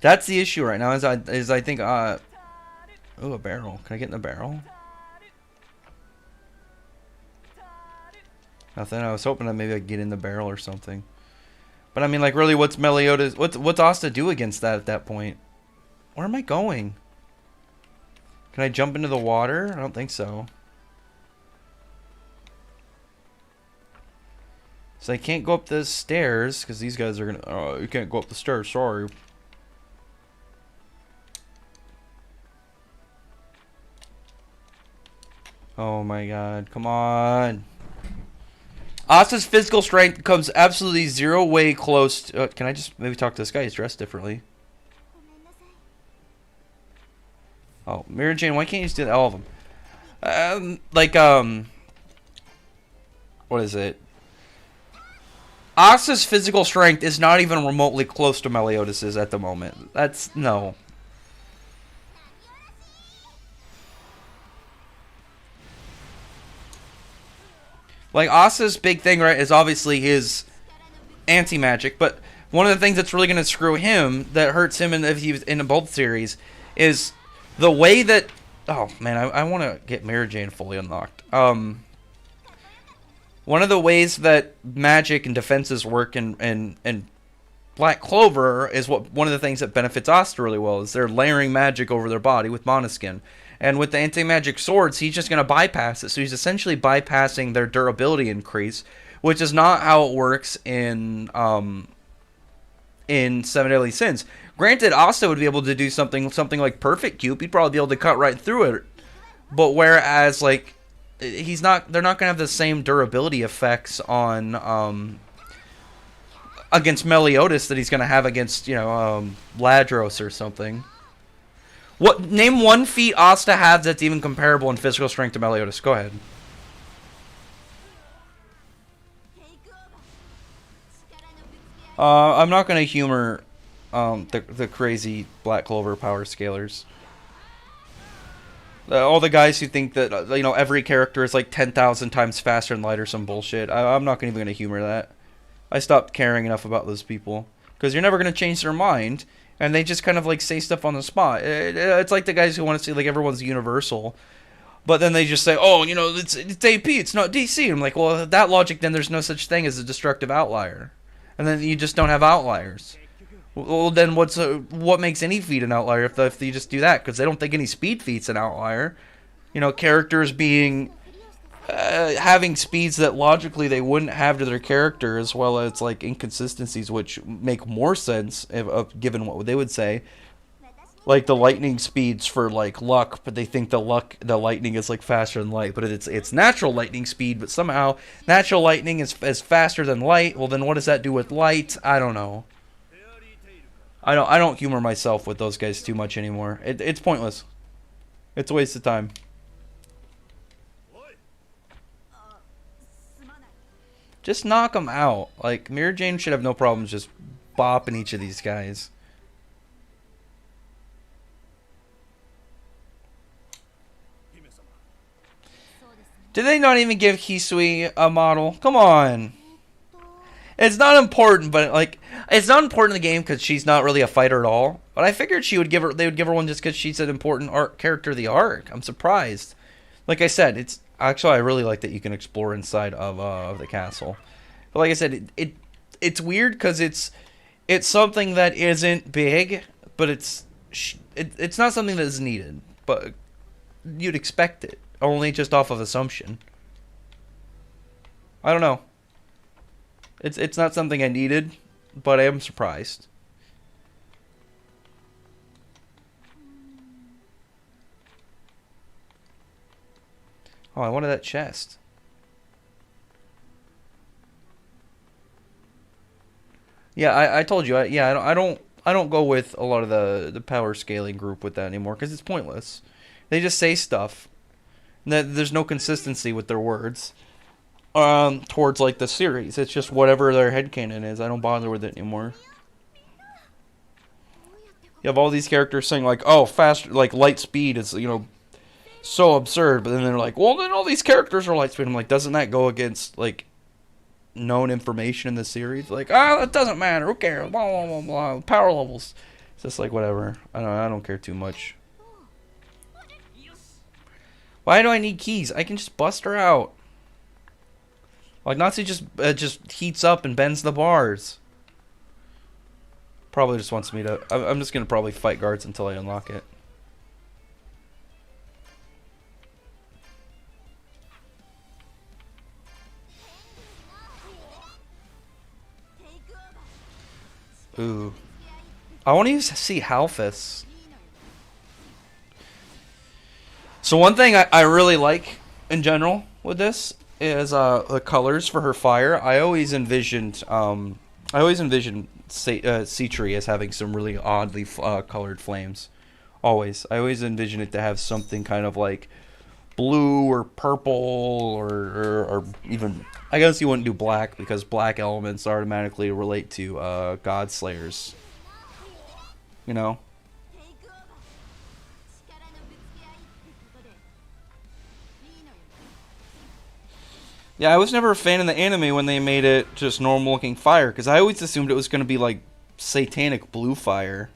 That's the issue right now. Is I think oh, a barrel. Can I get in the barrel? Nothing. I was hoping that maybe I could get in the barrel or something. But I mean, like, really, what's Meliodas? What's Asta do against that at that point? Where am I going? Can I jump into the water? I don't think so. So I can't go up the stairs because these guys are gonna. Oh, you can't go up the stairs. Sorry. Oh my god, come on. Asta's physical strength comes absolutely zero way close to, can I just maybe talk to this guy? He's dressed differently. Oh, Mary Jane, why can't you just do all of them? What is it? Asta's physical strength is not even remotely close to Meliodas' at the moment. That's, no. Like, Asta's big thing, right, is obviously his anti-magic, but one of the things that's really going to screw him, that hurts him if he was in both series, is the way that... Oh, man, I want to get Mary Jane fully unlocked. One of the ways that magic and defenses work in Black Clover is one of the things that benefits Asta really well, is they're layering magic over their body with Monoskin. And with the anti-magic swords, he's just going to bypass it. So he's essentially bypassing their durability increase, which is not how it works in Seven Deadly Sins. Granted, Asta would be able to do something like Perfect Cube. He'd probably be able to cut right through it. But whereas, like, they're not going to have the same durability effects on against Meliodas that he's going to have against, Ladros or something. Name one feat Asta has that's even comparable in physical strength to Meliodas. Go ahead. I'm not going to humor the crazy Black Clover power scalers. All the guys who think that, every character is like 10,000 times faster than light or some bullshit. I'm not even going to humor that. I stopped caring enough about those people. Because you're never going to change their mind. And they just kind of like say stuff on the spot. It's like the guys who want to say like everyone's universal. But then they just say, oh, it's AP, it's not DC. I'm like, well, that logic, then there's no such thing as a destructive outlier. And then you just don't have outliers. Well, then what makes any feat an outlier if you just do that? Because they don't think any speed feat's an outlier. Characters being having speeds that logically they wouldn't have to their character, as well as like inconsistencies which make more sense given what they would say. Like the lightning speeds for like luck, but they think the lightning is like faster than light, but it's natural lightning speed, but somehow natural lightning is faster than light. Well, then what does that do with light? I don't know. I don't humor myself with those guys too much anymore. It's pointless. It's a waste of time. Just knock them out. Like, Mira Jane should have no problems just bopping each of these guys. Did they not even give Hisui a model? Come on. It's not important, but like, it's not important in the game because she's not really a fighter at all. But I figured they would give her one just because she's an important character of the arc. I'm surprised. Like I said, it's actually, I really like that you can explore inside of the castle. But like I said, it's weird because it's something that isn't big, but it's not something that is needed. But you'd expect it, only just off of assumption. I don't know. It's not something I needed, but I am surprised. Oh, I wanted that chest. Yeah, I told you. I don't go with a lot of the power scaling group with that anymore because it's pointless. They just say stuff. There's no consistency with their words. Towards like the series, it's just whatever their headcanon is. I don't bother with it anymore. You have all these characters saying like, "Oh, fast, like light speed is so absurd," but then they're like, "Well, then all these characters are light speed." I'm like, doesn't that go against like known information in the series? Like, it doesn't matter. Who cares? Blah blah blah blah. Power levels. It's just like whatever. I don't care too much. Why do I need keys? I can just bust her out. Like, Nazi just heats up and bends the bars. Probably just wants me to... I'm just going to probably fight guards until I unlock it. Ooh. I want to see Halphus. So one thing I really like in general with this is the colors for her fire. I always envisioned Citri as having some really oddly colored flames. I always envision it to have something kind of like blue or purple or even, I guess you wouldn't do black because black elements automatically relate to God Slayers. You know? Yeah, I was never a fan of the anime when they made it just normal looking fire, because I always assumed it was going to be like satanic blue fire.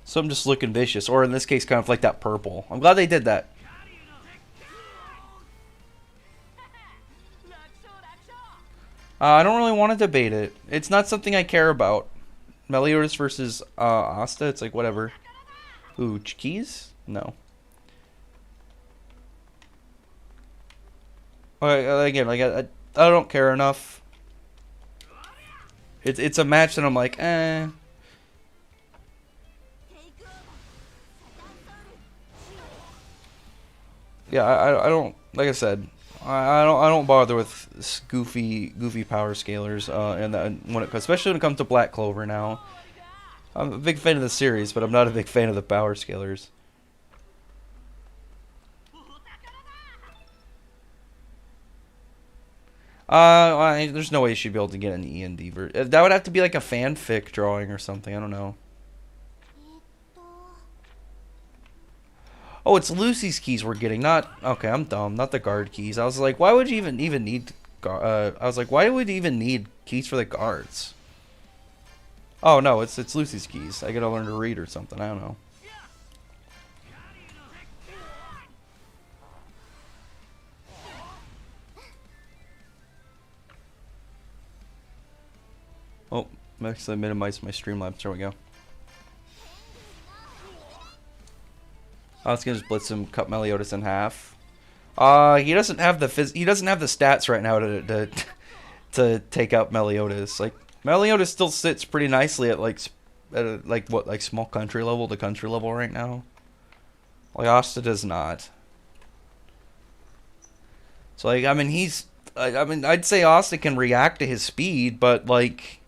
Something just looking vicious, or in this case, kind of like that purple. I'm glad they did that. I don't really want to debate it. It's not something I care about. Meliodas versus Asta, it's like whatever. Ooh, keys? No. Again, like I don't care enough. It's a match that I'm like, eh. Yeah, I don't, like I said, I don't bother with goofy power scalers especially when it comes to Black Clover now. I'm a big fan of the series, but I'm not a big fan of the power scalers. There's no way she'd be able to get an E and D version. That would have to be like a fanfic drawing or something. I don't know. Oh, it's Lucy's keys we're getting. Not okay. I'm dumb. Not the guard keys. I was like, why would you even need? I was like, why would you even need keys for the guards? Oh no, it's Lucy's keys. I gotta learn to read or something. I don't know. Oh, actually minimize my Streamlabs. There we go. I was gonna just blitz him, cut Meliodas in half. He doesn't have the stats right now to take out Meliodas. Like Meliodas still sits pretty nicely at like small country level to country level right now. Like Asta does not. So like I'd say Asta can react to his speed, but like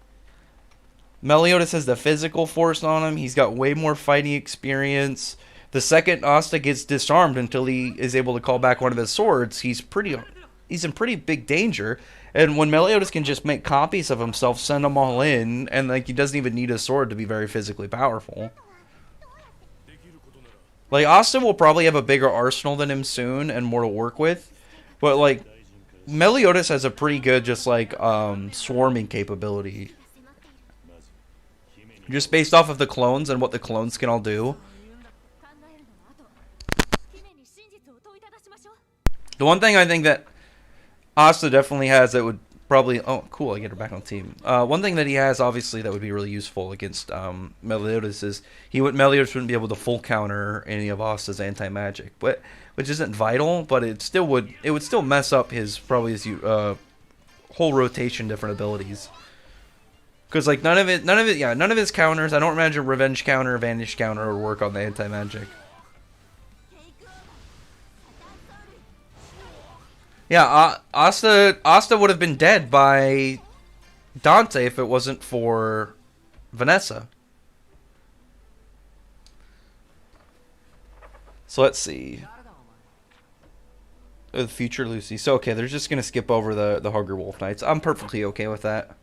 Meliodas has the physical force on him. He's got way more fighting experience. The second Asta gets disarmed until he is able to call back one of his swords, he's in pretty big danger. And when Meliodas can just make copies of himself, send them all in, and like he doesn't even need a sword to be very physically powerful. Like Asta will probably have a bigger arsenal than him soon and more to work with, but like Meliodas has a pretty good just like swarming capability. Just based off of the clones and what the clones can all do. The one thing I think that Asta definitely has that would probably... Oh, cool, I get her back on team. One thing that he has, obviously, that would be really useful against Meliodas is Meliodas wouldn't be able to full counter any of Asta's anti-magic, which isn't vital, but it would still mess up his whole rotation different abilities. Because like none of his counters. I don't imagine revenge counter or vanish counter would work on the anti-magic. Yeah, Asta would have been dead by Dante if it wasn't for Vanessa. So let's see. The future Lucy. So okay, they're just gonna skip over the Hunger Wolf Knights. I'm perfectly okay with that.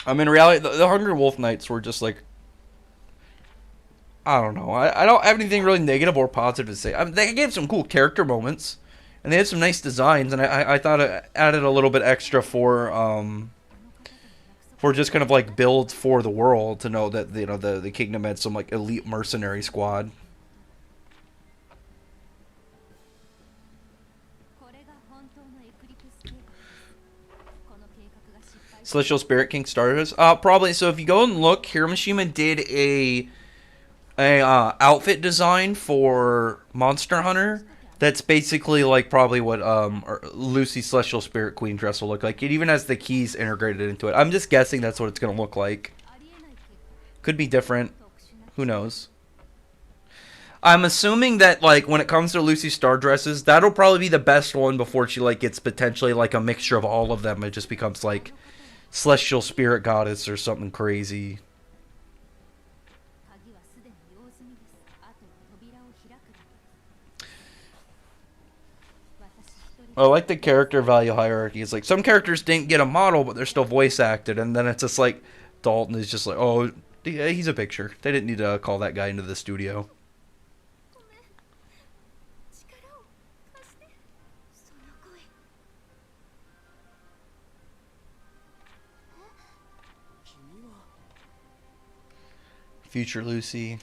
I mean, in reality, the Hunger Wolf Knights were just like, I don't know. I don't have anything really negative or positive to say. I mean, they gave some cool character moments, and they had some nice designs, and I thought it added a little bit extra for just kind of like build for the world to know that the kingdom had some like elite mercenary squad. Celestial Spirit King Stardust? Probably. So if you go and look, Hiroshima did a outfit design for Monster Hunter That's basically like probably what Lucy's Celestial Spirit Queen dress will look like. It even has the keys integrated into it. I'm just guessing that's what it's gonna look like. Could be different. Who knows? I'm assuming that like when it comes to Lucy Star dresses, that'll probably be the best one before she like gets potentially like a mixture of all of them. It just becomes like Celestial Spirit Goddess or something crazy. I like the character value hierarchy. It's like some characters didn't get a model, but they're still voice acted, and then it's just like Dalton is just like, oh, yeah, he's a picture. They didn't need to call that guy into the studio. Future Lucy.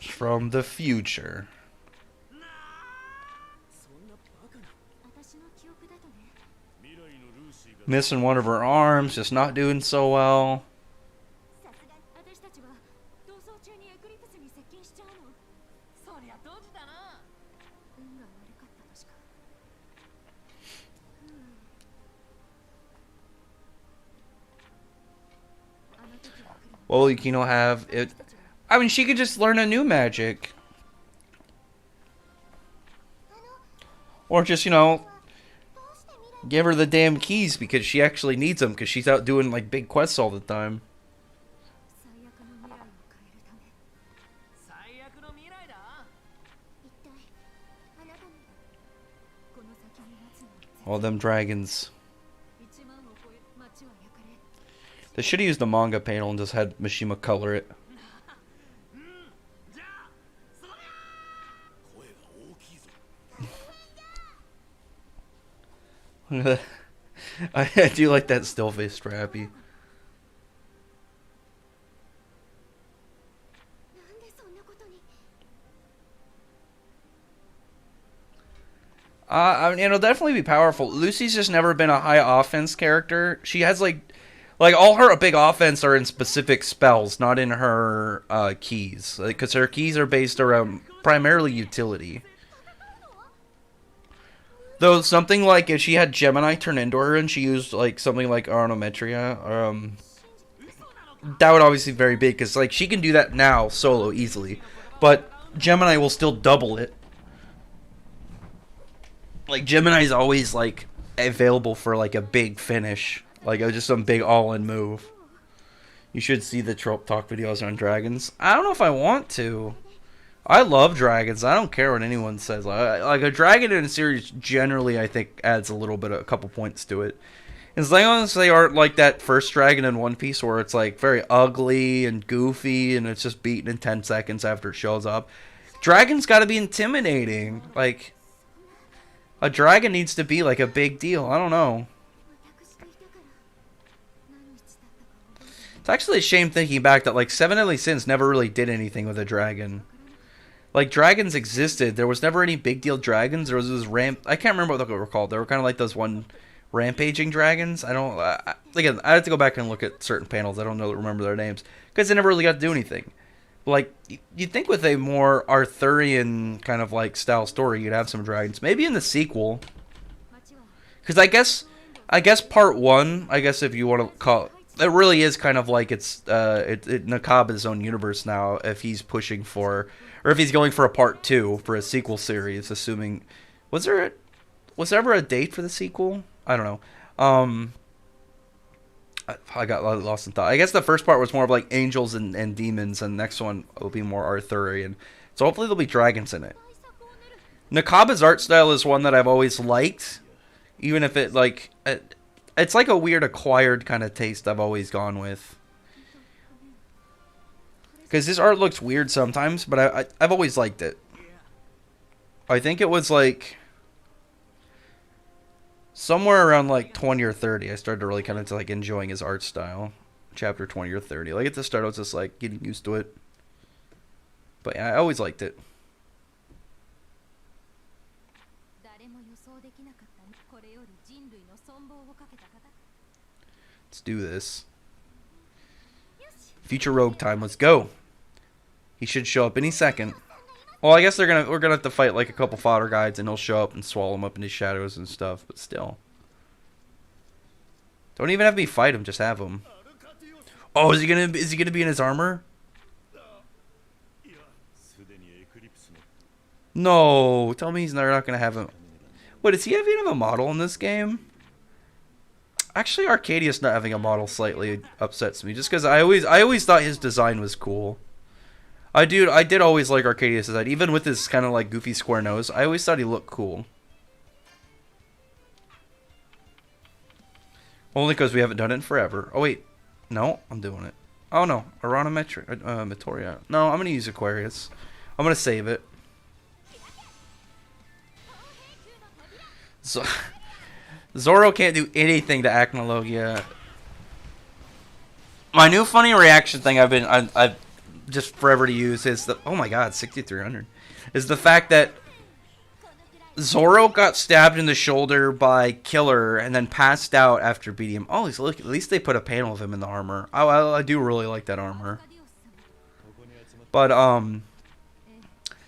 From the future. Missing one of her arms, just not doing so well. What will Yukino have? It. I mean, she could just learn a new magic. Or just, you know, give her the damn keys because she actually needs them because she's out doing, like, big quests all the time. All them dragons. They should have used the manga panel and just had Mishima color it. I do like that still face Strappy. I mean, it'll definitely be powerful. Lucy's just never been a high offense character. She has like all her big offense are in specific spells, not in her keys. Because her keys are based around primarily utility. Though something like if she had Gemini turn into her and she used like something like Arnometria, that would obviously be very big because like she can do that now solo easily, but Gemini will still double it. Like Gemini's always like available for like a big finish, like just some big all-in move. You should see the trope talk videos on dragons. I don't know if I want to. I love dragons. I don't care what anyone says. Like a dragon in a series generally, I think, adds a couple points to it. As long as they aren't like that first dragon in One Piece where it's like very ugly and goofy and it's just beaten in 10 seconds after it shows up. Dragons got to be intimidating. Like, a dragon needs to be like a big deal. I don't know. It's actually a shame thinking back that like Seven Deadly Sins never really did anything with a dragon. Like, dragons existed. There was never any big deal dragons. There was this I can't remember what they were called. They were kind of like those one rampaging dragons. I don't... again, I have to go back and look at certain panels. I don't remember their names. Because they never really got to do anything. Like, you'd think with a more Arthurian kind of, like, style story, you'd have some dragons. Maybe in the sequel. Because I guess part one, I guess if you want to call it... It really is kind of like it's Nakaba's own universe now, if he's pushing for... Or if he's going for a part 2 for a sequel series, assuming... Was there ever a date for the sequel? I don't know. I got lost in thought. I guess the first part was more of like angels and demons, and the next one will be more Arthurian. So hopefully there'll be dragons in it. Nakaba's art style is one that I've always liked. Even if it, like... It's like a weird acquired kind of taste I've always gone with. Because his art looks weird sometimes, but I've always liked it. I think it was like... somewhere around like 20 or 30, I started really kind of like enjoying his art style. chapter 20 or 30. Like at the start, I was just like getting used to it. But yeah, I always liked it. Let's do this. Future Rogue time. Let's go. He should show up any second. Well, I guess we're gonna have to fight like a couple fodder guides, and he'll show up and swallow him up into shadows and stuff. But still, don't even have me fight him. Just have him. Oh, is he gonna be in his armor? No, tell me they're not gonna have him. Wait, does he even have a model in this game? Actually, Arcadius not having a model slightly upsets me, just because I always thought his design was cool. I did always like Arcadius' design, even with his kind of like goofy square nose. I always thought he looked cool. Only because we haven't done it in forever. Oh wait, no, I'm doing it. Oh no, Matoria. No, I'm gonna use Aquarius. I'm gonna save it. So, Zoro can't do anything to Acnologia. My new funny reaction thing I've just forever to use is the, oh my god, 6,300, is the fact that Zoro got stabbed in the shoulder by Killer and then passed out after beating him. Oh, look, at least they put a panel of him in the armor. I do really like that armor. But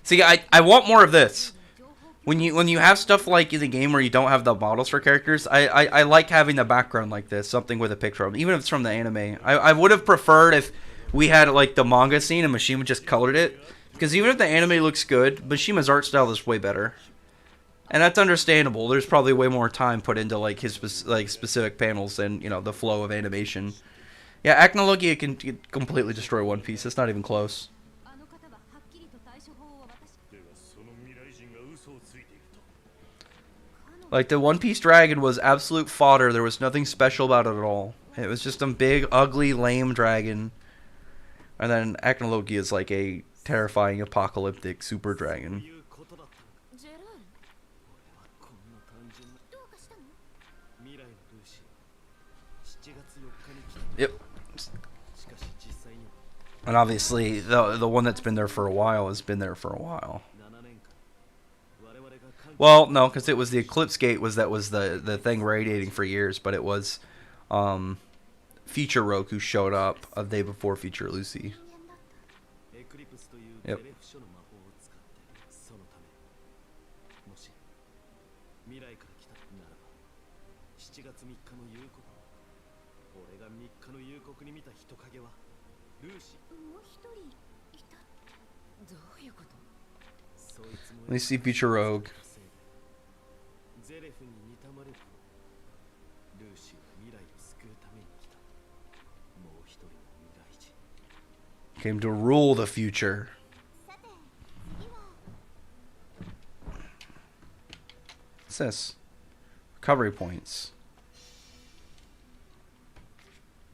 see, I want more of this. When you have stuff like in the game where you don't have the models for characters, I like having the background like this, something with a picture of them, even if it's from the anime. I would have preferred if we had like the manga scene and Mishima just colored it, because even if the anime looks good, Mishima's art style is way better, and that's understandable. There's probably way more time put into like his specific panels than, you know, the flow of animation. Yeah, Acnologia can completely destroy One Piece. It's not even close. Like, the One Piece dragon was absolute fodder. There was nothing special about it at all. It was just a big, ugly, lame dragon. And then Acnologia is like a terrifying, apocalyptic super dragon. Yep. And obviously, the one that's been there for a while has been there for a while. Well, no, because it was the Eclipse Gate was the thing radiating for years, but it was Future Rogue who showed up a day before Future Lucy. Yep. Let me see Future Rogue. Came to rule the future. What's this? Recovery points.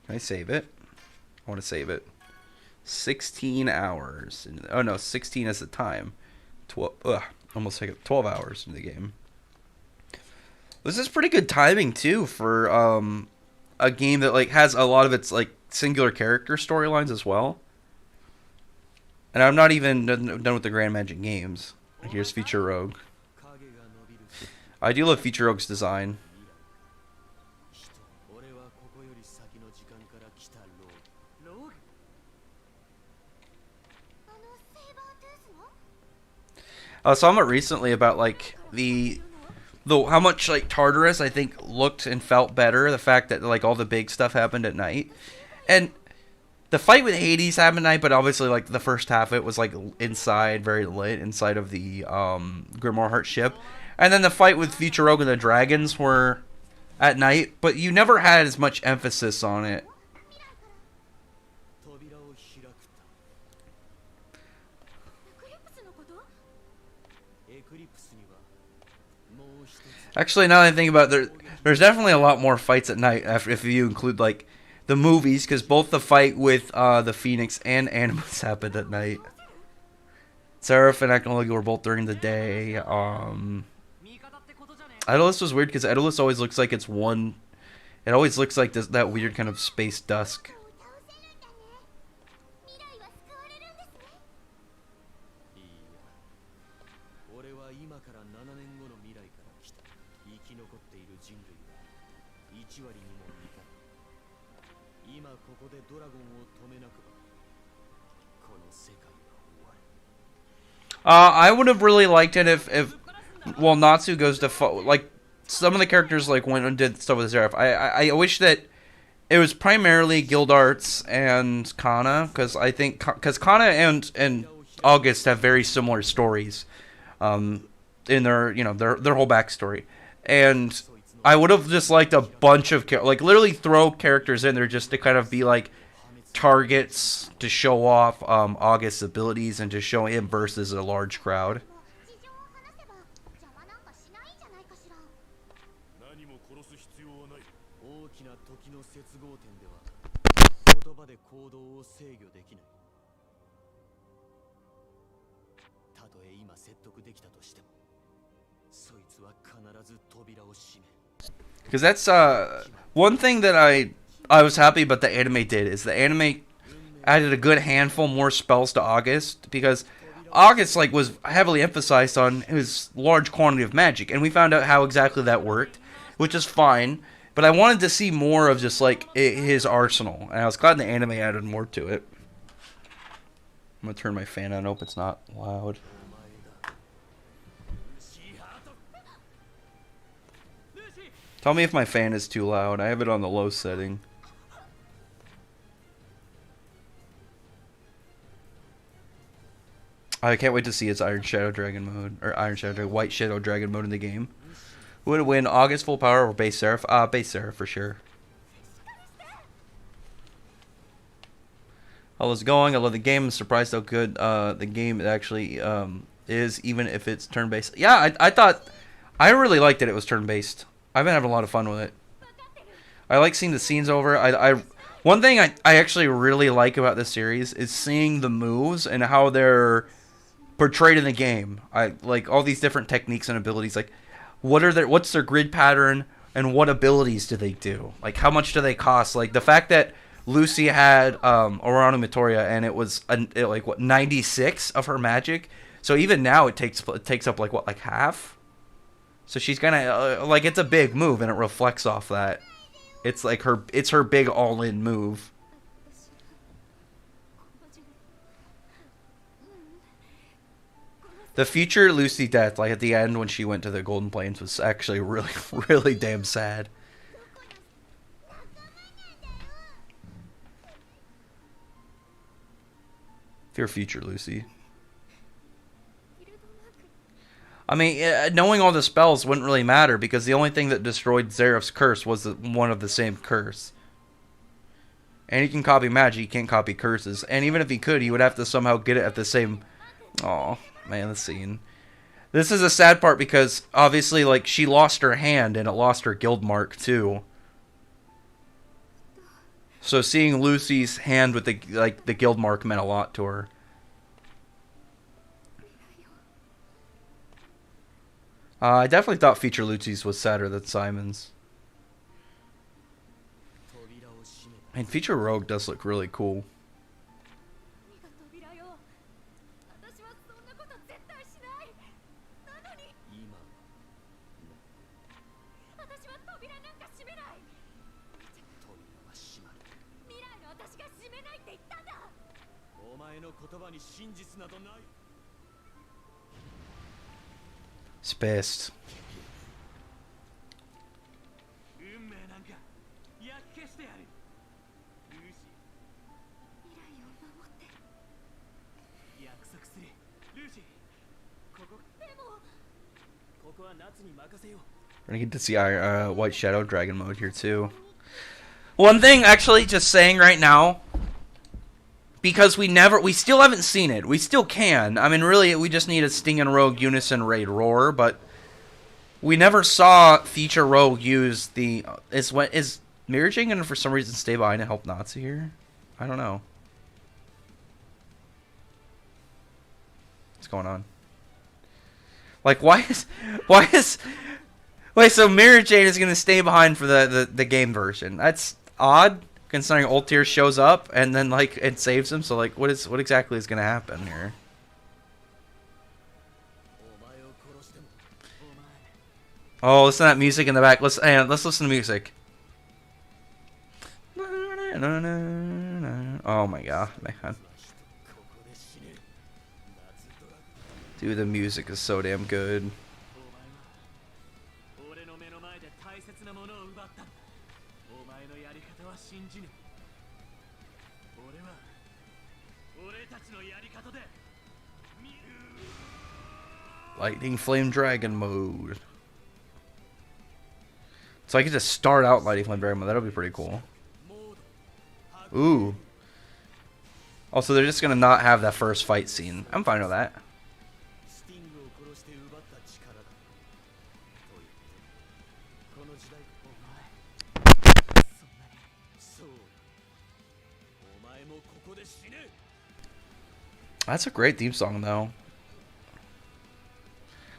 Can I save it? I want to save it. 16 hours. Oh no, 16 is the time. 12. Almost like 12 hours in the game. This is pretty good timing too for a game that like has a lot of its like singular character storylines as well. And I'm not even done with the Grand Magic games. Here's Future Rogue. I do love Future Rogue's design. I was talking about recently about like how much like Tartarus I think looked and felt better. The fact that like all the big stuff happened at night, and the fight with Hades happened at night, but obviously like the first half of it was like inside, very lit inside of the Grimoire Heart ship, and then the fight with Future Rogue and the dragons were at night, but you never had as much emphasis on it. Actually, now that I think about it, there's definitely a lot more fights at night if you include like the movies, because both the fight with the Phoenix and Animus happened at night. Seraph and Acnologia were both during the day. Idolus was weird because Idolus always looks like it's one. It always looks like that weird kind of space dusk. I would have really liked it if well, Natsu goes to like some of the characters like went and did stuff with Zeref. I wish that it was primarily Guild Arts and Kana, because I think because Kana and August have very similar stories, in their their whole backstory, and I would have just liked a bunch of like literally throw characters in there just to kind of be like targets to show off August's abilities and to show him versus a large crowd. Because that's one thing that I was happy about the anime did is the anime added a good handful more spells to August, because August like was heavily emphasized on his large quantity of magic, and we found out how exactly that worked, which is fine. But I wanted to see more of just like his arsenal, and I was glad the anime added more to it. I'm gonna turn my fan on. I hope it's not loud. Tell me if my fan is too loud. I have it on the low setting. I can't wait to see its Iron Shadow Dragon mode, or Iron Shadow Dragon, White Shadow Dragon mode in the game. Who would win, August full power or base Seraph? Base Seraph for sure. How is it going? I love the game. I'm surprised how good the game actually is, even if it's turn-based. Yeah, I thought I really liked it. It was turn-based. I've been having a lot of fun with it. I like seeing the scenes over. One thing I actually really like about this series is seeing the moves and how they're portrayed in the game. I like all these different techniques and abilities. Like, what's their grid pattern and what abilities do they do? Like, how much do they cost? Like the fact that Lucy had Orano Mitoria and it was like what 96 of her magic. So even now it takes up like what, like half. So she's gonna like, it's a big move and it reflects off that. It's like her big all-in move. The future Lucy death, like at the end when she went to the Golden Plains, was actually really, really damn sad. Fear future Lucy. I mean, knowing all the spells wouldn't really matter, because the only thing that destroyed Zeref's curse was one of the same curse. And he can copy magic, he can't copy curses. And even if he could, he would have to somehow get it at the same... Oh, man, the scene. This is a sad part, because obviously, like, she lost her hand and it lost her guild mark, too. So seeing Lucy's hand with the guild mark meant a lot to her. I definitely thought Feature Lucy's was sadder than Simon's. And Feature Rogue does look really cool. Spaced. We're gonna get to see our White Shadow Dragon mode here too. One thing, actually, just saying right now, because we still haven't seen it. We still can. I mean, really, we just need a Sting and Rogue Unison Raid Roar, but we never saw Feature Rogue use the... Is Miraging gonna for some reason stay behind and help Nazi here? I don't know. What's going on? Like, why is... Wait, so Miraging is gonna stay behind for the game version. That's odd, considering Ultir shows up and then like it saves him. So like, what exactly is gonna happen here? Oh, listen to that music in the back. Let's listen to music. Oh my god, man. Dude, the music is so damn good. Lightning Flame Dragon mode. So I could just start out Lightning Flame Dragon mode. That'll be pretty cool. Ooh. Also, they're just gonna not have that first fight scene. I'm fine with that. That's a great theme song, though.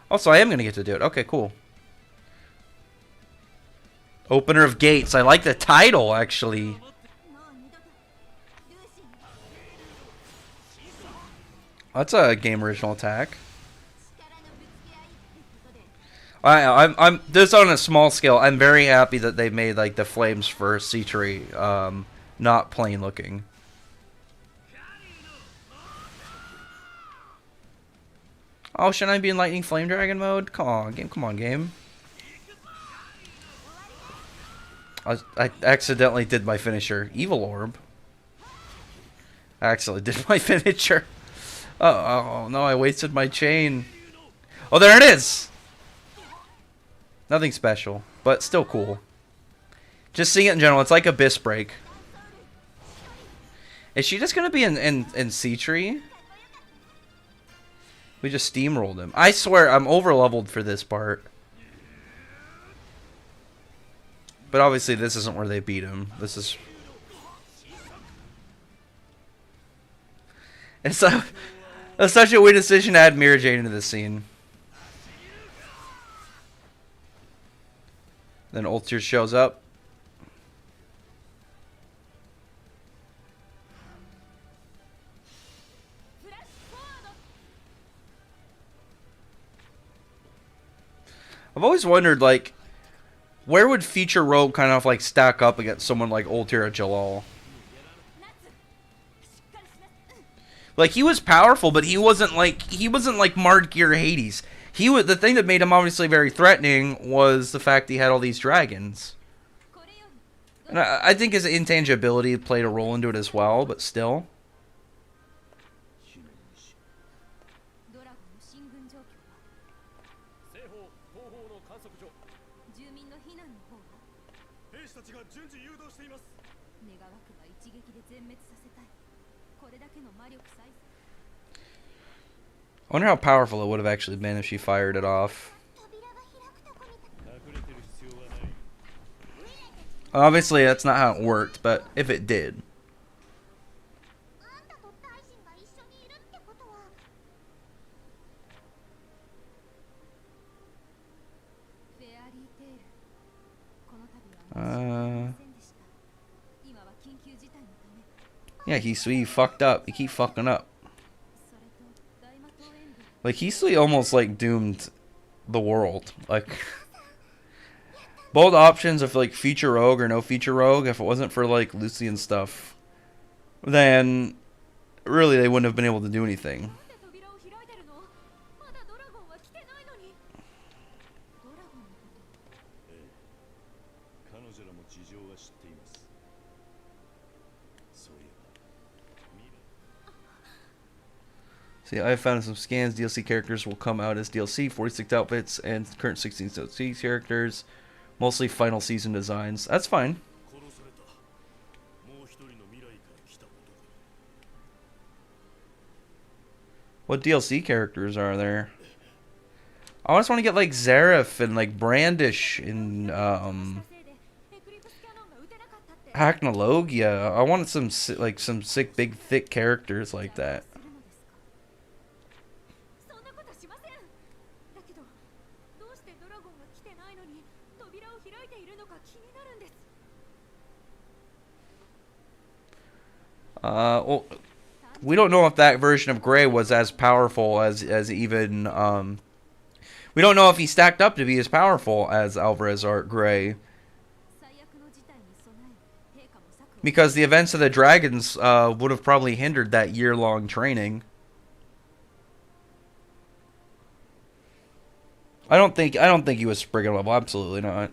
Also, I am gonna get to do it. Okay, cool. Opener of Gates. I like the title, actually. That's a game original attack. I'm this on a small scale. I'm very happy that they made like the flames for C-Tree not plain looking. Oh, shouldn't I be in Lightning Flame Dragon mode? Come on, game. Come on, game. I accidentally did my finisher. Evil Orb. I accidentally did my finisher. Oh no, I wasted my chain. Oh, there it is! Nothing special, but still cool. Just seeing it in general, it's like Abyss Break. Is she just gonna be in C-Tree? We just steamrolled him. I swear, I'm over-leveled for this part. But obviously, this isn't where they beat him. This is... It's such a weird decision to add Mira Jade into this scene. Then Ultir shows up. I've always wondered, like, where would Future Rogue kind of like stack up against someone like Ultir or Jalal? Like, he was powerful, but he wasn't like Mardgear or Hades. He was, the thing that made him obviously very threatening was the fact he had all these dragons. And I think his intangibility played a role into it as well, but still. I wonder how powerful it would have actually been if she fired it off. Obviously, that's not how it worked, but if it did. Yeah, he fucked up. He keep fucking up. Like, Heasley almost, like, doomed the world. Like, both options of, like, Future Rogue or no Future Rogue, if it wasn't for, like, Lucy and stuff, then, really, they wouldn't have been able to do anything. See, I found some scans. DLC characters will come out as DLC, 46 outfits, and current 16 DLC characters. Mostly final season designs. That's fine. What DLC characters are there? I just want to get, like, Zareth and, like, Brandish and, Hacknologia. I wanted some sick, big, thick characters like that. Well, we don't know if that version of Grey was as powerful as even, We don't know if he stacked up to be as powerful as Alvarez Art Gray. Because the events of the Dragons would have probably hindered that year-long training. I don't think he was Spriggan level. Absolutely not.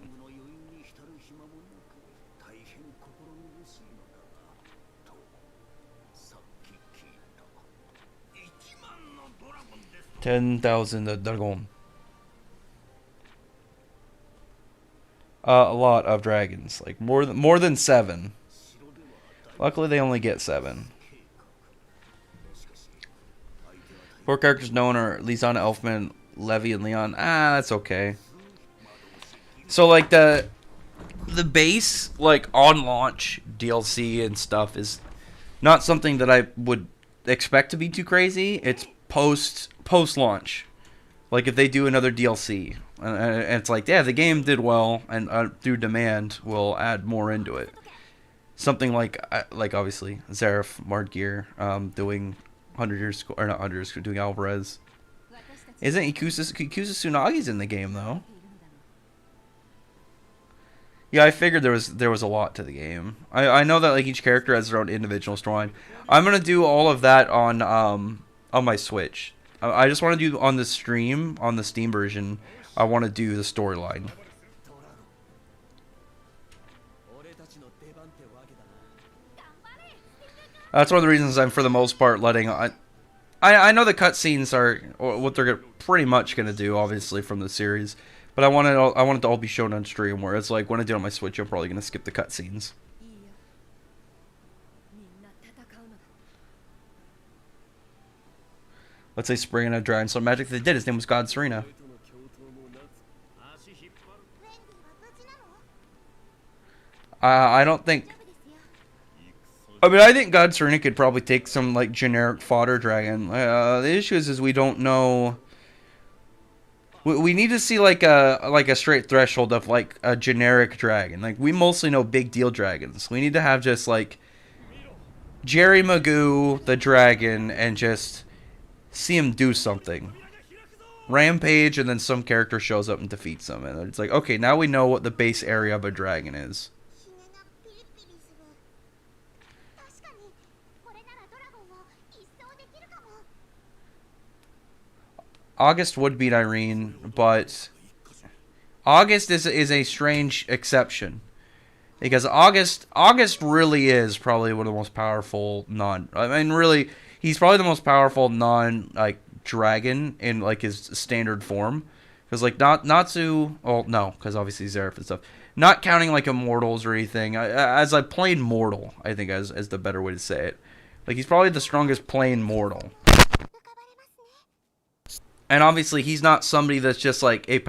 $10,000 dragon. A lot of dragons, like more than 7. Luckily, they only get 7. 4 characters known are Lisanna, Elfman, Levy, and Leon. That's okay. So like the base like on launch DLC and stuff is not something that I would expect to be too crazy. It's post launch. Like if they do another DLC, and it's like, yeah, the game did well, and through demand, we'll add more into it. Something like obviously Zareth Martgear doing 100 years or not 100 years doing Alvarez. Isn't Ikusa Tsunagi's in the game though? Yeah, I figured there was a lot to the game. I know that like each character has their own individual storyline. I'm gonna do all of that on my Switch. I just want to do on the stream on the Steam version. I want to do the storyline. That's one of the reasons I'm for the most part letting. I know the cutscenes are what they're pretty much gonna do, obviously from the series. But I want it to all be shown on stream, where it's like when I do it on my Switch, I'm probably gonna skip the cutscenes. Let's say Spriggan had Dragon Soul Magic. They did. His name was God Serena. I don't think. I mean, I think God Serena could probably take some like generic fodder dragon. The issue is we don't know. We need to see like a straight threshold of like a generic dragon. Like we mostly know big deal dragons. We need to have just like Jerry Magoo the dragon and just see him do something. Rampage and then some character shows up and defeats him, and it's like, okay, now we know what the base area of a dragon is. August would beat Irene, but August is a strange exception. Because August really is probably one of the most powerful really, he's probably the most powerful dragon in like his standard form. Because like Natsu, well no, because obviously Zareth and stuff. Not counting like immortals or anything. As a plain mortal, I think as the better way to say it. Like he's probably the strongest plain mortal. And obviously, he's not somebody that's just like a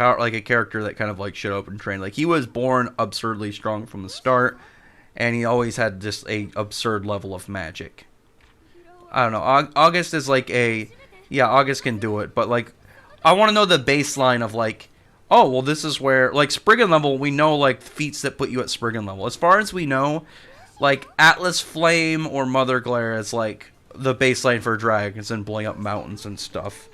character that kind of like showed up and trained. Like he was born absurdly strong from the start, and he always had just a absurd level of magic. I don't know. August is like August can do it, but like, I want to know the baseline of like, oh well, this is where like Spriggan level. We know like feats that put you at Spriggan level. As far as we know, like Atlas Flame or Mother Glare is like the baseline for dragons and blowing up mountains and stuff.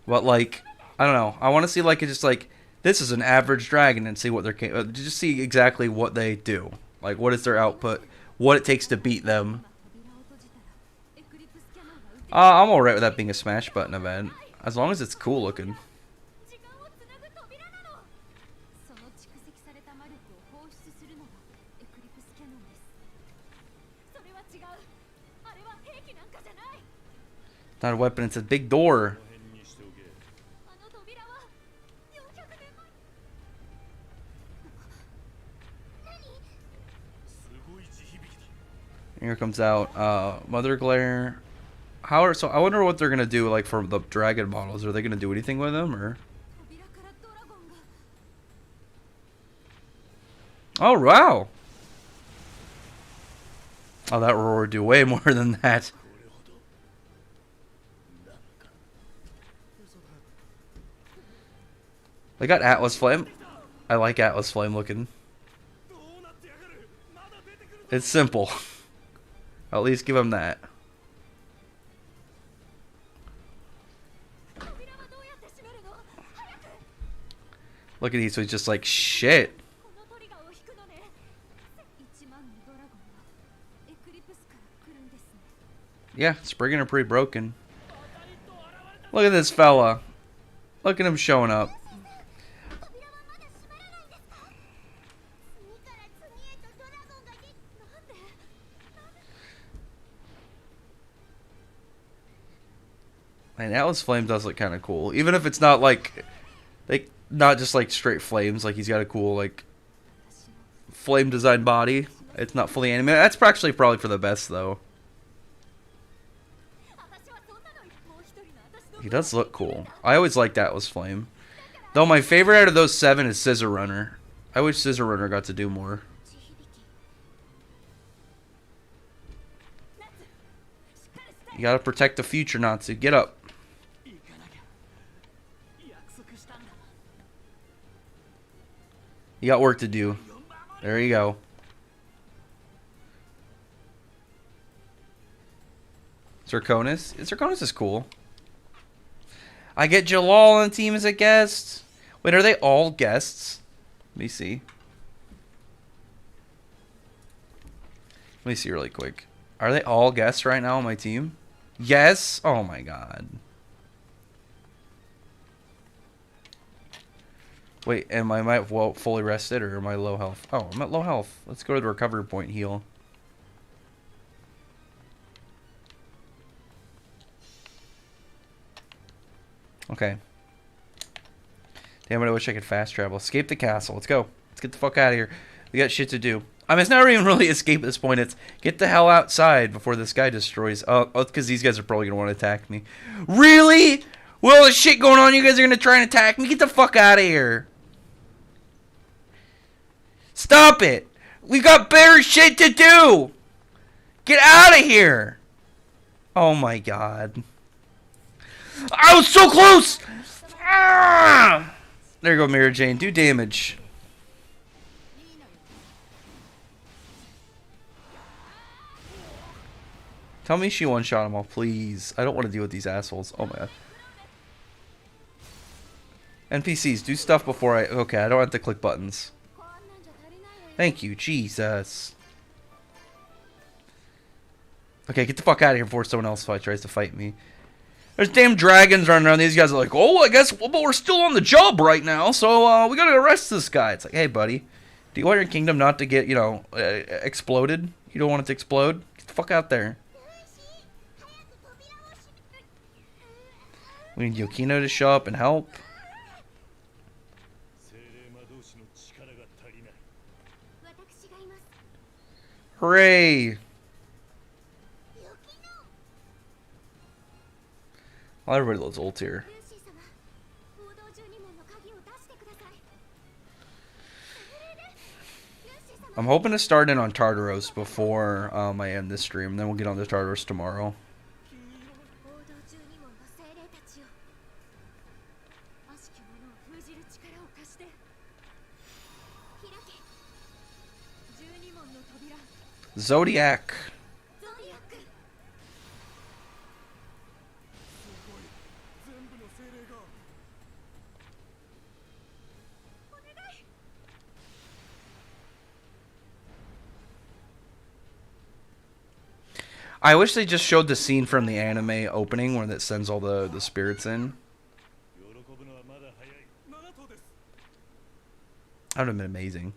But like, I don't know. I want to see like just like this is an average dragon and see what they're just see exactly what they do. Like what is their output, what it takes to beat them. I'm alright with that being a smash button event as long as it's cool looking. Not a weapon, it's a big door. Here comes out Mother Glare. So I wonder what they're gonna do like for the dragon models. Are they gonna do anything with them or? Oh wow! Oh, that roar would do way more than that. They got Atlas Flame. I like Atlas Flame looking. It's simple. At least give him that. Look at these, so he's just like, shit. Yeah, Spriggan are pretty broken. Look at this fella. Look at him showing up. And Atlas Flame does look kind of cool, even if it's not like not just like straight flames. Like he's got a cool like flame design body. It's not fully animated. That's actually probably for the best though. He does look cool. I always liked Atlas Flame, though my favorite out of those 7 is Scissor Runner. I wish Scissor Runner got to do more. You gotta protect the future, Natsu. Get up. You got work to do. There you go. Zirconis? Zirconis is cool. I get Jalal on the team as a guest. Wait, are they all guests? Let me see. Let me see really quick. Are they all guests right now on my team? Yes? Oh my god. Wait, am I fully rested or am I low health? Oh, I'm at low health. Let's go to the recovery point heal. Okay. Damn it, I wish I could fast travel. Escape the castle. Let's go. Let's get the fuck out of here. We got shit to do. I mean, it's not even really escape at this point. It's get the hell outside before this guy destroys. Oh, because these guys are probably going to want to attack me. Really? Well, the shit going on, you guys are going to try and attack me? Get the fuck out of here. Stop it. We've got better shit to do. Get out of here. Oh, my God. I was so close. Ah! There you go, Mira Jane. Do damage. Tell me she one-shot them all, please. I don't want to deal with these assholes. Oh, my God. NPCs, do stuff before I... Okay, I don't have to click buttons. Thank you, Jesus. Okay, get the fuck out of here before someone else tries to fight me. There's damn dragons running around. These guys are like, oh, I guess, well, but we're still on the job right now, so we gotta arrest this guy. It's like, hey, buddy, do you want your kingdom not to get, you know, exploded? You don't want it to explode? Get the fuck out there. We need Yokino to show up and help. Hooray! Well, everybody loves ult here. I'm hoping to start in on Tartarus before I end this stream. Then we'll get on to Tartarus tomorrow. Zodiac. I wish they just showed the scene from the anime opening where that sends all the spirits in. That would have been amazing.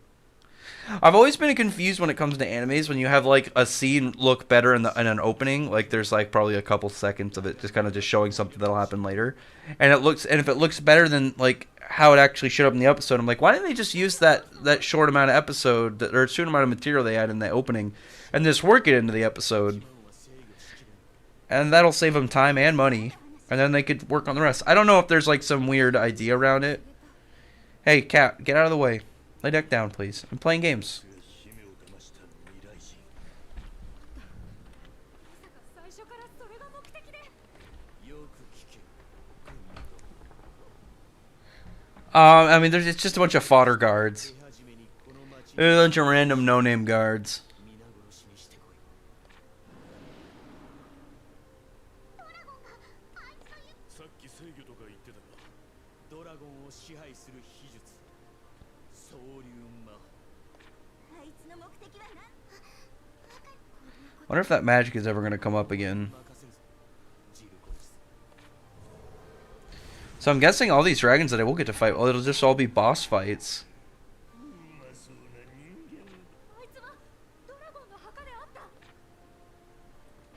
I've always been confused when it comes to animes when you have like a scene look better in an opening, like there's like probably a couple seconds of it just kind of just showing something that'll happen later, and if it looks better than like how it actually showed up in the episode, I'm like, why didn't they just use that short amount of episode or short amount of material they had in the opening and just work it into the episode, and that'll save them time and money, and then they could work on the rest. I don't know if there's like some weird idea around it. Hey, cat, get out of the way. Lay deck down, please. I'm playing games. I mean, it's just a bunch of fodder guards. There's a bunch of random no-name guards. Wonder if that magic is ever going to come up again. So I'm guessing all these dragons that I will get to fight, well, it'll just all be boss fights.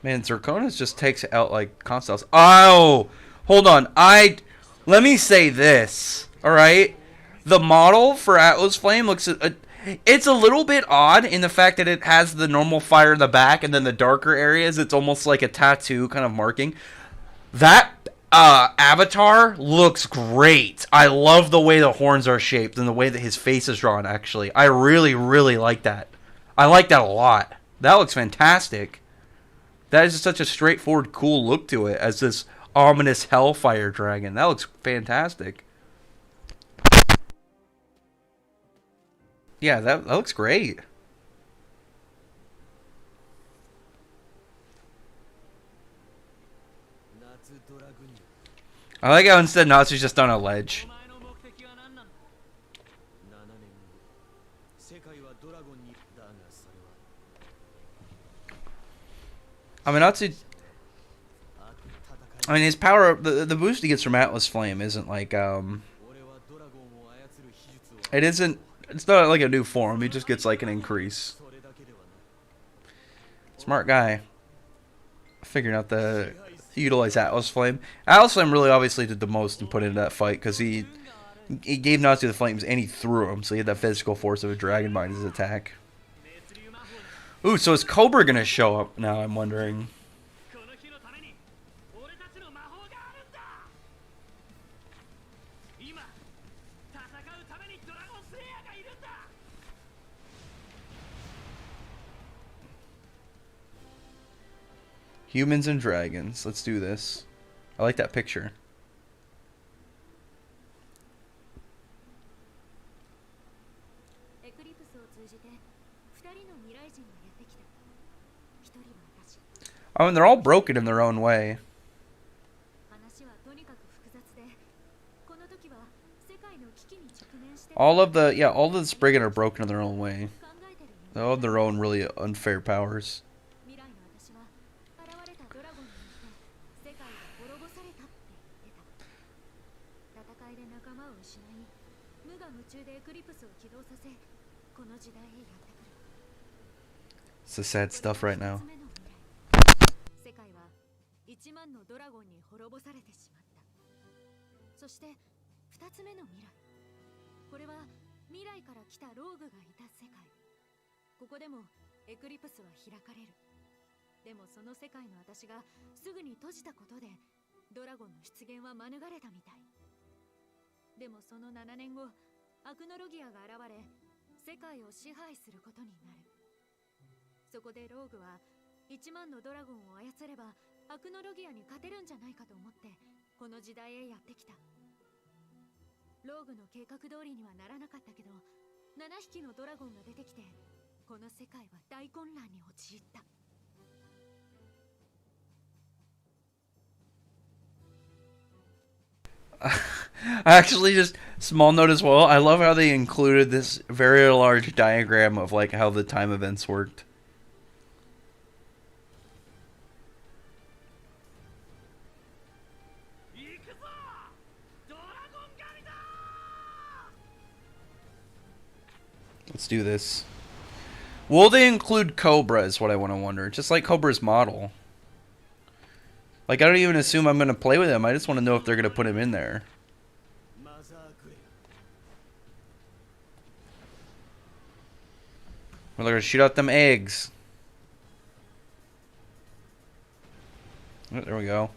Man, Zirconis just takes out, like, Constells. Oh! Hold on. Let me say this. Alright? The model for Atlas Flame looks... it's a little bit odd in the fact that it has the normal fire in the back, and then the darker areas, it's almost like a tattoo kind of marking. That avatar looks great. I love the way the horns are shaped and the way that his face is drawn, actually. I really, really like that. I like that a lot. That looks fantastic. That is just such a straightforward, cool look to it as this ominous hellfire dragon. That looks fantastic. Yeah, that looks great. I like how instead Natsu's just on a ledge. I mean, Natsu... I mean, his power... The boost he gets from Atlas Flame isn't like, it isn't... It's not like a new form. He just gets like an increase. Smart guy. Figuring out the... Utilize Atlas Flame. Atlas Flame really obviously did the most and put into that fight because he gave Natsu the flames and he threw them, so he had that physical force of a dragon behind his attack. Ooh, so is Cobra gonna show up now? I'm wondering. Humans and dragons. Let's do this. I like that picture. Oh, and they're all broken in their own way. All of the Spriggan are broken in their own way. They all have their own really unfair powers. It's the sad stuff right now. Actually, just small note as well. I love how they included this very large diagram of like how the time events worked. Let's do this. Will they include Cobra is what I want to wonder. Just like Cobra's model. Like, I don't even assume I'm going to play with him. I just want to know if they're going to put him in there. Or they're going to shoot out them eggs. Oh, there we go.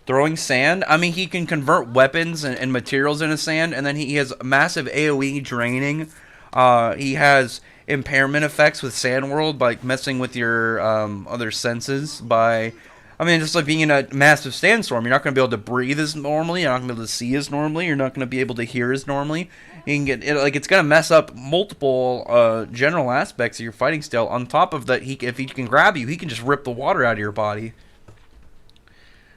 Throwing sand? I mean, he can convert weapons and materials into sand, and then he has massive AoE draining. He has impairment effects with Sand World by messing with your other senses by I mean, just like being in a massive sandstorm, you're not going to be able to breathe as normally. You're not going to be able to see as normally. You're not going to be able to hear as normally. You can get like it's going to mess up multiple general aspects of your fighting style. On top of that, if he can grab you, he can just rip the water out of your body.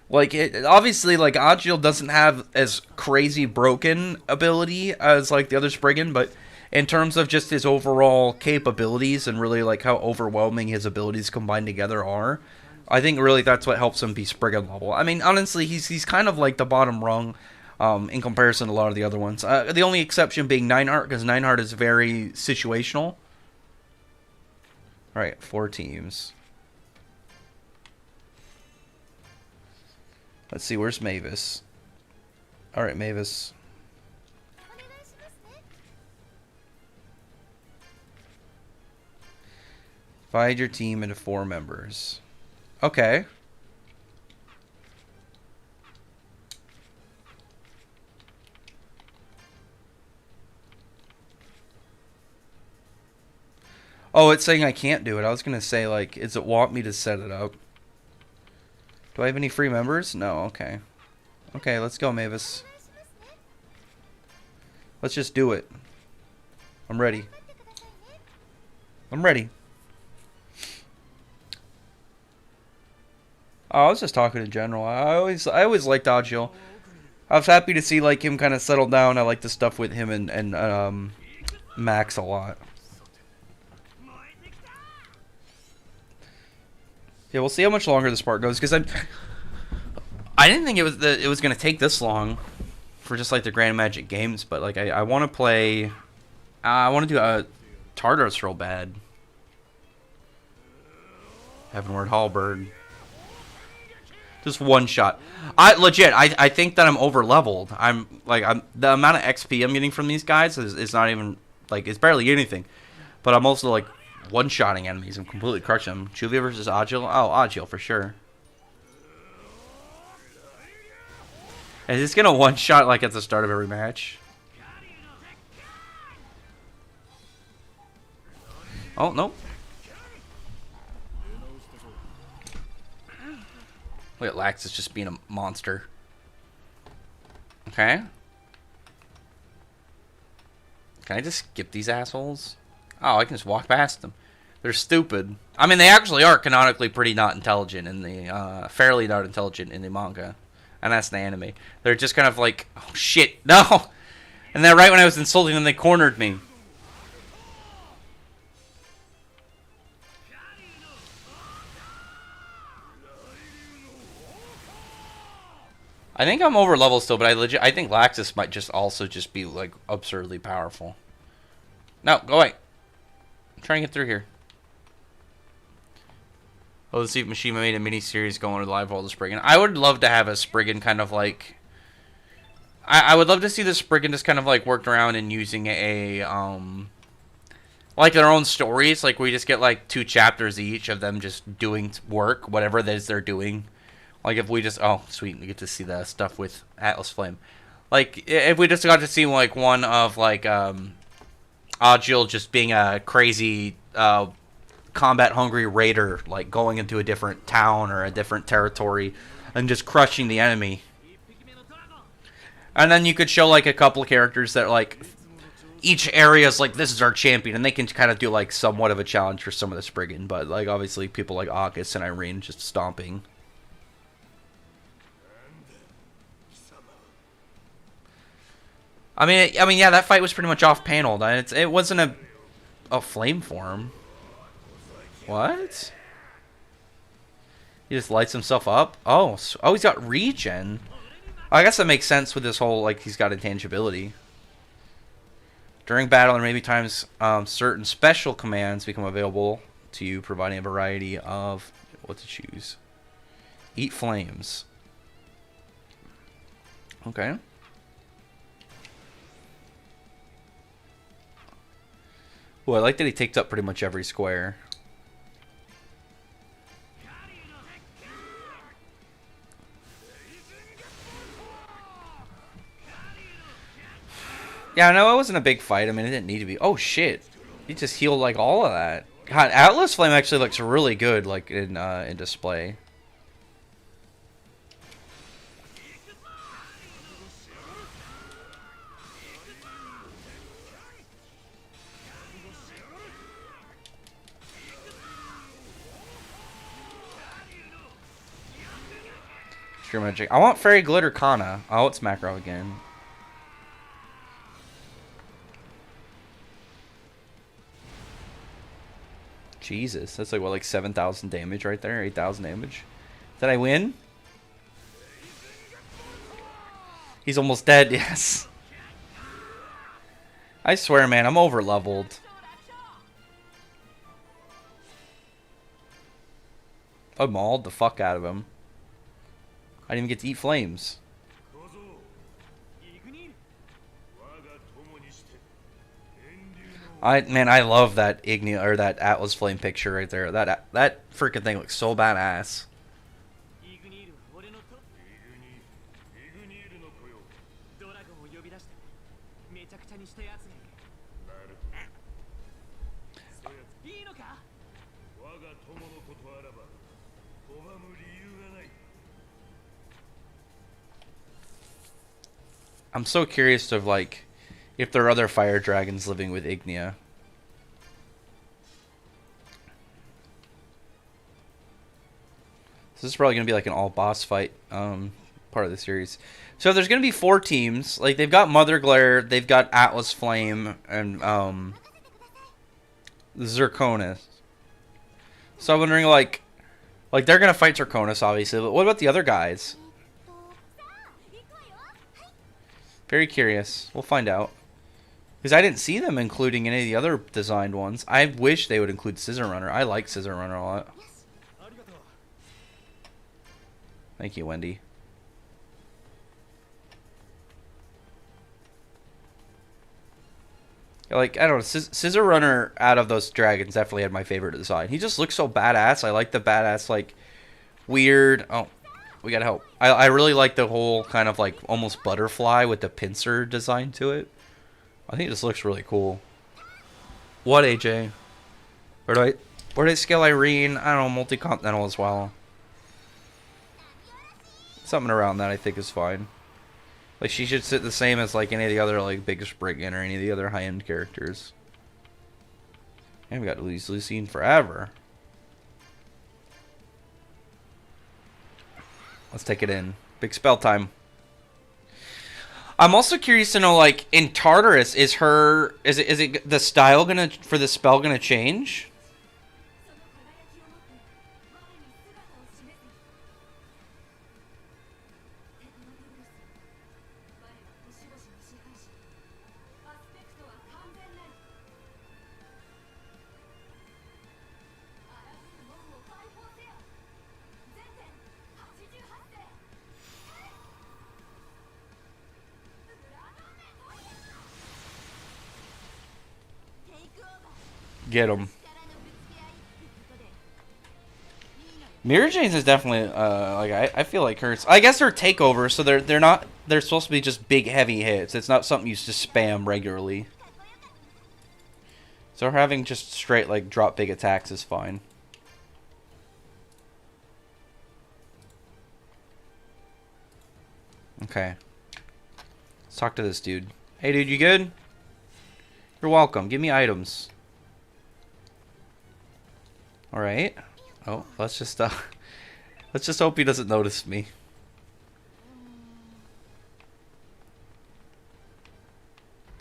Like obviously, like Agil doesn't have as crazy broken ability as like the other Spriggan, but in terms of just his overall capabilities and really like how overwhelming his abilities combined together are. I think really that's what helps him be Spriggan level. I mean, honestly, he's kind of like the bottom rung in comparison to a lot of the other ones. The only exception being Nineheart, because Nineheart is very situational. All right, 4 teams. Let's see, where's Mavis? All right, Mavis. Divide your team into 4 members. Okay. Oh, it's saying I can't do it. I was going to say, like, does it want me to set it up? Do I have any free members? No, okay. Okay, let's go, Mavis. Let's just do it. I'm ready. I'm ready. Oh, I was just talking in general. I always liked Agil. I was happy to see like him kind of settle down. I like the stuff with him and Max a lot. Yeah, we'll see how much longer this part goes because I didn't think it was gonna take this long for just like the Grand Magic games, but like I want to play. I want to do a Tartarus real bad. Heavenward Halberd. Just one shot. I think that I'm over leveled. The amount of XP I'm getting from these guys is not even like it's barely anything. But I'm also like one shotting enemies. I'm completely crushing them. Juvia versus Agil. Oh, Agil for sure. Is this gonna one shot like at the start of every match? Oh nope. Look at Laxus just being a monster. Okay. Can I just skip these assholes? Oh, I can just walk past them. They're stupid. I mean, they actually are canonically pretty not intelligent in the, fairly not intelligent in the manga. And that's the anime. They're just kind of like, oh shit, no! And then right when I was insulting them, they cornered me. I think I'm over level still, but I think Laxus might just also just be like absurdly powerful. No, go away. I'm trying to get through here. Oh, let's see if Mishima made a mini-series going to live all the Spriggan. I would love to have a Spriggan kind of like... I would love to see the Spriggan just kind of like worked around and using a, like their own stories. Like we just get like 2 chapters each of them just doing work, whatever it is they're doing. Like if we just... Oh, sweet. We get to see the stuff with Atlas Flame. Like if we just got to see like one of like, Agil just being a crazy, combat-hungry raider, like going into a different town or a different territory and just crushing the enemy. And then you could show like a couple of characters that like each area is like, this is our champion, and they can kind of do like somewhat of a challenge for some of the Spriggan, but like obviously people like August and Irene just stomping. I mean, yeah, that fight was pretty much off-paneled. It wasn't a flame form. What? He just lights himself up? Oh, he's got regen. I guess that makes sense with this whole, like, he's got intangibility. During battle, and maybe times certain special commands become available to you, providing a variety of what to choose. Eat flames. Okay. Oh, I like that he takes up pretty much every square. Yeah, no, it wasn't a big fight. I mean, it didn't need to be. Oh, shit. He just healed, like, all of that. God, Atlas Flame actually looks really good, like, in display. Screw magic. I want Fairy Glitter Kana. Oh, it's macro again. Jesus, that's like what, like 7,000 damage right there, 8,000 damage. Did I win? He's almost dead. Yes. I swear, man, I'm over leveled. I mauled the fuck out of him. I didn't even get to eat flames. Man, I love that Ignia or that Atlas Flame picture right there. That freaking thing looks so badass. I'm so curious of like if there are other fire dragons living with Ignia. So this is probably gonna be like an all boss fight part of the series. So there's gonna be 4 teams. Like they've got Mother Glare, they've got Atlas Flame, and Zirconis. So I'm wondering like they're gonna fight Zirconis obviously, but what about the other guys? Very curious. We'll find out. Because I didn't see them including any of the other designed ones. I wish they would include Scissor Runner. I like Scissor Runner a lot. Thank you, Wendy. Like, I don't know, Scissor Runner out of those dragons definitely had my favorite design. He just looks so badass. I like the badass, like, weird... Oh, we gotta help. I really like the whole kind of, like, almost butterfly with the pincer design to it. I think it just looks really cool. What, AJ? Where do I scale Irene? I don't know, multi-continental as well. Something around that I think is fine. Like, she should sit the same as, like, any of the other, like, big Spriggan or any of the other high-end characters. And we got to use Lucine forever. Let's take it in. Big spell time. I'm also curious to know, like, in Tartarus, is it the style gonna, for the spell gonna change? Get him. Mirror Janes is definitely like I feel like hers. I guess they're takeovers, so they're supposed to be just big heavy hits. It's not something you just spam regularly. So having just straight like drop big attacks is fine. Okay. Let's talk to this dude. Hey dude, you good? You're welcome. Give me items. Alright. Oh, let's just hope he doesn't notice me.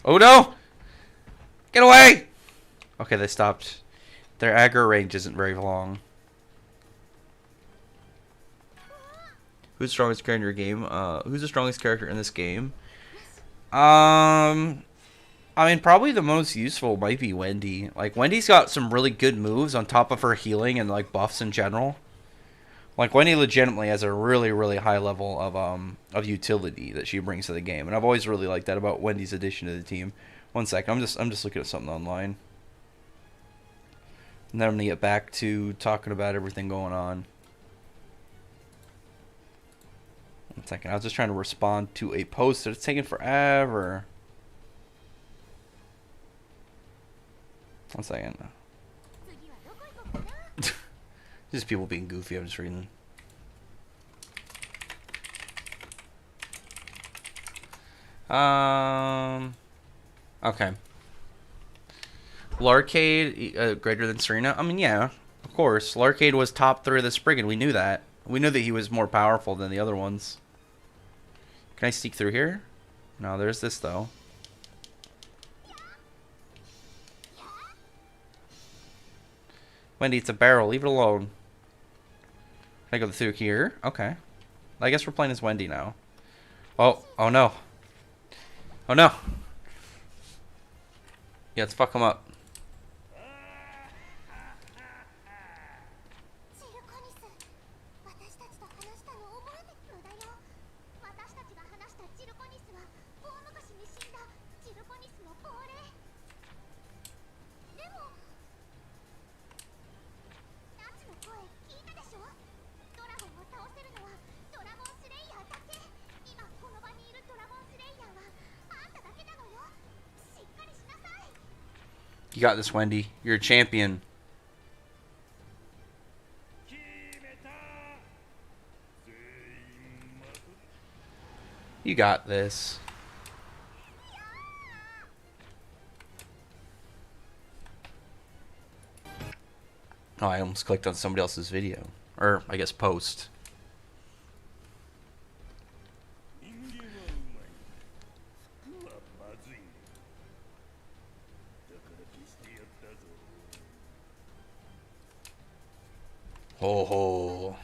Oh no! Get away! Okay, they stopped. Their aggro range isn't very long. Who's the strongest character in your game? Who's the strongest character in this game? I mean, probably the most useful might be Wendy. Like, Wendy's got some really good moves on top of her healing and, like, buffs in general. Like, Wendy legitimately has a really, really high level of utility that she brings to the game. And I've always really liked that about Wendy's addition to the team. One second, I'm just looking at something online. And then I'm going to get back to talking about everything going on. One second, I was just trying to respond to a post that it's taking forever. One second. Just people being goofy, I'm just reading. Okay. Larcade greater than Serena? I mean, yeah, of course. Larcade was top 3 of the Spriggan, we knew that. We knew that he was more powerful than the other ones. Can I sneak through here? No, there's this though. Wendy, it's a barrel. Leave it alone. Can I go through here? Okay. I guess we're playing as Wendy now. Oh, oh no. Oh no. Yeah, let's fuck him up. You got this, Wendy. You're a champion. You got this. Oh, I almost clicked on somebody else's video. Or, I guess, post. Ho ho.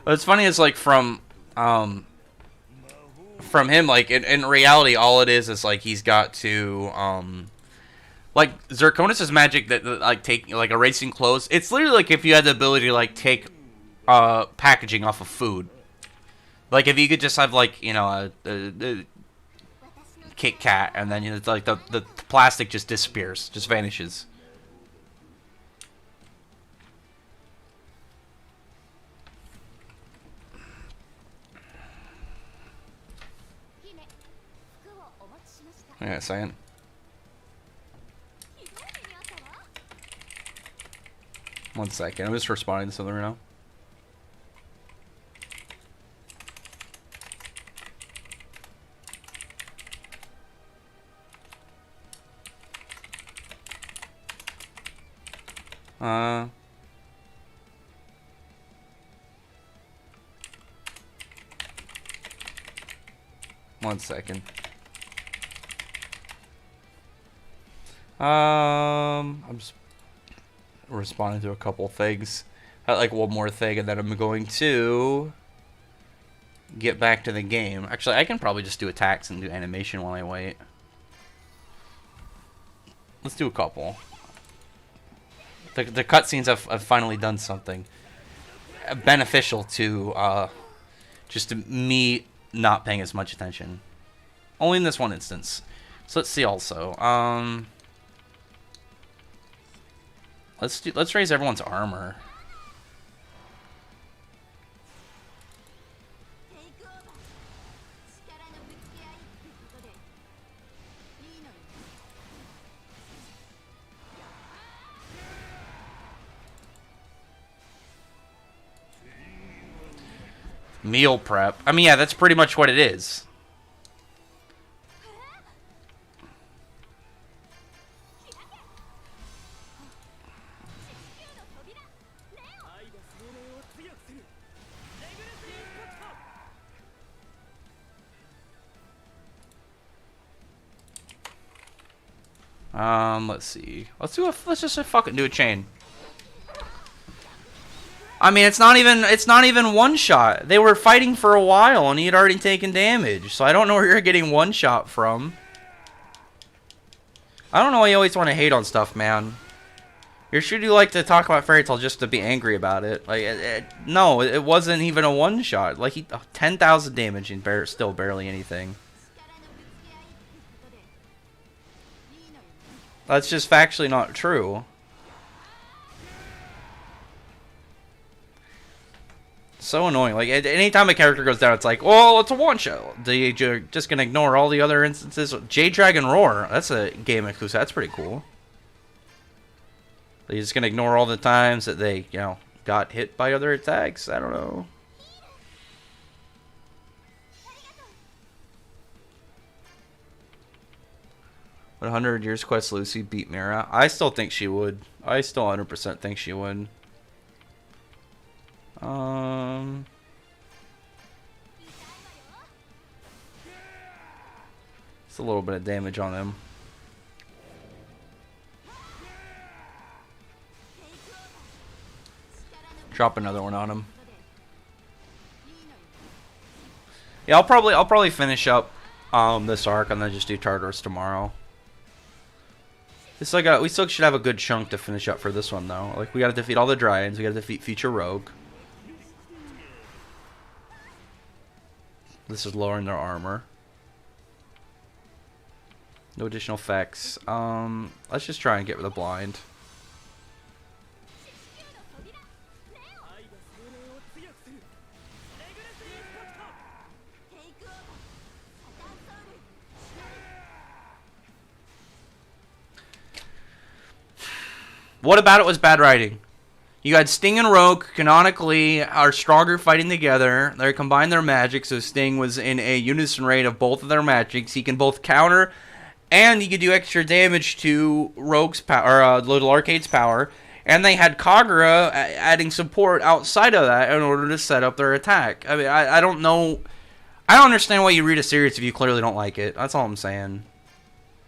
What's funny is like from him, like in reality, all it is like he's got to like Zirconis' magic that like take like erasing clothes. It's literally like if you had the ability to like take packaging off of food. Like if you could just have like, you know, a Kit Kat, and then, you know, it's like the plastic just disappears, just vanishes. Yeah, saying. One second, I'm just responding to something right now. One second. I'm just responding to a couple things. Like one more thing, and then I'm going to get back to the game. Actually, I can probably just do attacks and do animation while I wait. Let's do a couple. The cutscenes have finally done something beneficial to just to me not paying as much attention. Only in this one instance. So let's see also. Let's raise everyone's armor. Meal prep. I mean, yeah, that's pretty much what it is. Let's see. Let's just fucking do a chain. I mean, it's not even one shot. They were fighting for a while, and he had already taken damage. So I don't know where you're getting one shot from. I don't know why you always want to hate on stuff, man. You're sure you like to talk about Fairy Tail just to be angry about it. Like, no, it wasn't even a one shot. Like, 10,000 damage and still barely anything. That's just factually not true. So annoying. Like, anytime a character goes down, it's like, well, it's a one-shot. You're just going to ignore all the other instances. J-Dragon Roar. That's a game exclusive. That's pretty cool. You're just going to ignore all the times that they, you know, got hit by other attacks. I don't know. Would 100 Years Quest Lucy beat Mira? I still think she would. I still 100% think she would. It's a little bit of damage on him. Drop another one on him. Yeah, I'll probably finish up this arc and then just do Tartarus tomorrow. It's like we still should have a good chunk to finish up for this one though. Like we gotta defeat all the Dryads, we gotta defeat future Rogue. This is lowering their armor. No additional effects. Let's just try and get rid of the blind. What about it was bad writing? You had Sting and Rogue canonically are stronger fighting together. They combined their magic, so Sting was in a unison rate of both of their magics. He can both counter and he could do extra damage to Rogue's power, or Little Arcade's power. And they had Kagura adding support outside of that in order to set up their attack. I mean, I don't know. I don't understand why you read a series if you clearly don't like it. That's all I'm saying.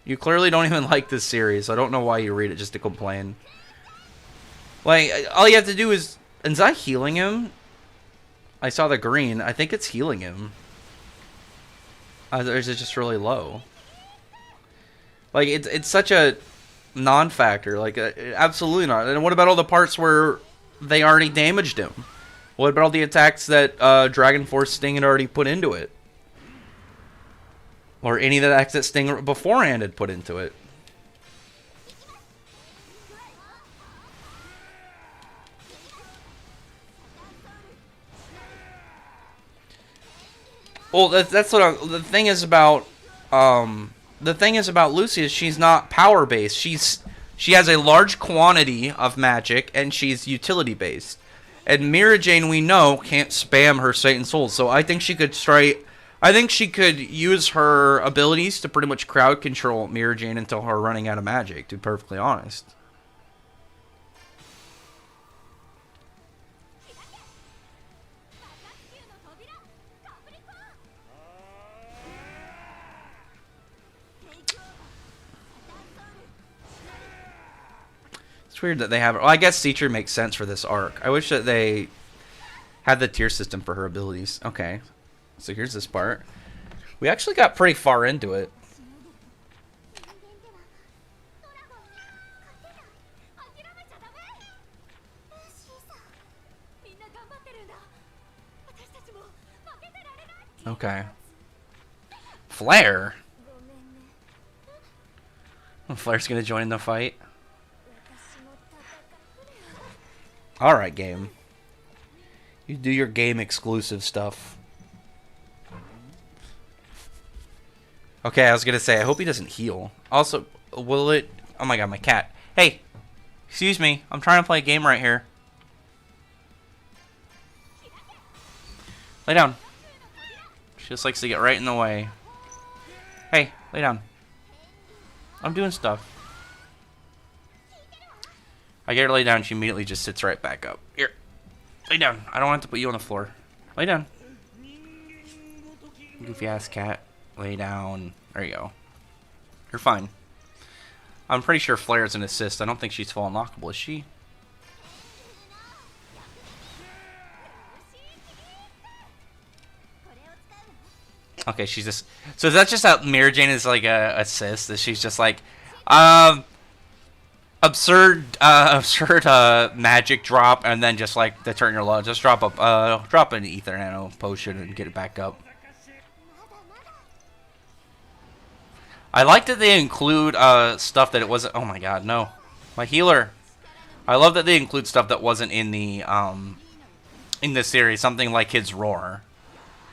You clearly don't even like this series. I don't know why you read it just to complain. Like, all you have to do is that healing him? I saw the green. I think it's healing him. Or is it just really low? Like, it's such a non-factor. Like, absolutely not. And what about all the parts where they already damaged him? What about all the attacks that Dragon Force Sting had already put into it? Or any of the attacks that Sting beforehand had put into it? Well, that's what the thing is about. The thing is about Lucy is she's not power based. She has a large quantity of magic and she's utility based. And Mira Jane, we know, can't spam her Satan Soul. So I think she could I think she could use her abilities to pretty much crowd control Mira Jane until her running out of magic. To be perfectly honest. It's weird that they have. Well, I guess Teacher makes sense for this arc. I wish that they had the tier system for her abilities. Okay, so here's this part. We actually got pretty far into it. Okay. Flare. Flare's gonna join the fight. Alright, game. You do your game exclusive stuff. Okay, I was gonna say, I hope he doesn't heal. Also, will it... Oh my god, my cat. Hey! Excuse me, I'm trying to play a game right here. Lay down. She just likes to get right in the way. Hey, lay down. I'm doing stuff. I get her to lay down, she immediately just sits right back up. Here. Lay down. I don't want to put you on the floor. Lay down. Goofy ass cat. Lay down. There you go. You're fine. I'm pretty sure Flare's an assist. I don't think she's full unlockable, is she? Okay, she's just... So is that just how Mira Jane is like a assist? That she's just like... absurd magic drop, and then just like to turn your low, just drop an ether nano potion and get it back up. I like that they include stuff that it wasn't. Oh my god, no, my healer. I love that they include stuff that wasn't in the series, something like his roar.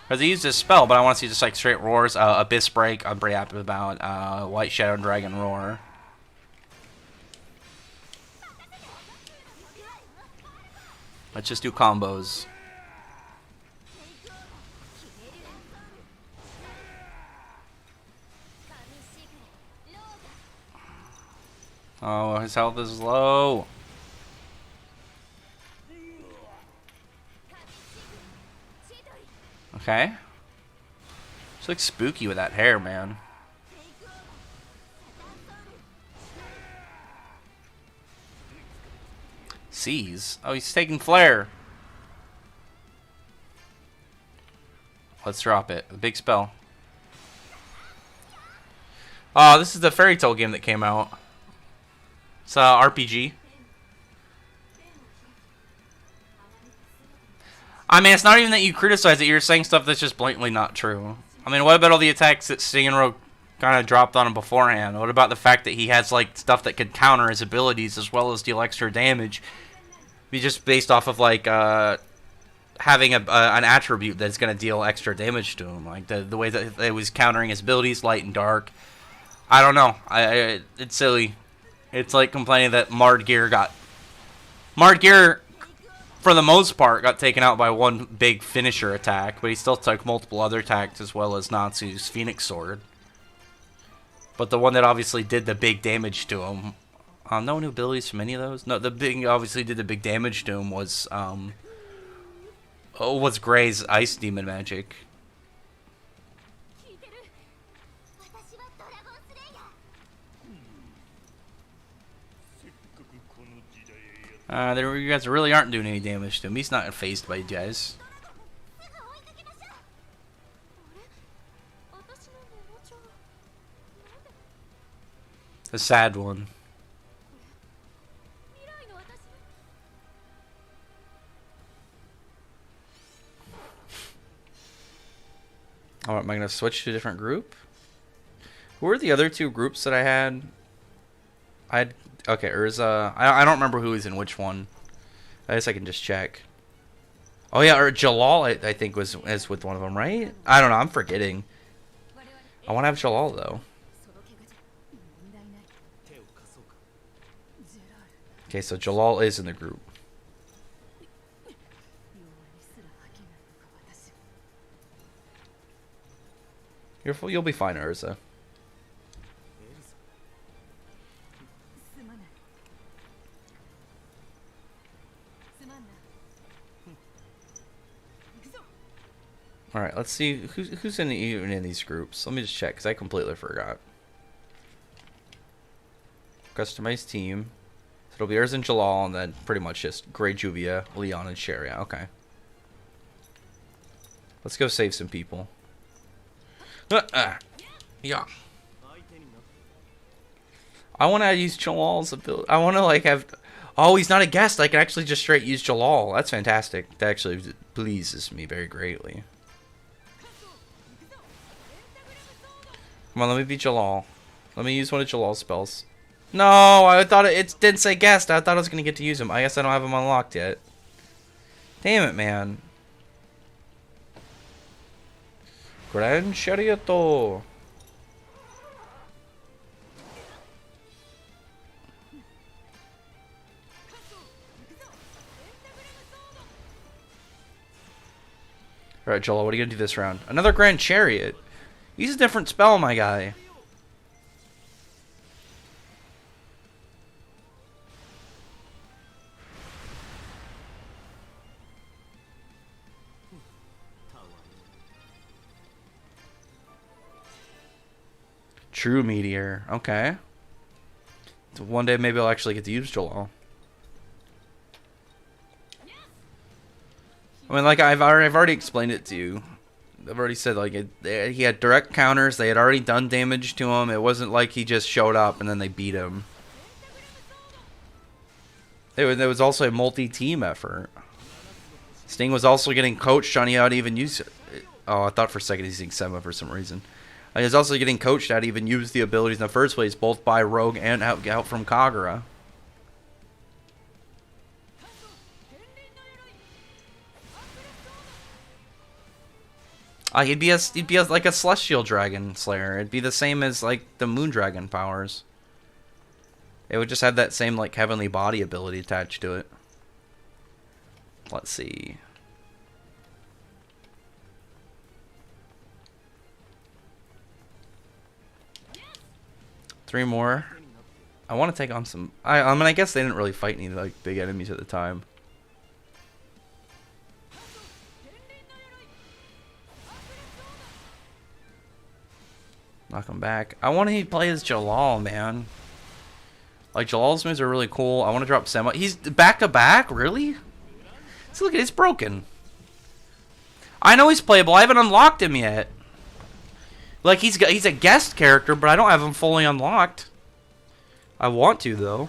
Because he used his spell, but I want to see just like straight roars. Abyss Break, I'm pretty happy about. White Shadow Dragon Roar. Let's just do combos. Oh, his health is low. Okay. She looks spooky with that hair, man. Seize. Oh, he's taking flare. Let's drop it. The big spell. Oh, this is the Fairy Tail game that came out. It's a RPG. I mean, it's not even that you criticize it. You're saying stuff that's just blatantly not true. I mean, what about all the attacks that Stingro kind of dropped on him beforehand? What about the fact that he has, like, stuff that could counter his abilities as well as deal extra damage? Be just based off of, like, having an attribute that's going to deal extra damage to him. Like, the way that it was countering his abilities, light and dark. I don't know. It's silly. It's like complaining that Mardgear, for the most part, got taken out by one big finisher attack, but he still took multiple other attacks as well as Natsu's Phoenix Sword. But the one that obviously did the big damage to him, no new abilities from any of those. No, the big obviously did the big damage to him was what's Gray's Ice Demon magic. You guys really aren't doing any damage to him. He's not phased by you guys. The sad one. Alright, am I going to switch to a different group? Who were the other two groups that I had? Okay, Urza. I don't remember who was in which one. I guess I can just check. Oh yeah, or Jalal I think is with one of them, right? I don't know, I'm forgetting. I want to have Jalal though. Okay, so Jalal is in the group. You'll be fine, Urza. All right, let's see who's even in these groups. Let me just check because I completely forgot. Customized team. So it'll be Urza and Jalal, and then pretty much just Grey Juvia, Leon, and Sharia. Okay. Let's go save some people. Yeah. I want to use Jalal's ability. I want to like have. Oh, he's not a guest. I can actually just straight use Jalal. That's fantastic. That actually pleases me very greatly. Come on, let me be Jalal. Let me use one of Jalal's spells. No, I thought it didn't say guest. I thought I was going to get to use him. I guess I don't have him unlocked yet. Damn it, man. Gran Charioto. Alright, Jalal, what are you going to do this round? Another Grand Chariot. Use a different spell, my guy. True Meteor. Okay. So one day maybe I'll actually get to use Jalal. I mean, like I've already explained it to you. I've already said like he had direct counters. They had already done damage to him. It wasn't like he just showed up and then they beat him. There was also a multi-team effort. Sting was also getting coached on how to even use it. Oh, I thought for a second he's using Sema for some reason. He was also getting coached how to even use the abilities in the first place, both by Rogue and out from Kagura. He'd be like a Celestial Dragon Slayer. It'd be the same as like the Moon Dragon powers. It would just have that same like heavenly body ability attached to it. Let's see. Three more. I want to take on some... I mean, I guess they didn't really fight any, like, big enemies at the time. Knock him back. I want to play as Jalal, man. Like, Jalal's moves are really cool. I want to drop Sema. He's back-to-back? Really? See, look, it's broken. I know he's playable. I haven't unlocked him yet. Like, he's a guest character, but I don't have him fully unlocked. I want to, though.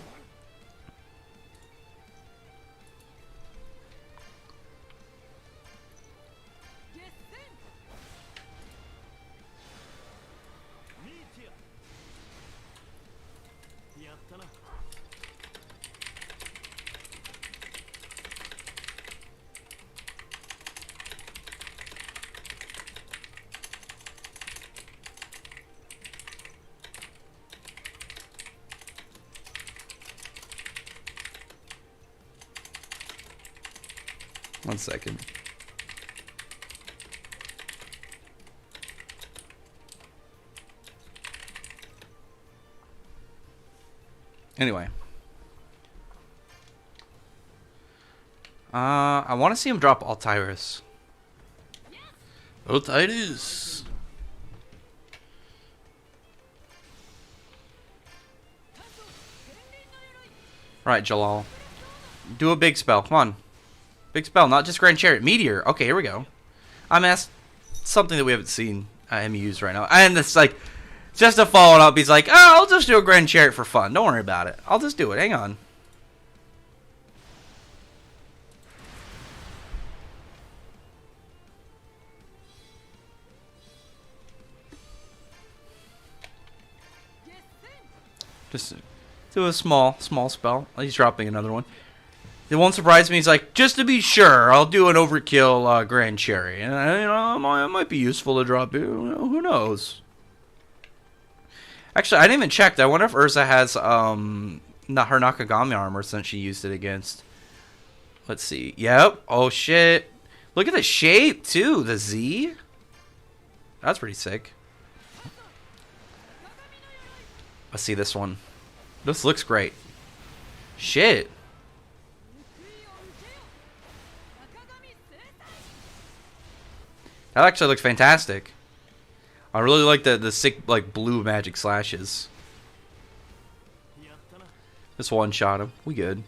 One second. Anyway. I want to see him drop Tartarus. Tartarus. Right, Jalal. Do a big spell. Come on. Big spell, not just Grand Chariot. Meteor. Okay, here we go. I'm asked something that we haven't seen him use right now. And it's like, just to follow it up, he's like, oh, I'll just do a Grand Chariot for fun. Don't worry about it. I'll just do it. Hang on. Just do a small spell. He's dropping another one. It won't surprise me. He's like, just to be sure, I'll do an overkill Grand Cherry. And, you know, it might be useful to drop it. Who knows? Actually, I didn't even check. I wonder if Urza has not her Nakagami armor since she used it against. Let's see. Yep. Oh, shit. Look at the shape, too. The Z. That's pretty sick. Let's see this one. This looks great. Shit. That actually looks fantastic. I really like the sick, like, blue magic slashes. Just one shot him. We good.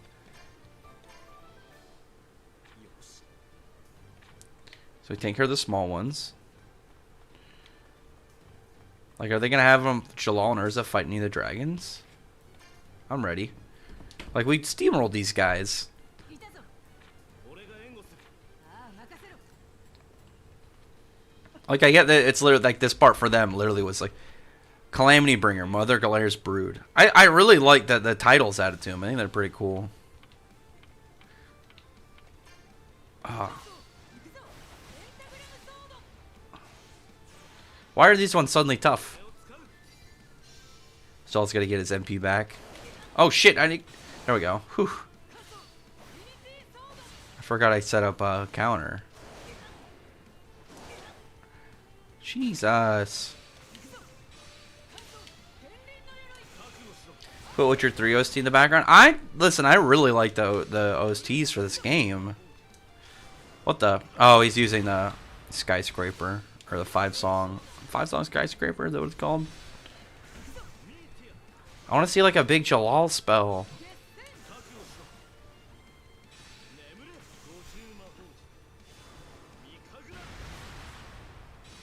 So we take care of the small ones. Like, are they gonna have them Jalal and Urza fight any of the dragons? I'm ready. Like, we steamrolled these guys. Like, I get that it's literally, like, this part for them literally was, like, Calamity Bringer, Mother Galaire's Brood. I really like that the titles added to them. I think they're pretty cool. Why are these ones suddenly tough? Jal's gotta get his MP back. Oh, shit, I need... There we go. Whew. I forgot I set up a counter. Jesus. Put Witcher 3 OST in the background. Listen, I really like the OSTs for this game. What the? Oh, he's using the skyscraper or the five song skyscraper. Is that what it's called? I want to see like a big Jalal spell.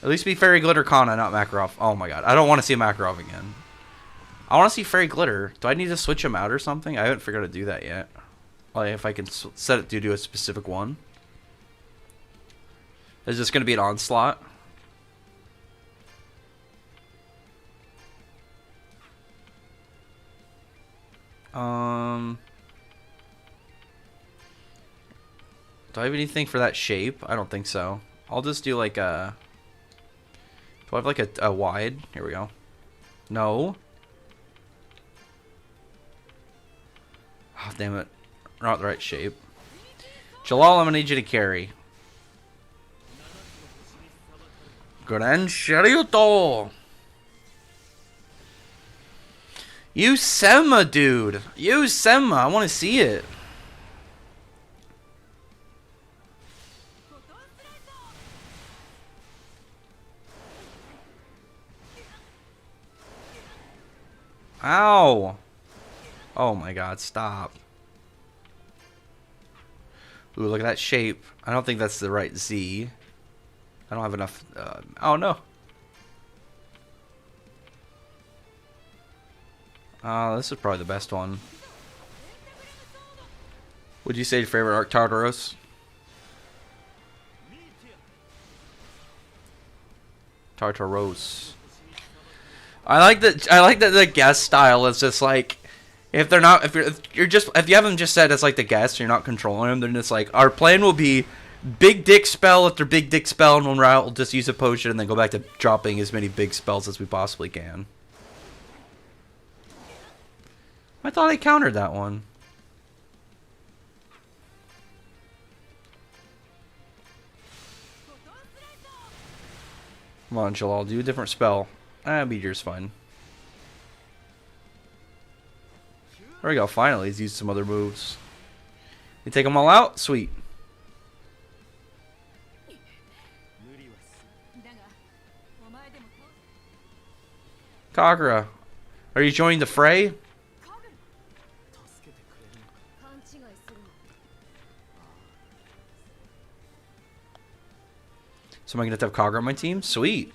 At least be Fairy Glitter Kana, not Makarov. Oh my god. I don't want to see Makarov again. I want to see Fairy Glitter. Do I need to switch him out or something? I haven't figured out how to do that yet. Like, if I can set it to do a specific one. Is this going to be an onslaught? Do I have anything for that shape? I don't think so. I'll just do like a... Do I have like a wide? Here we go. No. Oh, damn it. Not the right shape. Jalal, I'm gonna need you to carry. Gran Chariot. Use Semma, dude. Use Semma. I want to see it. Ow. Oh my god, stop. Ooh, look at that shape. I don't think that's the right Z. I don't have enough. Oh no. This is probably the best one. Would you say your favorite arc, Tartarus? Tartarus. I like that. I like that the guest style is just like, if they're not, if you haven't just said it's like the guest, you're not controlling them. Then it's like our plan will be big dick spell after big dick spell, and one route we'll just use a potion and then go back to dropping as many big spells as we possibly can. I thought I countered that one. Come on, Jalal, do a different spell. Meteor's fine. There we go, finally, he's used some other moves. You take them all out? Sweet. Kagura, are you joining the fray? So am I going to have Kagura on my team? Sweet.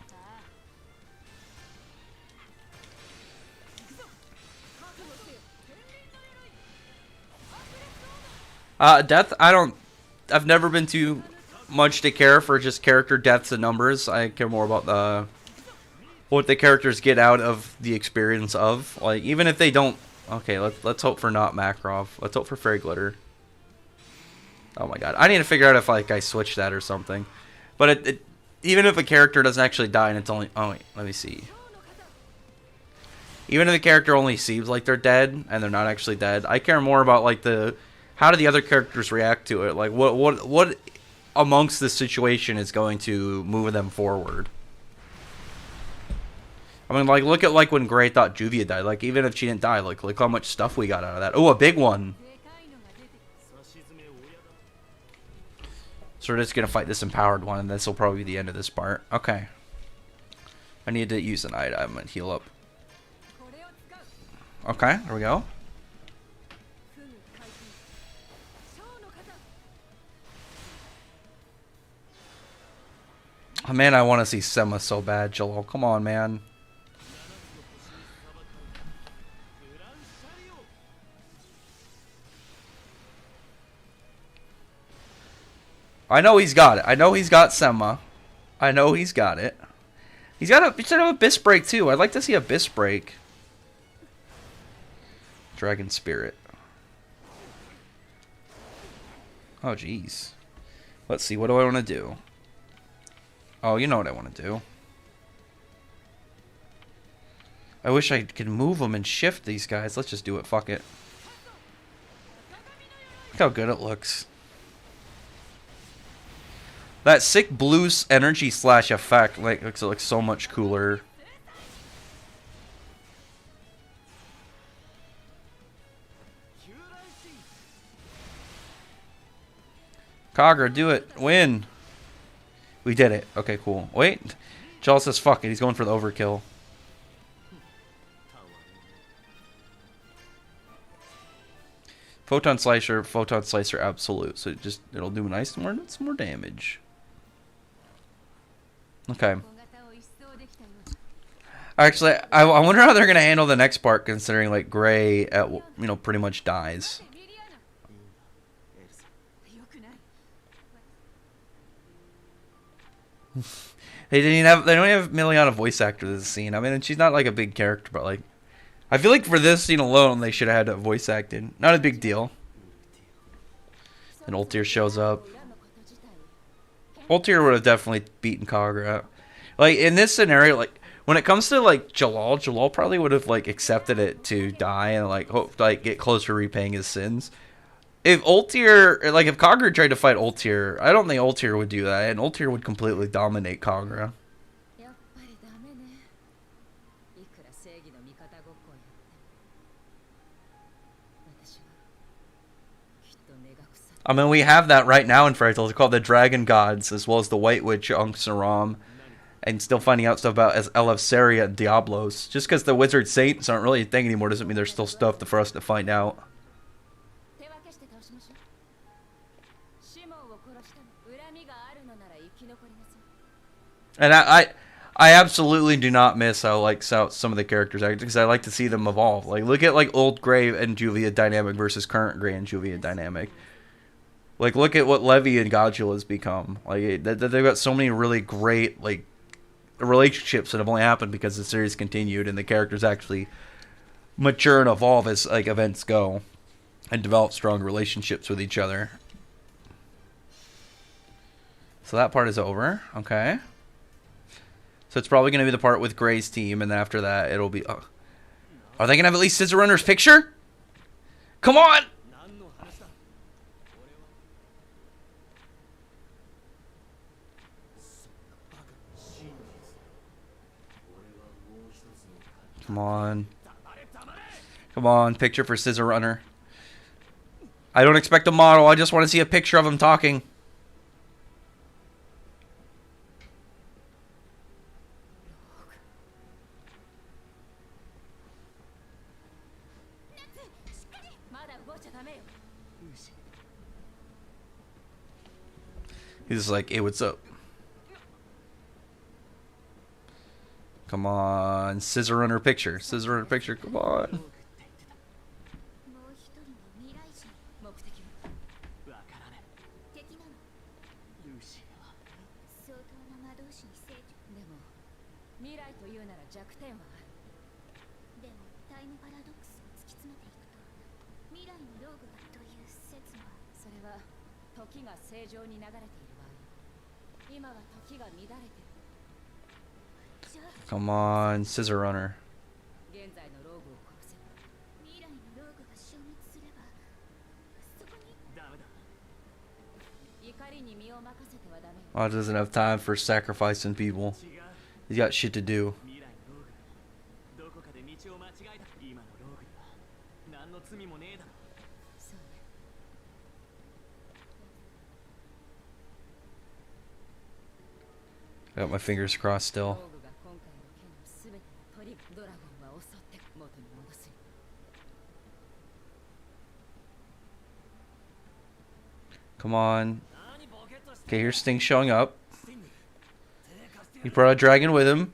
Death, I've never been too much to care for just character deaths and numbers. I care more about what the characters get out of the experience of. Like, even if they don't... Okay, let's hope for not Makarov. Let's hope for Fairy Glitter. Oh my god. I need to figure out if like I switch that or something. But even if a character doesn't actually die and it's only... Oh wait, let me see. Even if the character only seems like they're dead and they're not actually dead, I care more about like the... How do the other characters react to it? Like, what amongst this situation is going to move them forward? I mean, like, look at, like, when Gray thought Juvia died. Like, even if she didn't die, like, look how much stuff we got out of that. Oh, a big one! So we're just gonna fight this empowered one, and this will probably be the end of this part. Okay. I need to use an item and heal up. Okay, there we go. Oh, man, I want to see Semma so bad, Jalal. Come on, man. I know he's got it. I know he's got Semma. I know he's got it. He's got a Abyss Break, too. I'd like to see Abyss Break. Dragon Spirit. Oh, jeez. Let's see. What do I want to do? Oh, you know what I want to do. I wish I could move them and shift these guys. Let's just do it. Fuck it. Look how good it looks. That sick blue energy slash effect looks so much cooler. Kagura, do it. Win. We did it. Okay, cool. Wait. Jal says fuck it. He's going for the overkill. Photon Slicer absolute. So it'll do nice more damage. Okay. Actually, I wonder how they're gonna handle the next part, considering like Gray pretty much dies. They don't have Miliana voice actor this scene. I mean, she's not like a big character, but like, I feel like for this scene alone, they should have had a voice acted. Not a big deal. And Ultir shows up. Ultir would have definitely beaten Kagura. Like in this scenario, like when it comes to like Jalal probably would have like accepted it to die and like hope like get closer to repaying his sins. If Ultir, like if Kagura tried to fight Ultir, I don't think Ultir would do that, and Ultir would completely dominate Kagura. I mean, we have that right now in Fairy Tail. It's called the Dragon Gods, as well as the White Witch, Ankh-Saram, and still finding out stuff about as Eleftheria and Diablos. Just because the Wizard Saints aren't really a thing anymore doesn't mean there's still stuff for us to find out. And I absolutely do not miss how like some of the characters act, because I like to see them evolve. Like, look at like old Grey and Juvia dynamic versus current Grey and Juvia dynamic. Like, look at what Levi and Godula has become. Like, they've got so many really great like relationships that have only happened because the series continued and the characters actually mature and evolve as like events go, and develop strong relationships with each other. So that part is over. Okay. So it's probably going to be the part with Gray's team, and then after that, it'll be... are they going to have at least Scissor Runner's picture? Come on! Come on. Come on, picture for Scissor Runner. I don't expect a model, I just want to see a picture of him talking. He's like, hey, what's up? Come on, Scissor Runner picture. Scissor Runner picture, come on. Come on, Scissor Runner. Oh, doesn't have time for sacrificing people. He's got shit to do. I got my fingers crossed still. Come on. Okay, here's Sting showing up. He brought a dragon with him.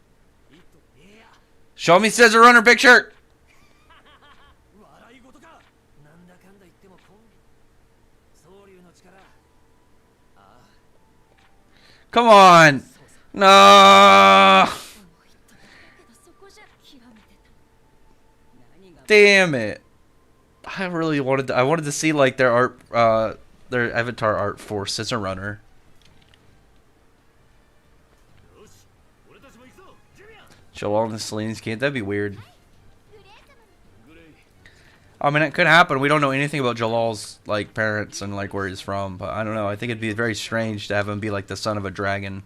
Show me Scissor Runner picture! Come on! No! Damn it! I really wanted to, I wanted to see like their art, their avatar art for Scissor Runner. Jalal and the Selene's can't that be weird? I mean, it could happen. We don't know anything about Jalal's like parents and like where he's from, but I don't know. I think it'd be very strange to have him be like the son of a dragon.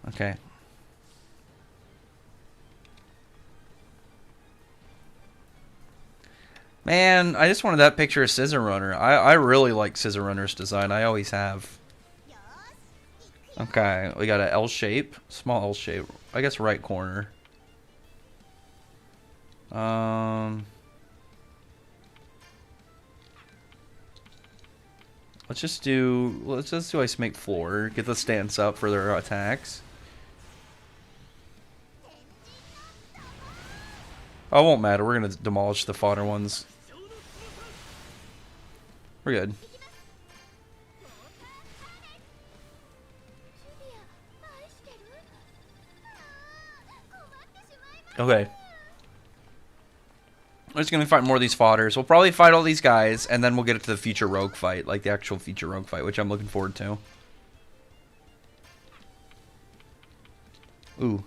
Okay. Man, I just wanted that picture of Scissor Runner. I really like Scissor Runner's design. I always have. Okay, we got an L shape. Small L shape. I guess right corner. Let's just do Ice Make Floor. Get the stance up for their attacks. Oh, it won't matter. We're going to demolish the fodder ones. We're good. Okay. We're just going to fight more of these fodders. We'll probably fight all these guys, and then we'll get it to the future rogue fight. Like the actual future rogue fight, which I'm looking forward to. Ooh.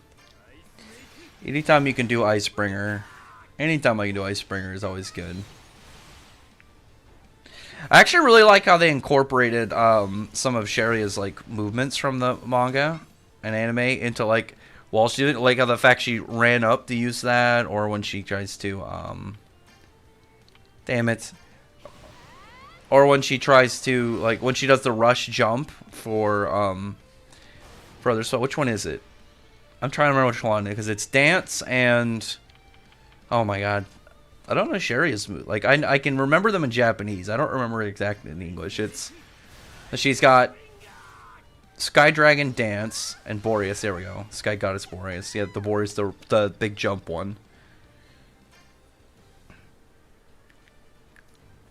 Anytime you can do Icebringer. Anytime I can do Icebringer is always good. I actually really like how they incorporated some of Sharia's like movements from the manga and anime into like while she did, like how the fact she ran up to use that, or when she tries to damn it, or when she tries to like when she does the rush jump for other. So which one is it? I'm trying to remember which one, because it's dance and oh my god, I don't know Sharia's move. Like I can remember them in Japanese. I don't remember it exactly in English. It's she's got Sky Dragon Dance and Boreas. There we go. Sky Goddess Boreas. Yeah, the Boreas, the big jump one.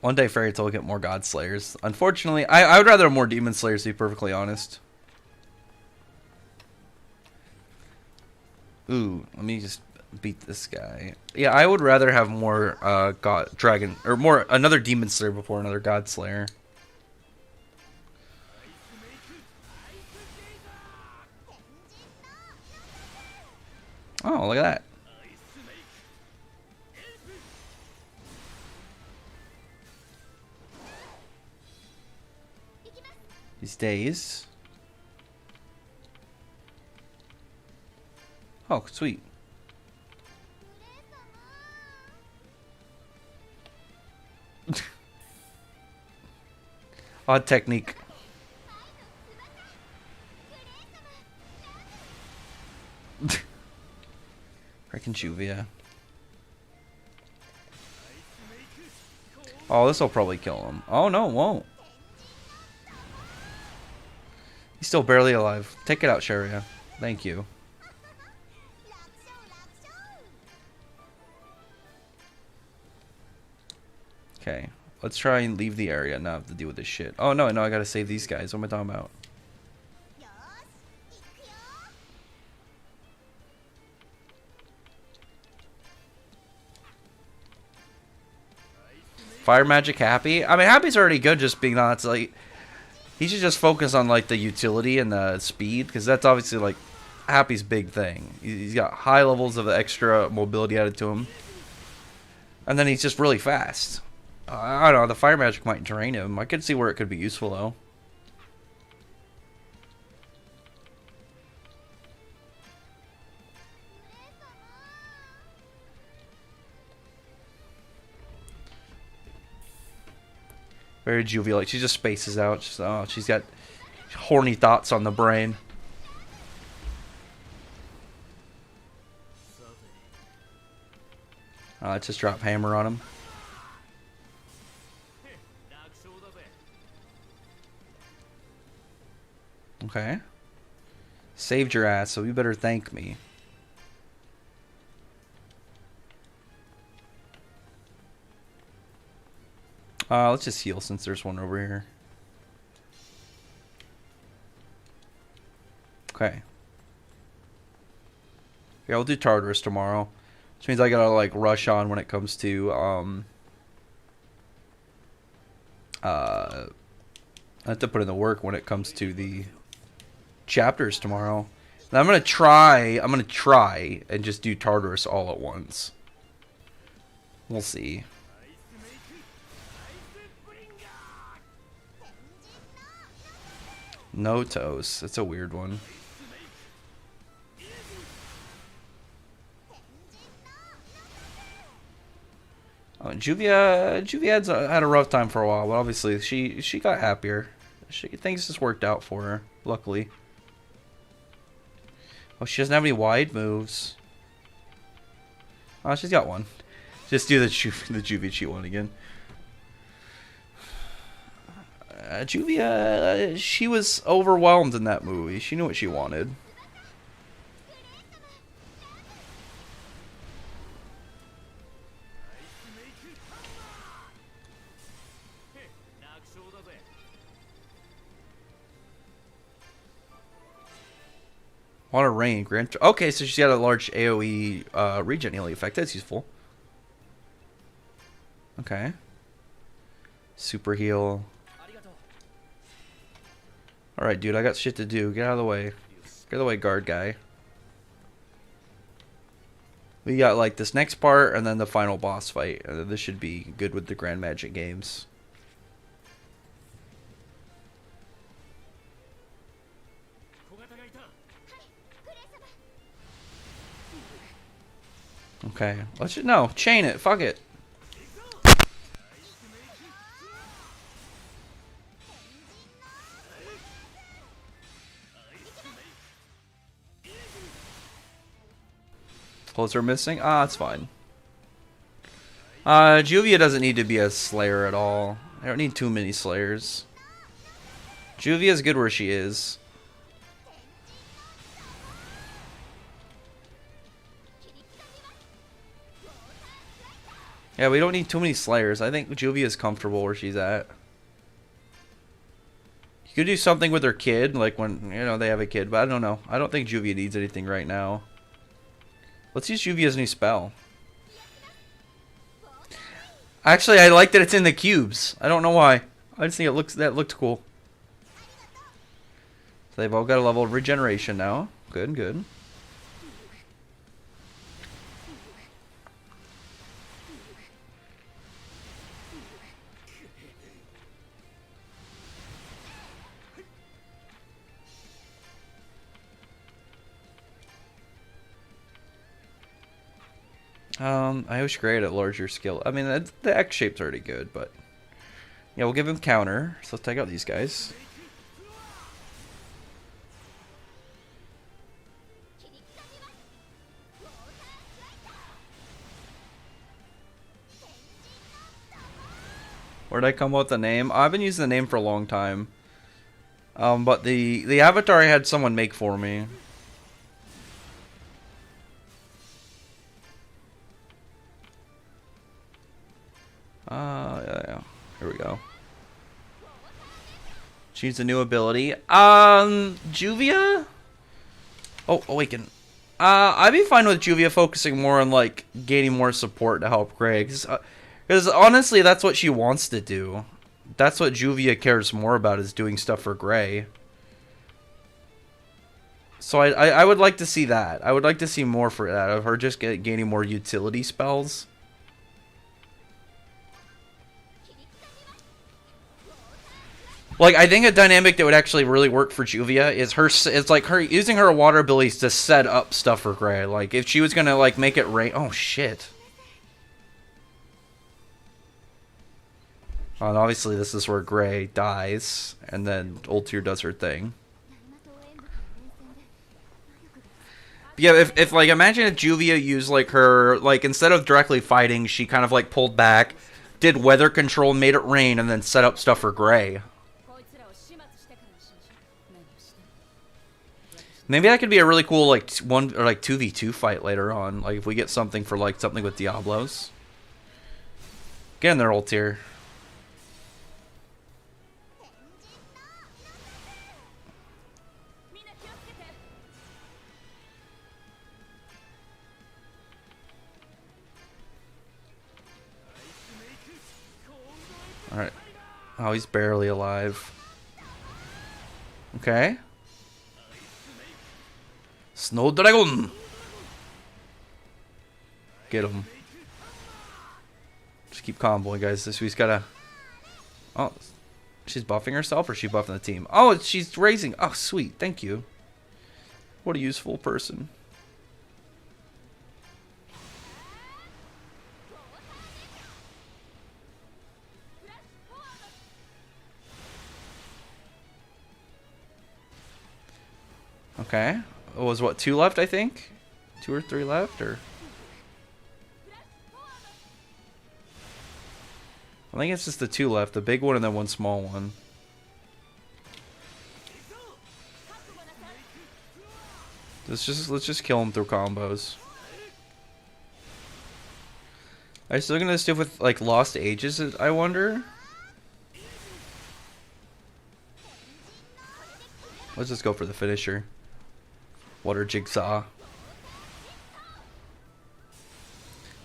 One day Fairy Tail will get more God Slayers. Unfortunately, I would rather have more Demon Slayers, to be perfectly honest. Ooh, let me just beat this guy. Yeah, I would rather have more God Dragon, or more another Demon Slayer before another God Slayer. Oh, look at that. These days. Oh, sweet. Odd technique. Freaking Juvia. Oh, this will probably kill him. Oh, no, it won't. He's still barely alive. Take it out, Sharia. Thank you. Okay. Let's try and leave the area, not have to deal with this shit. Oh, no, I gotta save these guys. What am I talking about? Fire Magic Happy? I mean, Happy's already good just being honest. Like, he should just focus on, like, the utility and the speed, because that's obviously, like, Happy's big thing. He's got high levels of extra mobility added to him. And then he's just really fast. I don't know, the Fire Magic might drain him. I could see where it could be useful, though. Very Juvia, like she just spaces out. She's got horny thoughts on the brain. Let's just drop hammer on him. Okay. Saved your ass, so you better thank me. Let's just heal since there's one over here. Okay. Yeah, we'll do Tartarus tomorrow. Which means I gotta, like, rush on when it comes to, I have to put in the work when it comes to the chapters tomorrow. And I'm gonna try and just do Tartarus all at once. We'll see. No toes. That's a weird one. Oh, Juvia had a rough time for a while, but obviously she got happier. Things just worked out for her, luckily. Oh, she doesn't have any wide moves. Oh, she's got one. Just do the Juvia cheat one again. Juvia, she was overwhelmed in that movie. She knew what she wanted. On a rain, Grant. Okay, so she's got a large AoE regen healing effect. That's useful. Okay. Super heal. Alright, dude, I got shit to do. Get out of the way. Get out of the way, guard guy. We got, like, this next part, and then the final boss fight. This should be good with the Grand Magic games. Okay, let's just, no, chain it, fuck it. Pulls are missing? Ah, it's fine. Juvia doesn't need to be a Slayer at all. I don't need too many Slayers. Juvia's good where she is. Yeah, we don't need too many Slayers. I think Juvia's comfortable where she's at. You could do something with her kid, like when, you know, they have a kid, but I don't know. I don't think Juvia needs anything right now. Let's use Juvia's new spell. Actually, I like that it's in the cubes. I don't know why. I just think that looked cool. So they've all got a level of regeneration now. Good, good. I wish Gray had a larger skill. I mean, the X shape's already good, but yeah, we'll give him counter. So let's take out these guys. Where'd I come up with the name? I've been using the name for a long time. But the avatar I had someone make for me. Yeah. Here we go. Choose a new ability. Juvia? Oh, Awaken. I'd be fine with Juvia focusing more on, like, gaining more support to help Gray. Because honestly, that's what she wants to do. That's what Juvia cares more about, is doing stuff for Gray. So I would like to see that. I would like to see more for that, of her just gaining more utility spells. Like, I think a dynamic that would actually really work for Juvia is it's like her using her water abilities to set up stuff for Gray. Like, if she was gonna, like, make it rain. Oh, shit. And obviously, this is where Gray dies, and then Ultir does her thing. But yeah, if like, imagine if Juvia used, like, her, like, instead of directly fighting, she kind of, like, pulled back, did weather control, made it rain, and then set up stuff for Gray. Maybe that could be a really cool, like, 2v2 fight later on. Like, if we get something for, like, something with Diablos. Get in there, Ultir. Alright. Oh, he's barely alive. Okay. Snow Dragon! Get him. Just keep comboing, guys. This week's gotta... Oh, she's buffing herself, or is she buffing the team? Oh, she's raising. Oh, sweet. Thank you. What a useful person. Okay. It was, what, 2 left, I think? 2 or 3 left, or... I think it's just the 2 left. The big one and then 1 small one. Let's just kill him through combos. Are you still gonna stick with, like, Lost Ages, I wonder? Let's just go for the finisher. Water Jigsaw.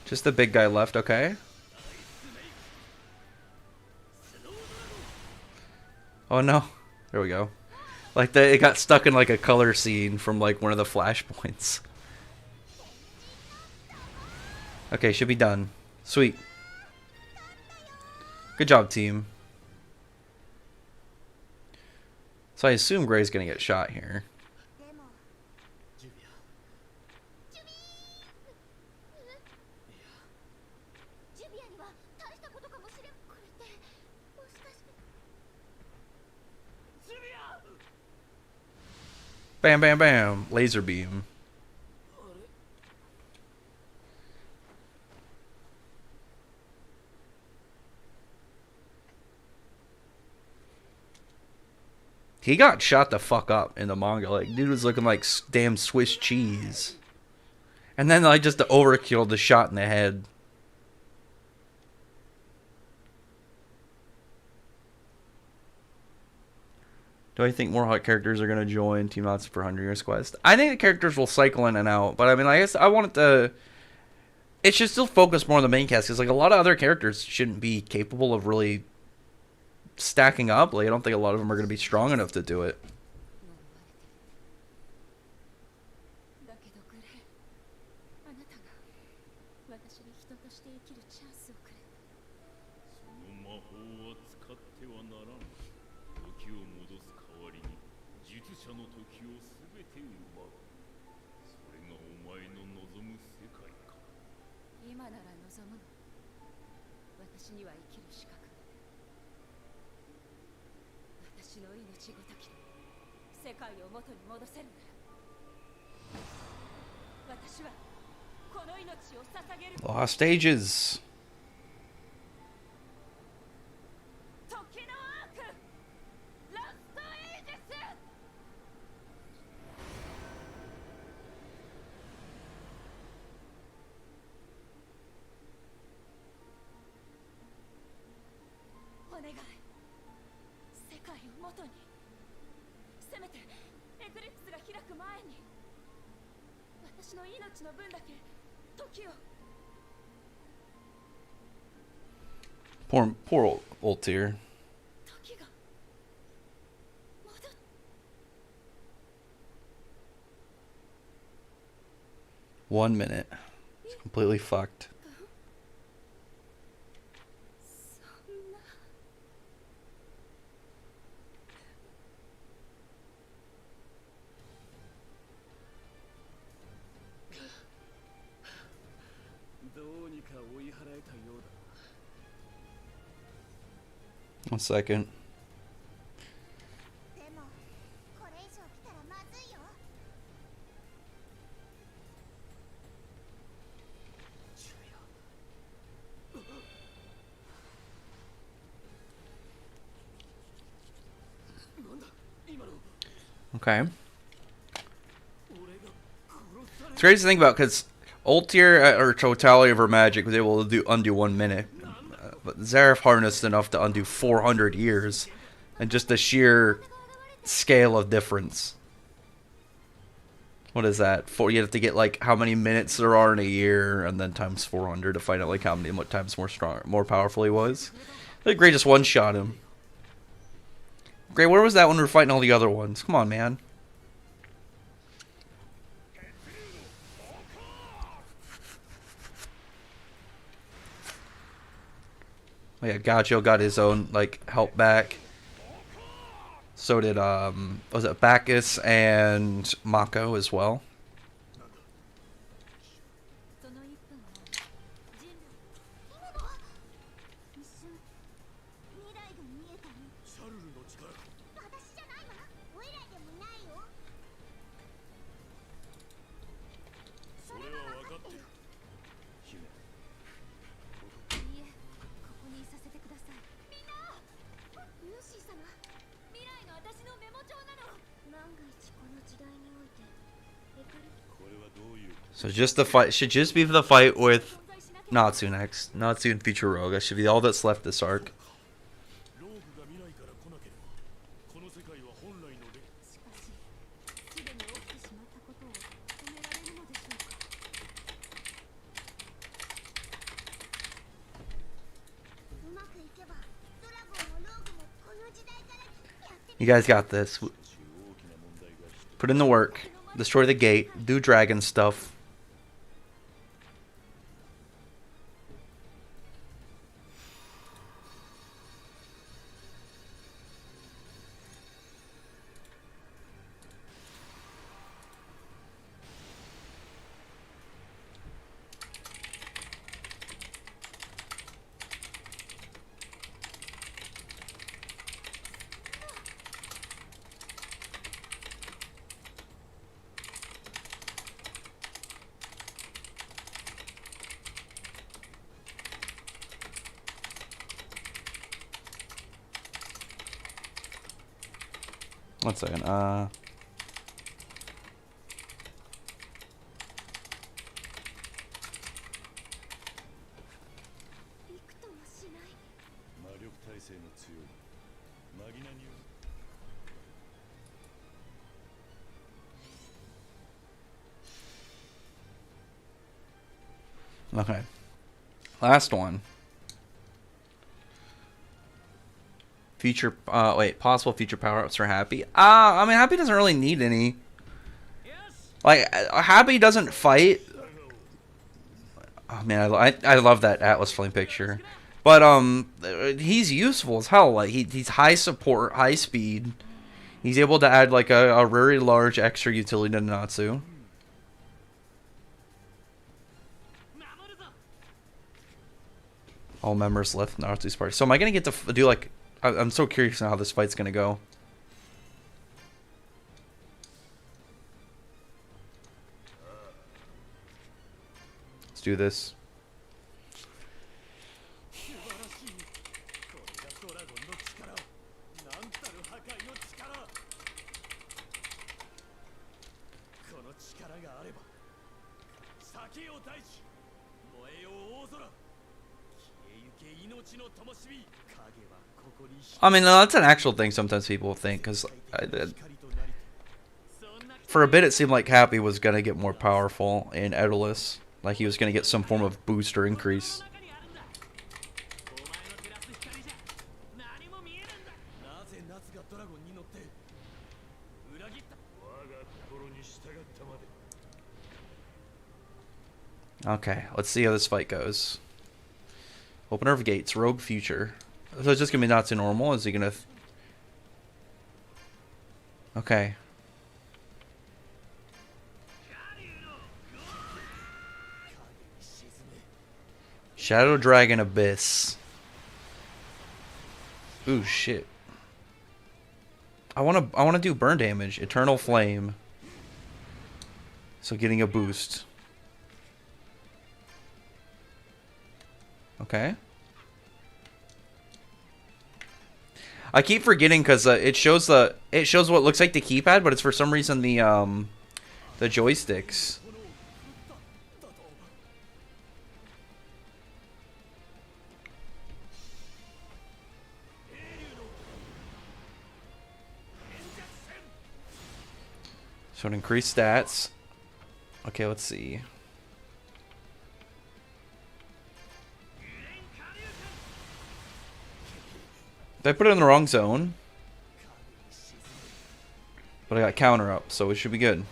Just the big guy left, okay. Oh no. There we go. Like, it got stuck in, like, a color scene from, like, one of the flashpoints. Okay, should be done. Sweet. Good job, team. So I assume Gray's gonna get shot here. Bam, bam, bam. Laser beam. He got shot the fuck up in the manga. Like, dude was looking like damn Swiss cheese. And then, like, just the overkill, the shot in the head. Do I think more hot characters are going to join Team Natsu for 100 Years Quest? I think the characters will cycle in and out. But, I mean, I guess I want it to... It should still focus more on the main cast. Because, like, a lot of other characters shouldn't be capable of really stacking up. Like, I don't think a lot of them are going to be strong enough to do it. Lost stages. Poor old Tyr. One minute. It's completely fucked. One second. Okay. It's crazy to think about because old Tyr at her totality of her magic was able to undo 1 minute. But Zareth harnessed enough to undo 400 years. And just the sheer scale of difference. What is that? You have to get like how many minutes there are in a year, and then times 400 to find out like what times more powerful he was. The Grey just one-shot him. Grey, where was that when we were fighting all the other ones? Come on, man. Oh yeah, Gaucho got his own like help back. So did was it Bacchus and Mako as well? So just the fight should just be the fight with Natsu next. Natsu and Future Rogue. That should be all that's left this arc. You guys got this. Put in the work. Destroy the gate. Do dragon stuff. One second. Okay. Last one. Future, possible future power-ups for Happy. I mean, Happy doesn't really need any. Like, Happy doesn't fight. Oh, man, I love that Atlas Flame picture. But, he's useful as hell. Like, he's high support, high speed. He's able to add, like, a very large extra utility to Natsu. All members left Natsu's party. So am I going to get to do, like... I'm so curious now how this fight's going to go. Let's do this. I mean, no, that's an actual thing sometimes people think, because for a bit it seemed like Happy was going to get more powerful in Daedalus. Like he was going to get some form of boost or increase. Okay, let's see how this fight goes. Opener of Gates, Rogue Future. So it's just going to be Natsu normal? Is he going to... Okay. Shadow Dragon Abyss. Ooh, shit. I want to do burn damage. Eternal Flame. So getting a boost. Okay. I keep forgetting because it shows what looks like the keypad, but it's for some reason the joysticks. So it increased stats. Okay, let's see. Did I put it in the wrong zone? But I got counter up, so it should be good.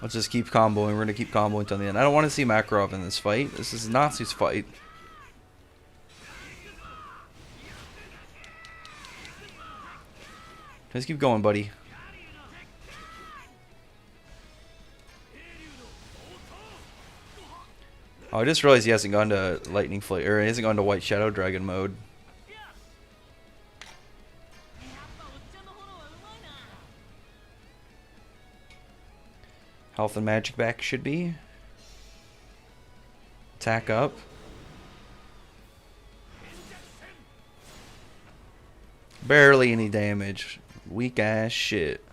Let's just keep comboing. We're going to keep comboing until the end. I don't want to see Makarov in this fight. This is Natsu's fight. Just keep going, buddy. Oh, I just realized he hasn't gone to Lightning Flare, or he hasn't gone to White Shadow Dragon mode. Health and magic back should be. Attack up. Barely any damage. Weak ass shit.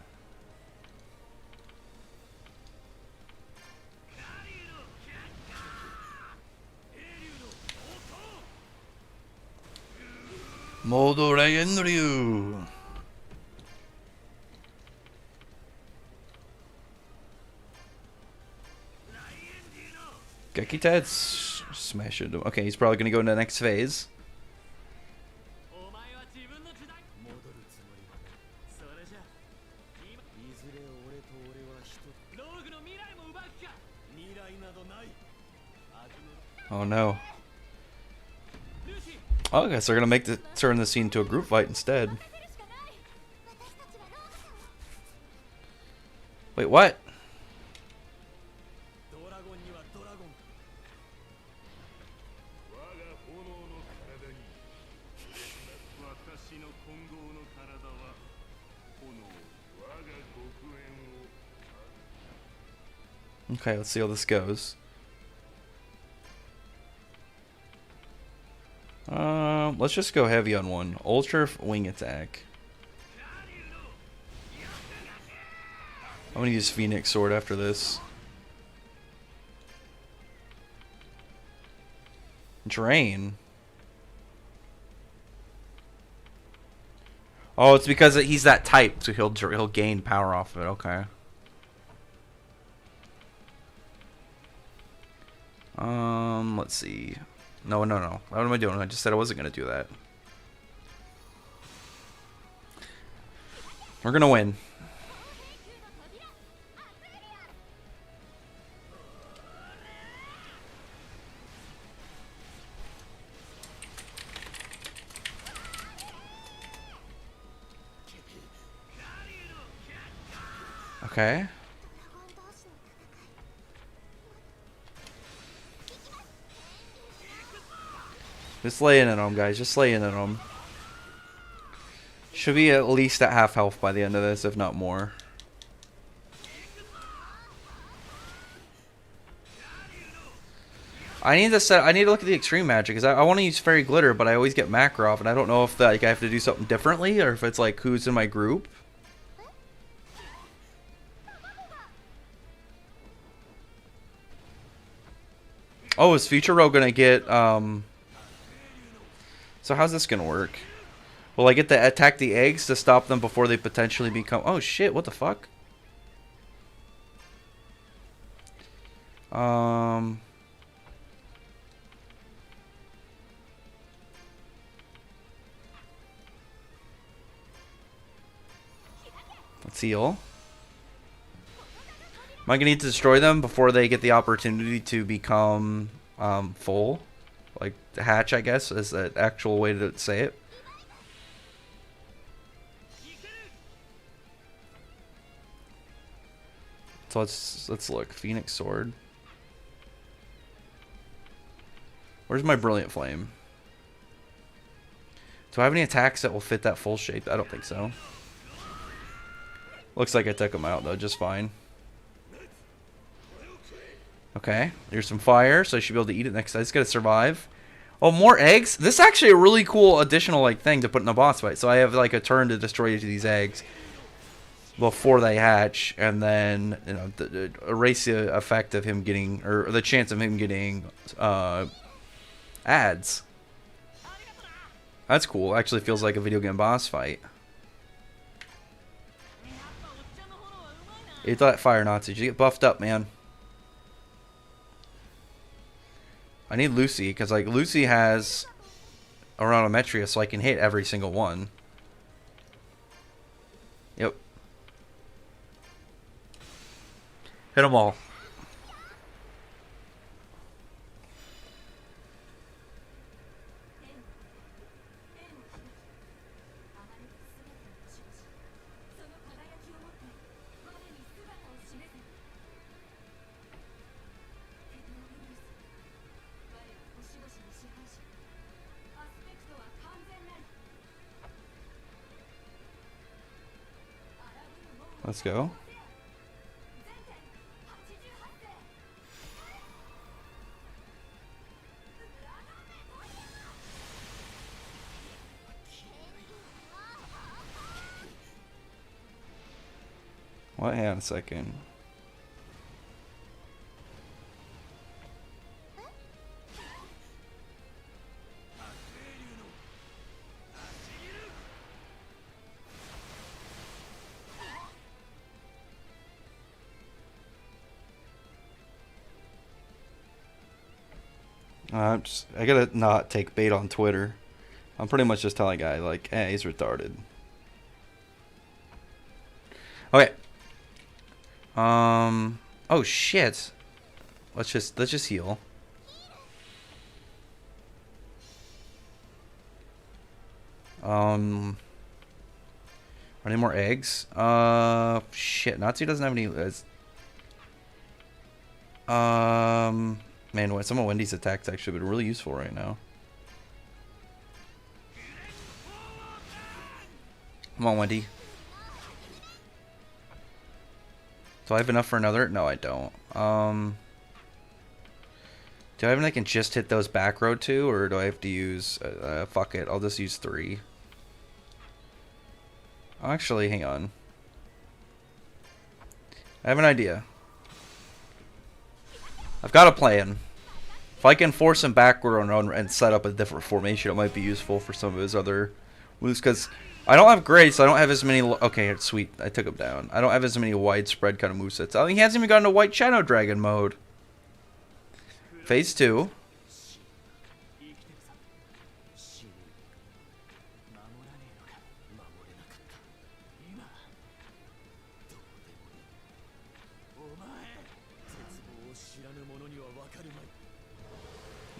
Modo Ryu. Gekitad smash it. Okay, he's probably gonna go into the next phase. Oh no. Oh, I guess they're gonna turn the scene to a group fight instead. Wait, what? Okay, let's see how this goes. Let's just go heavy on one. Ultra wing attack. I'm gonna use Phoenix Sword after this. Drain. Oh, it's because he's that type, so he'll gain power off of it. Okay. Let's see. No. What am I doing? I just said I wasn't gonna do that. We're gonna win. Okay. Just lay in on him, guys. Just lay in on him. Should be at least at half health by the end of this, if not more. I need to look at the extreme magic because I want to use fairy glitter, but I always get Makarov, and I don't know if I have to do something differently or if it's like who's in my group. Oh, is Future Row gonna get So how's this gonna work? Will I get to attack the eggs to stop them before they potentially become... Oh shit, what the fuck? Let's heal. Am I gonna need to destroy them before they get the opportunity to become full? Like hatch, I guess, is the actual way to say it. So let's look. Phoenix Sword. Where's my Brilliant Flame? Do I have any attacks that will fit that full shape? I don't think so. Looks like I took them out though, just fine. Okay, here's some fire, so I should be able to eat it next time. It's gonna survive. Oh, more eggs? This is actually a really cool additional like thing to put in a boss fight. So I have like a turn to destroy these eggs before they hatch, and then erase the effect of him getting, or the chance of him getting ads. That's cool. Actually feels like a video game boss fight. Eat that fire, Nazi. You get buffed up, man. I need Lucy, because like Lucy has Oranometria, so I can hit every single one. Yep. Hit them all. Let's go. What? Hang on a second. I gotta not take bait on Twitter. I'm pretty much just telling a guy like, hey, he's retarded. Okay. Oh shit. Let's just heal. Are any more eggs? Shit. Nazi doesn't have any. Man, some of Wendy's attacks actually been really useful right now. Come on, Wendy. Do I have enough for another? No, I don't. Do I have anything I can just hit those back row to, or do I have to use... fuck it, I'll just use 3. Oh, actually, hang on. I have an idea. I've got a plan. If I can force him backward and set up a different formation, it might be useful for some of his other moves, because I don't have Grace, I don't have as many... Okay, sweet, I took him down. I don't have as many widespread kind of movesets. I mean, he hasn't even gotten to White Shadow Dragon mode. Phase 2.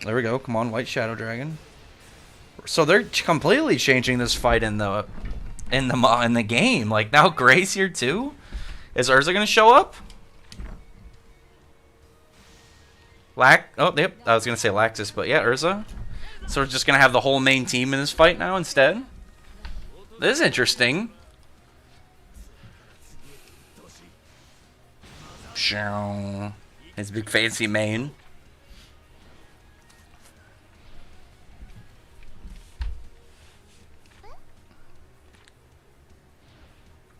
There we go. Come on, White Shadow Dragon. So they're completely changing this fight in the game. Like, now Gray's here too. Is Urza gonna show up? Oh, yep. I was gonna say Laxus, but yeah, Urza. So we're just gonna have the whole main team in this fight now instead. This is interesting. His big fancy mane.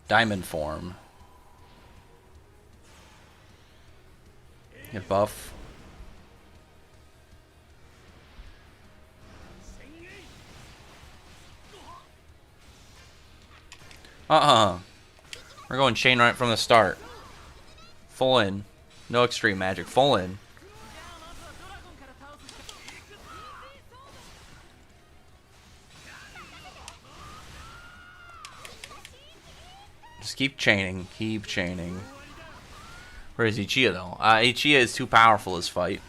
Diamond form. Get buff. We're going chain right from the start. Full in. No extreme magic. Full in. Just keep chaining. Keep chaining. Where is Ichiya though? Ichiya is too powerful this fight.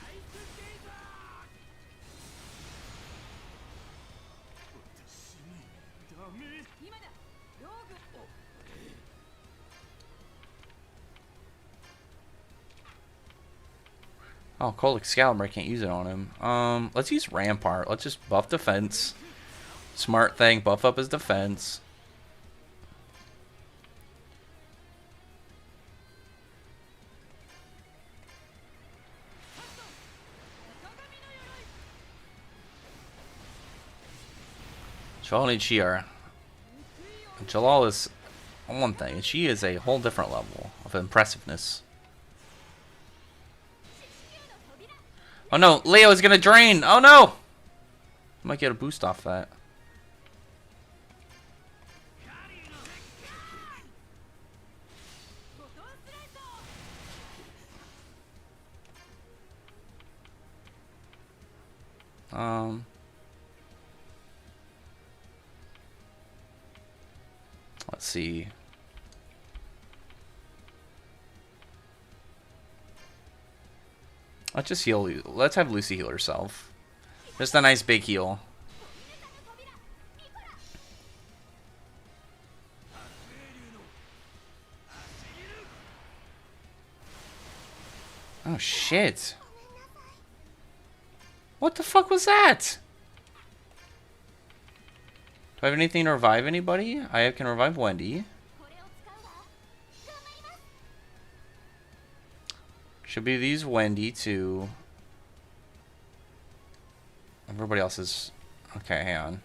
Oh, Cold Excalibur, I can't use it on him. Let's use Rampart. Let's just buff defense. Smart thing, buff up his defense. Jalal and Ichiya. Jalal is one thing. Ichiya is a whole different level of impressiveness. Oh no, Leo is gonna drain. Oh no! Might get a boost off that. Let's see. Let's just heal. Let's have Lucy heal herself. Just a nice big heal. Oh shit. What the fuck was that? Do I have anything to revive anybody? I can revive Wendy. Should be these Wendy too. Everybody else is... Okay, hang on.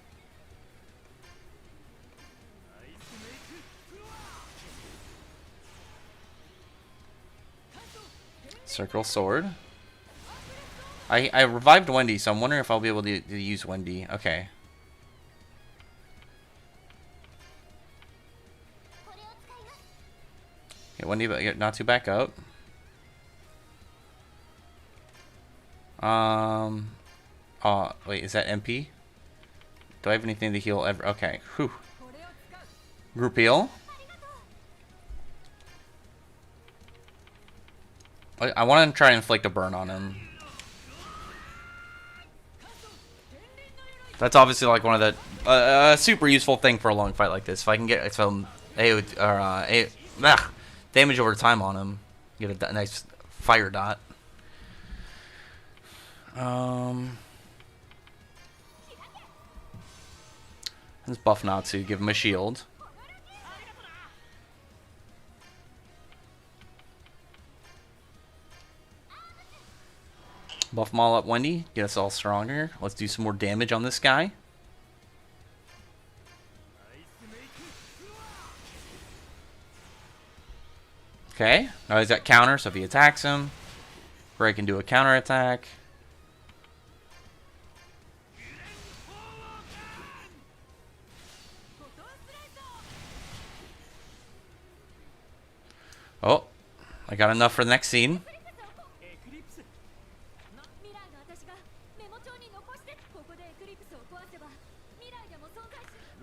Circle Sword. I revived Wendy, so I'm wondering if I'll be able to use Wendy. Okay. Get Wendy, but get Natsu back up. Oh, wait, is that MP? Do I have anything to heal ever? Okay, whew. Group heal. I want to try and inflict a burn on him. That's obviously like one of the super useful thing for a long fight like this. If I can get some damage over time on him, get a nice fire dot. Let's buff Natsu, give him a shield. Buff them all up, Wendy. Get us all stronger. Let's do some more damage on this guy. Okay. Now he's got counter, so if he attacks him, Bray can do a counter attack. Oh, I got enough for the next scene.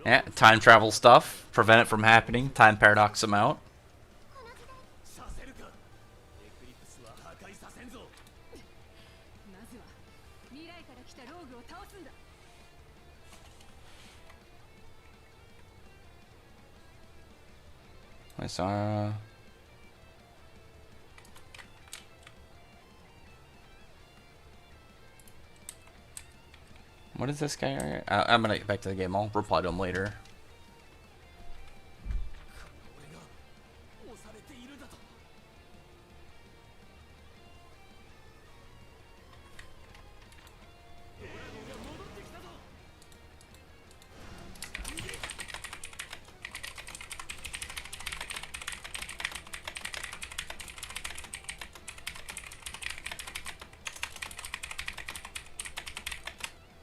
Yeah, time travel stuff. Prevent it from happening. Time paradox them out. I saw. What is this guy? I'm gonna get back to the game. I'll reply to him later.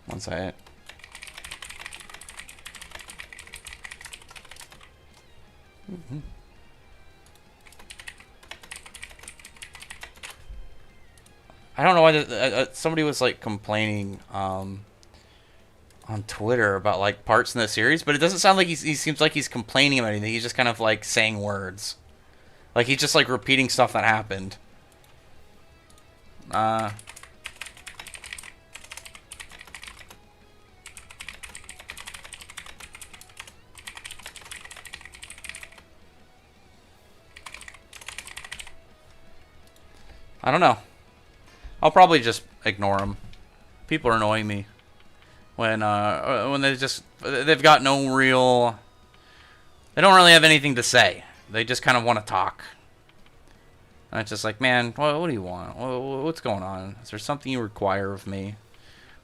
One second. I don't know why somebody was like complaining on Twitter about like parts in the series, but it doesn't sound like he seems like he's complaining about anything. He's just kind of like saying words, like he's just like repeating stuff that happened. I don't know. I'll probably just ignore them. People are annoying me when they've got no real. They don't really have anything to say. They just kind of want to talk. And it's just like, man, what do you want? What's going on? Is there something you require of me?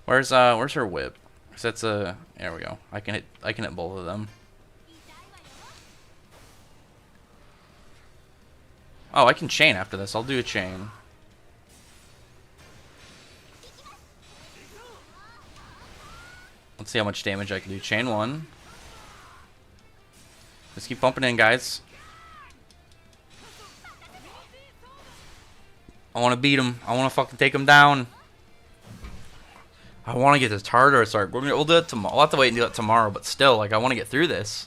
Where's her whip? That's a. There we go. I can hit both of them. Oh, I can chain after this. I'll do a chain. Let's see how much damage I can do. Chain one. Just keep bumping in, guys. I want to beat him. I want to fucking take him down. I want to get this Tartarus arc. We'll do it tomorrow. We'll have to wait and do it tomorrow, but still, like, I want to get through this.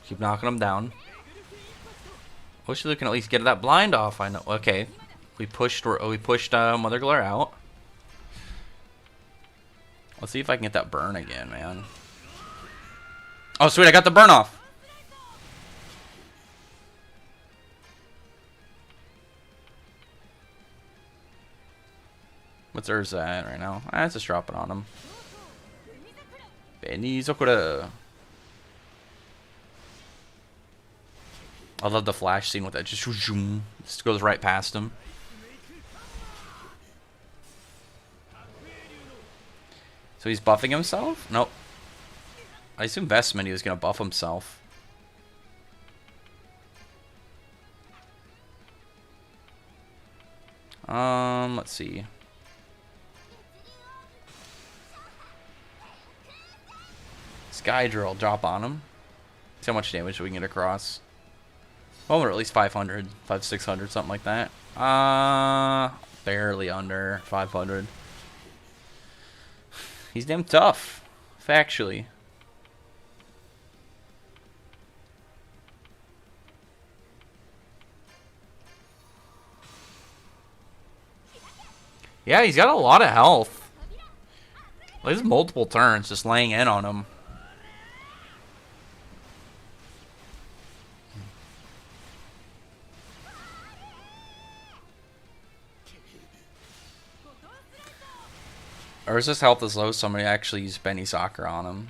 Keep knocking them down. Wish we can at least get that blind off. I know. Okay, we pushed Mother Glare out. Let's see if I can get that burn again, man. Oh, sweet! I got the burn off. What's Urza at right now? Let's just drop it on him. Benizokura. I love the flash scene with that. Just goes right past him. So he's buffing himself? Nope. I assume Vestment he was going to buff himself. Let's see. Sky Drill, drop on him. See how much damage we can get across. Well, or at least 500, 600, something like that. Barely under 500. He's damn tough, factually. Yeah, he's got a lot of health. There's multiple turns just laying in on him. Or is his health as low? Somebody actually used Benny Soccer on him.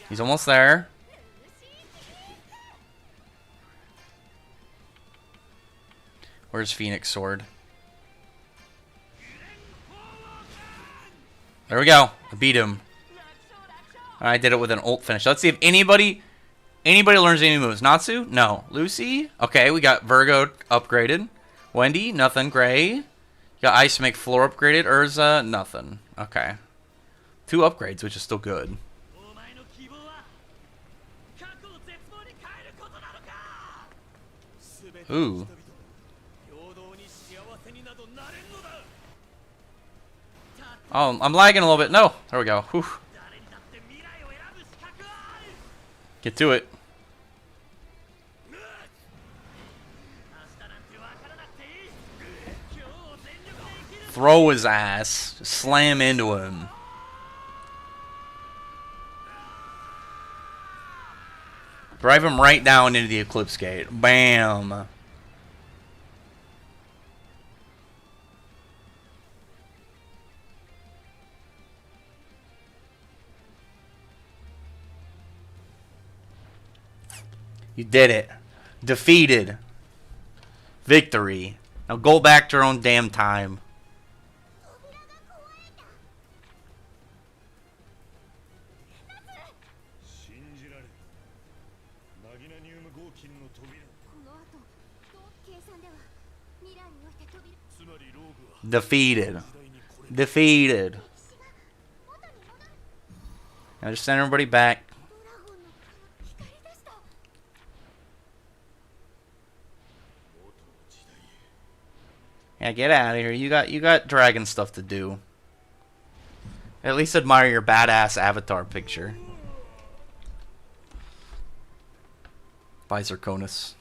He's almost there. Where's Phoenix Sword? There we go. I beat him. I did it with an ult finish. Let's see if anybody learns any moves. Natsu? No. Lucy? Okay, we got Virgo upgraded. Wendy? Nothing. Gray? Got Ice to make floor upgraded. Urza? Nothing. Okay. 2 upgrades, which is still good. Ooh. Oh, I'm lagging a little bit. No. There we go. Whew. Get to it. Throw his ass. Just slam into him. Drive him right down into the Eclipse Gate. Bam. You did it. Defeated. Victory. Now go back to your own damn time. Defeated. Defeated. Now just send everybody back. Yeah, get out of here. You got dragon stuff to do. At least admire your badass avatar picture. By Zirconis.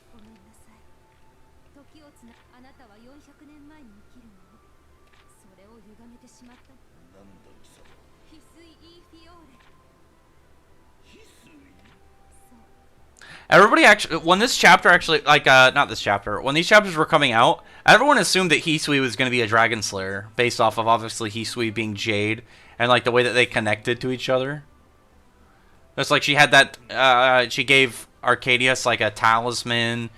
Everybody actually, when this chapter actually, like, not this chapter, when these chapters were coming out, everyone assumed that Hisui was going to be a Dragon Slayer, based off of, obviously, Hisui being Jade, and, like, the way that they connected to each other. It's like she had that, she gave Arcadius, like, a talisman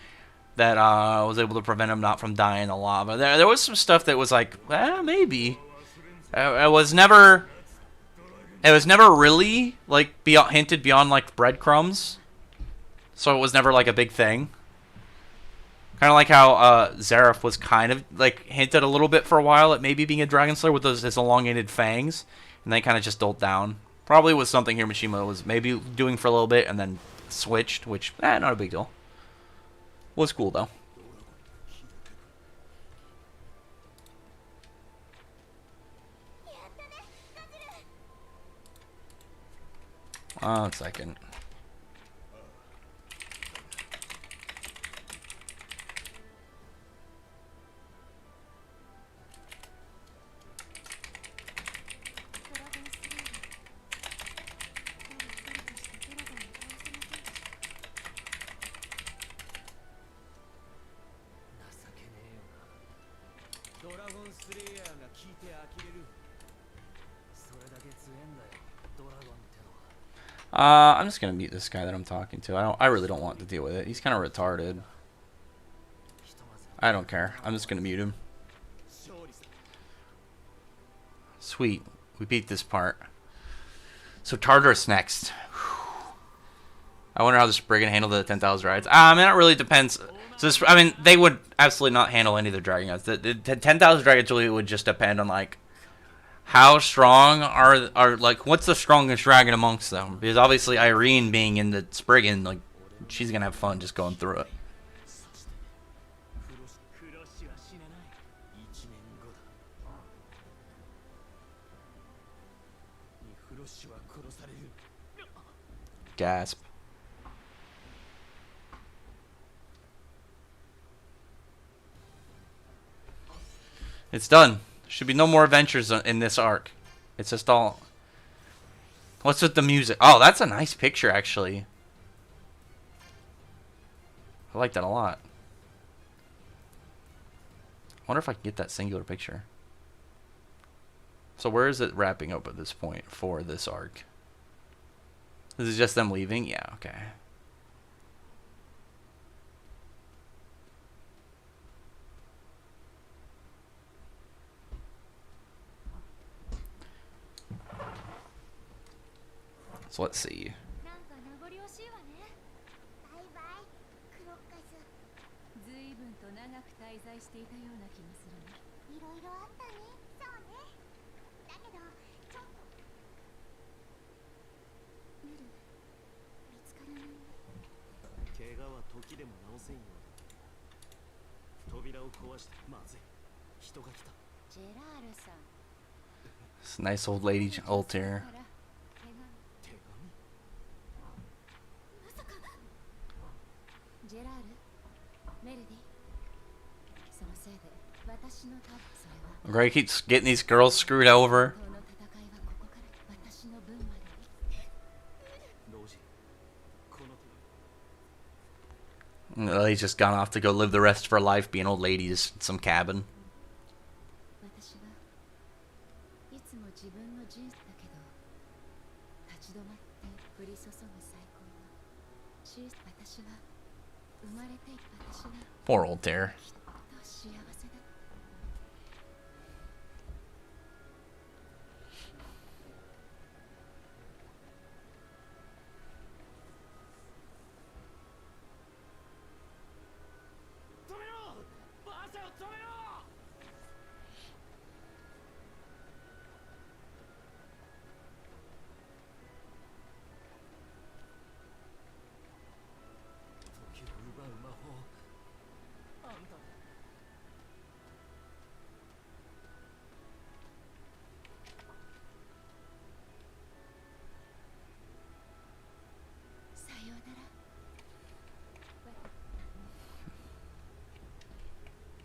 that, was able to prevent him not from dying in the lava. There was some stuff that was like, maybe. It was never really, like, hinted beyond, like, breadcrumbs. So it was never, like, a big thing. Kind of like how Zareth was kind of, like, hinted a little bit for a while at maybe being a Dragon Slayer with his elongated fangs. And then kind of just doled down. Probably was something Hiromashima was maybe doing for a little bit and then switched, which, not a big deal. Was cool, though. One second. I'm just gonna mute this guy that I'm talking to. I really don't want to deal with it. He's kind of retarded. I don't care. I'm just gonna mute him. Sweet. We beat this part. So Tartarus next. I wonder how the Spriggan handled the 10,000 rides. I mean, it really depends. So this, I mean, they would absolutely not handle any of the dragon guys. The 10,000 dragons really would just depend on, like, how strong are like, what's the strongest dragon amongst them? Because obviously Irene being in the Spriggan, like, she's gonna have fun just going through it. Gasp. It's done. Should be no more adventures in this arc. It's just all... What's with the music? Oh, that's a nice picture, actually. I like that a lot. wonder if I can get that singular picture. So where is it wrapping up at this point for this arc? Is it just them leaving? Yeah, okay. So let's see. It's a nice old lady Altair. Gray keeps getting these girls screwed over. He's just gone off to go live the rest of her life being old ladies in some cabin. Poor old Tare.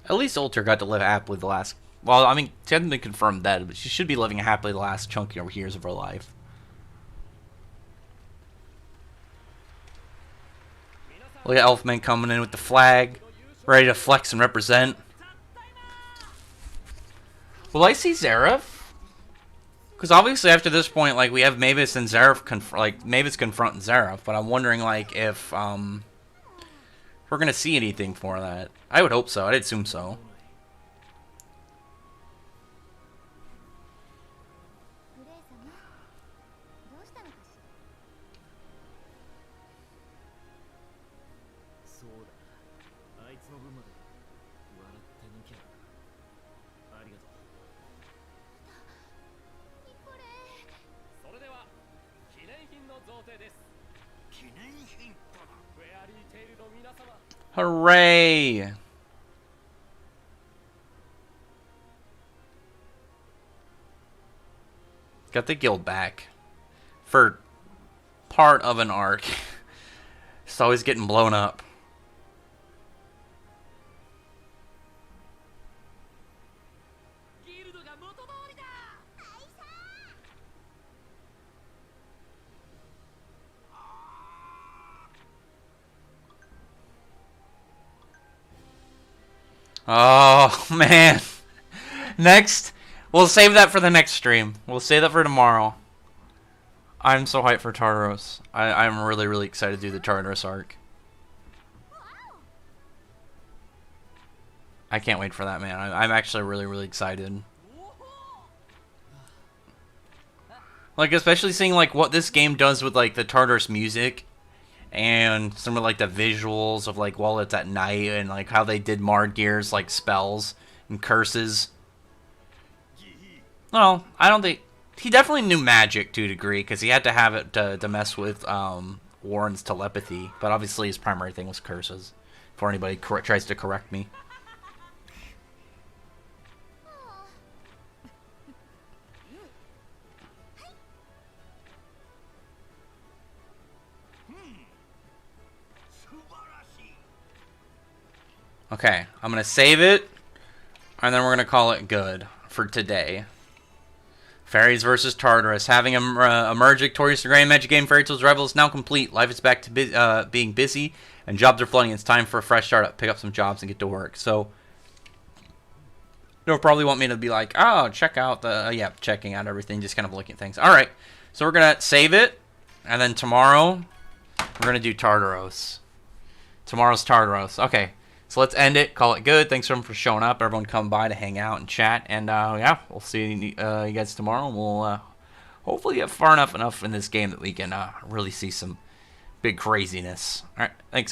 At least Altair got to live happily the last... Well, I mean, she hasn't been confirmed dead, but she should be living happily the last chunky years of her life. Look at Elfman coming in with the flag, ready to flex and represent. Will I see Zareth? Because obviously after this point, like, we have Mavis and Zareth, Mavis confronting Zareth, but I'm wondering, like, if we're gonna see anything for that. I would hope so. I'd assume so. Hooray! Got the guild back for part of an arc. It's always getting blown up. Oh, man. Next, we'll save that for the next stream. We'll save that for tomorrow. I'm so hyped for Tartarus. I'm really, really excited to do the Tartarus arc. I can't wait for that, man. I'm actually really, really excited. Like, especially seeing, like, what this game does with, like, the Tartarus music. And some of, like, the visuals of, like, while it's at night. And, like, how they did Mardgeir's, like, spells and curses. Well, I don't think... He definitely knew magic to a degree. Because he had to have it to mess with Warren's telepathy. But obviously his primary thing was curses. Before anybody tries to correct me. Okay, I'm going to save it, and then we're going to call it good for today. Fairies versus Tartarus. Having emerged victorious in the Grand Magic Game, Fairy Tales Rival is now complete. Life is back to being busy, and jobs are flooding. It's time for a fresh start. Pick up some jobs and get to work. So, They'll probably want me to be like, oh, check out the, yeah, checking out everything, just kind of looking at things. All right, so we're going to save it, and then tomorrow we're going to do Tartarus. Tomorrow's Tartarus. Okay, so let's end it, call it good. Thanks everyone for showing up, everyone come by to hang out and chat, and yeah, we'll see you guys tomorrow, and we'll hopefully get far enough in this game that we can really see some big craziness. All right, thanks everyone.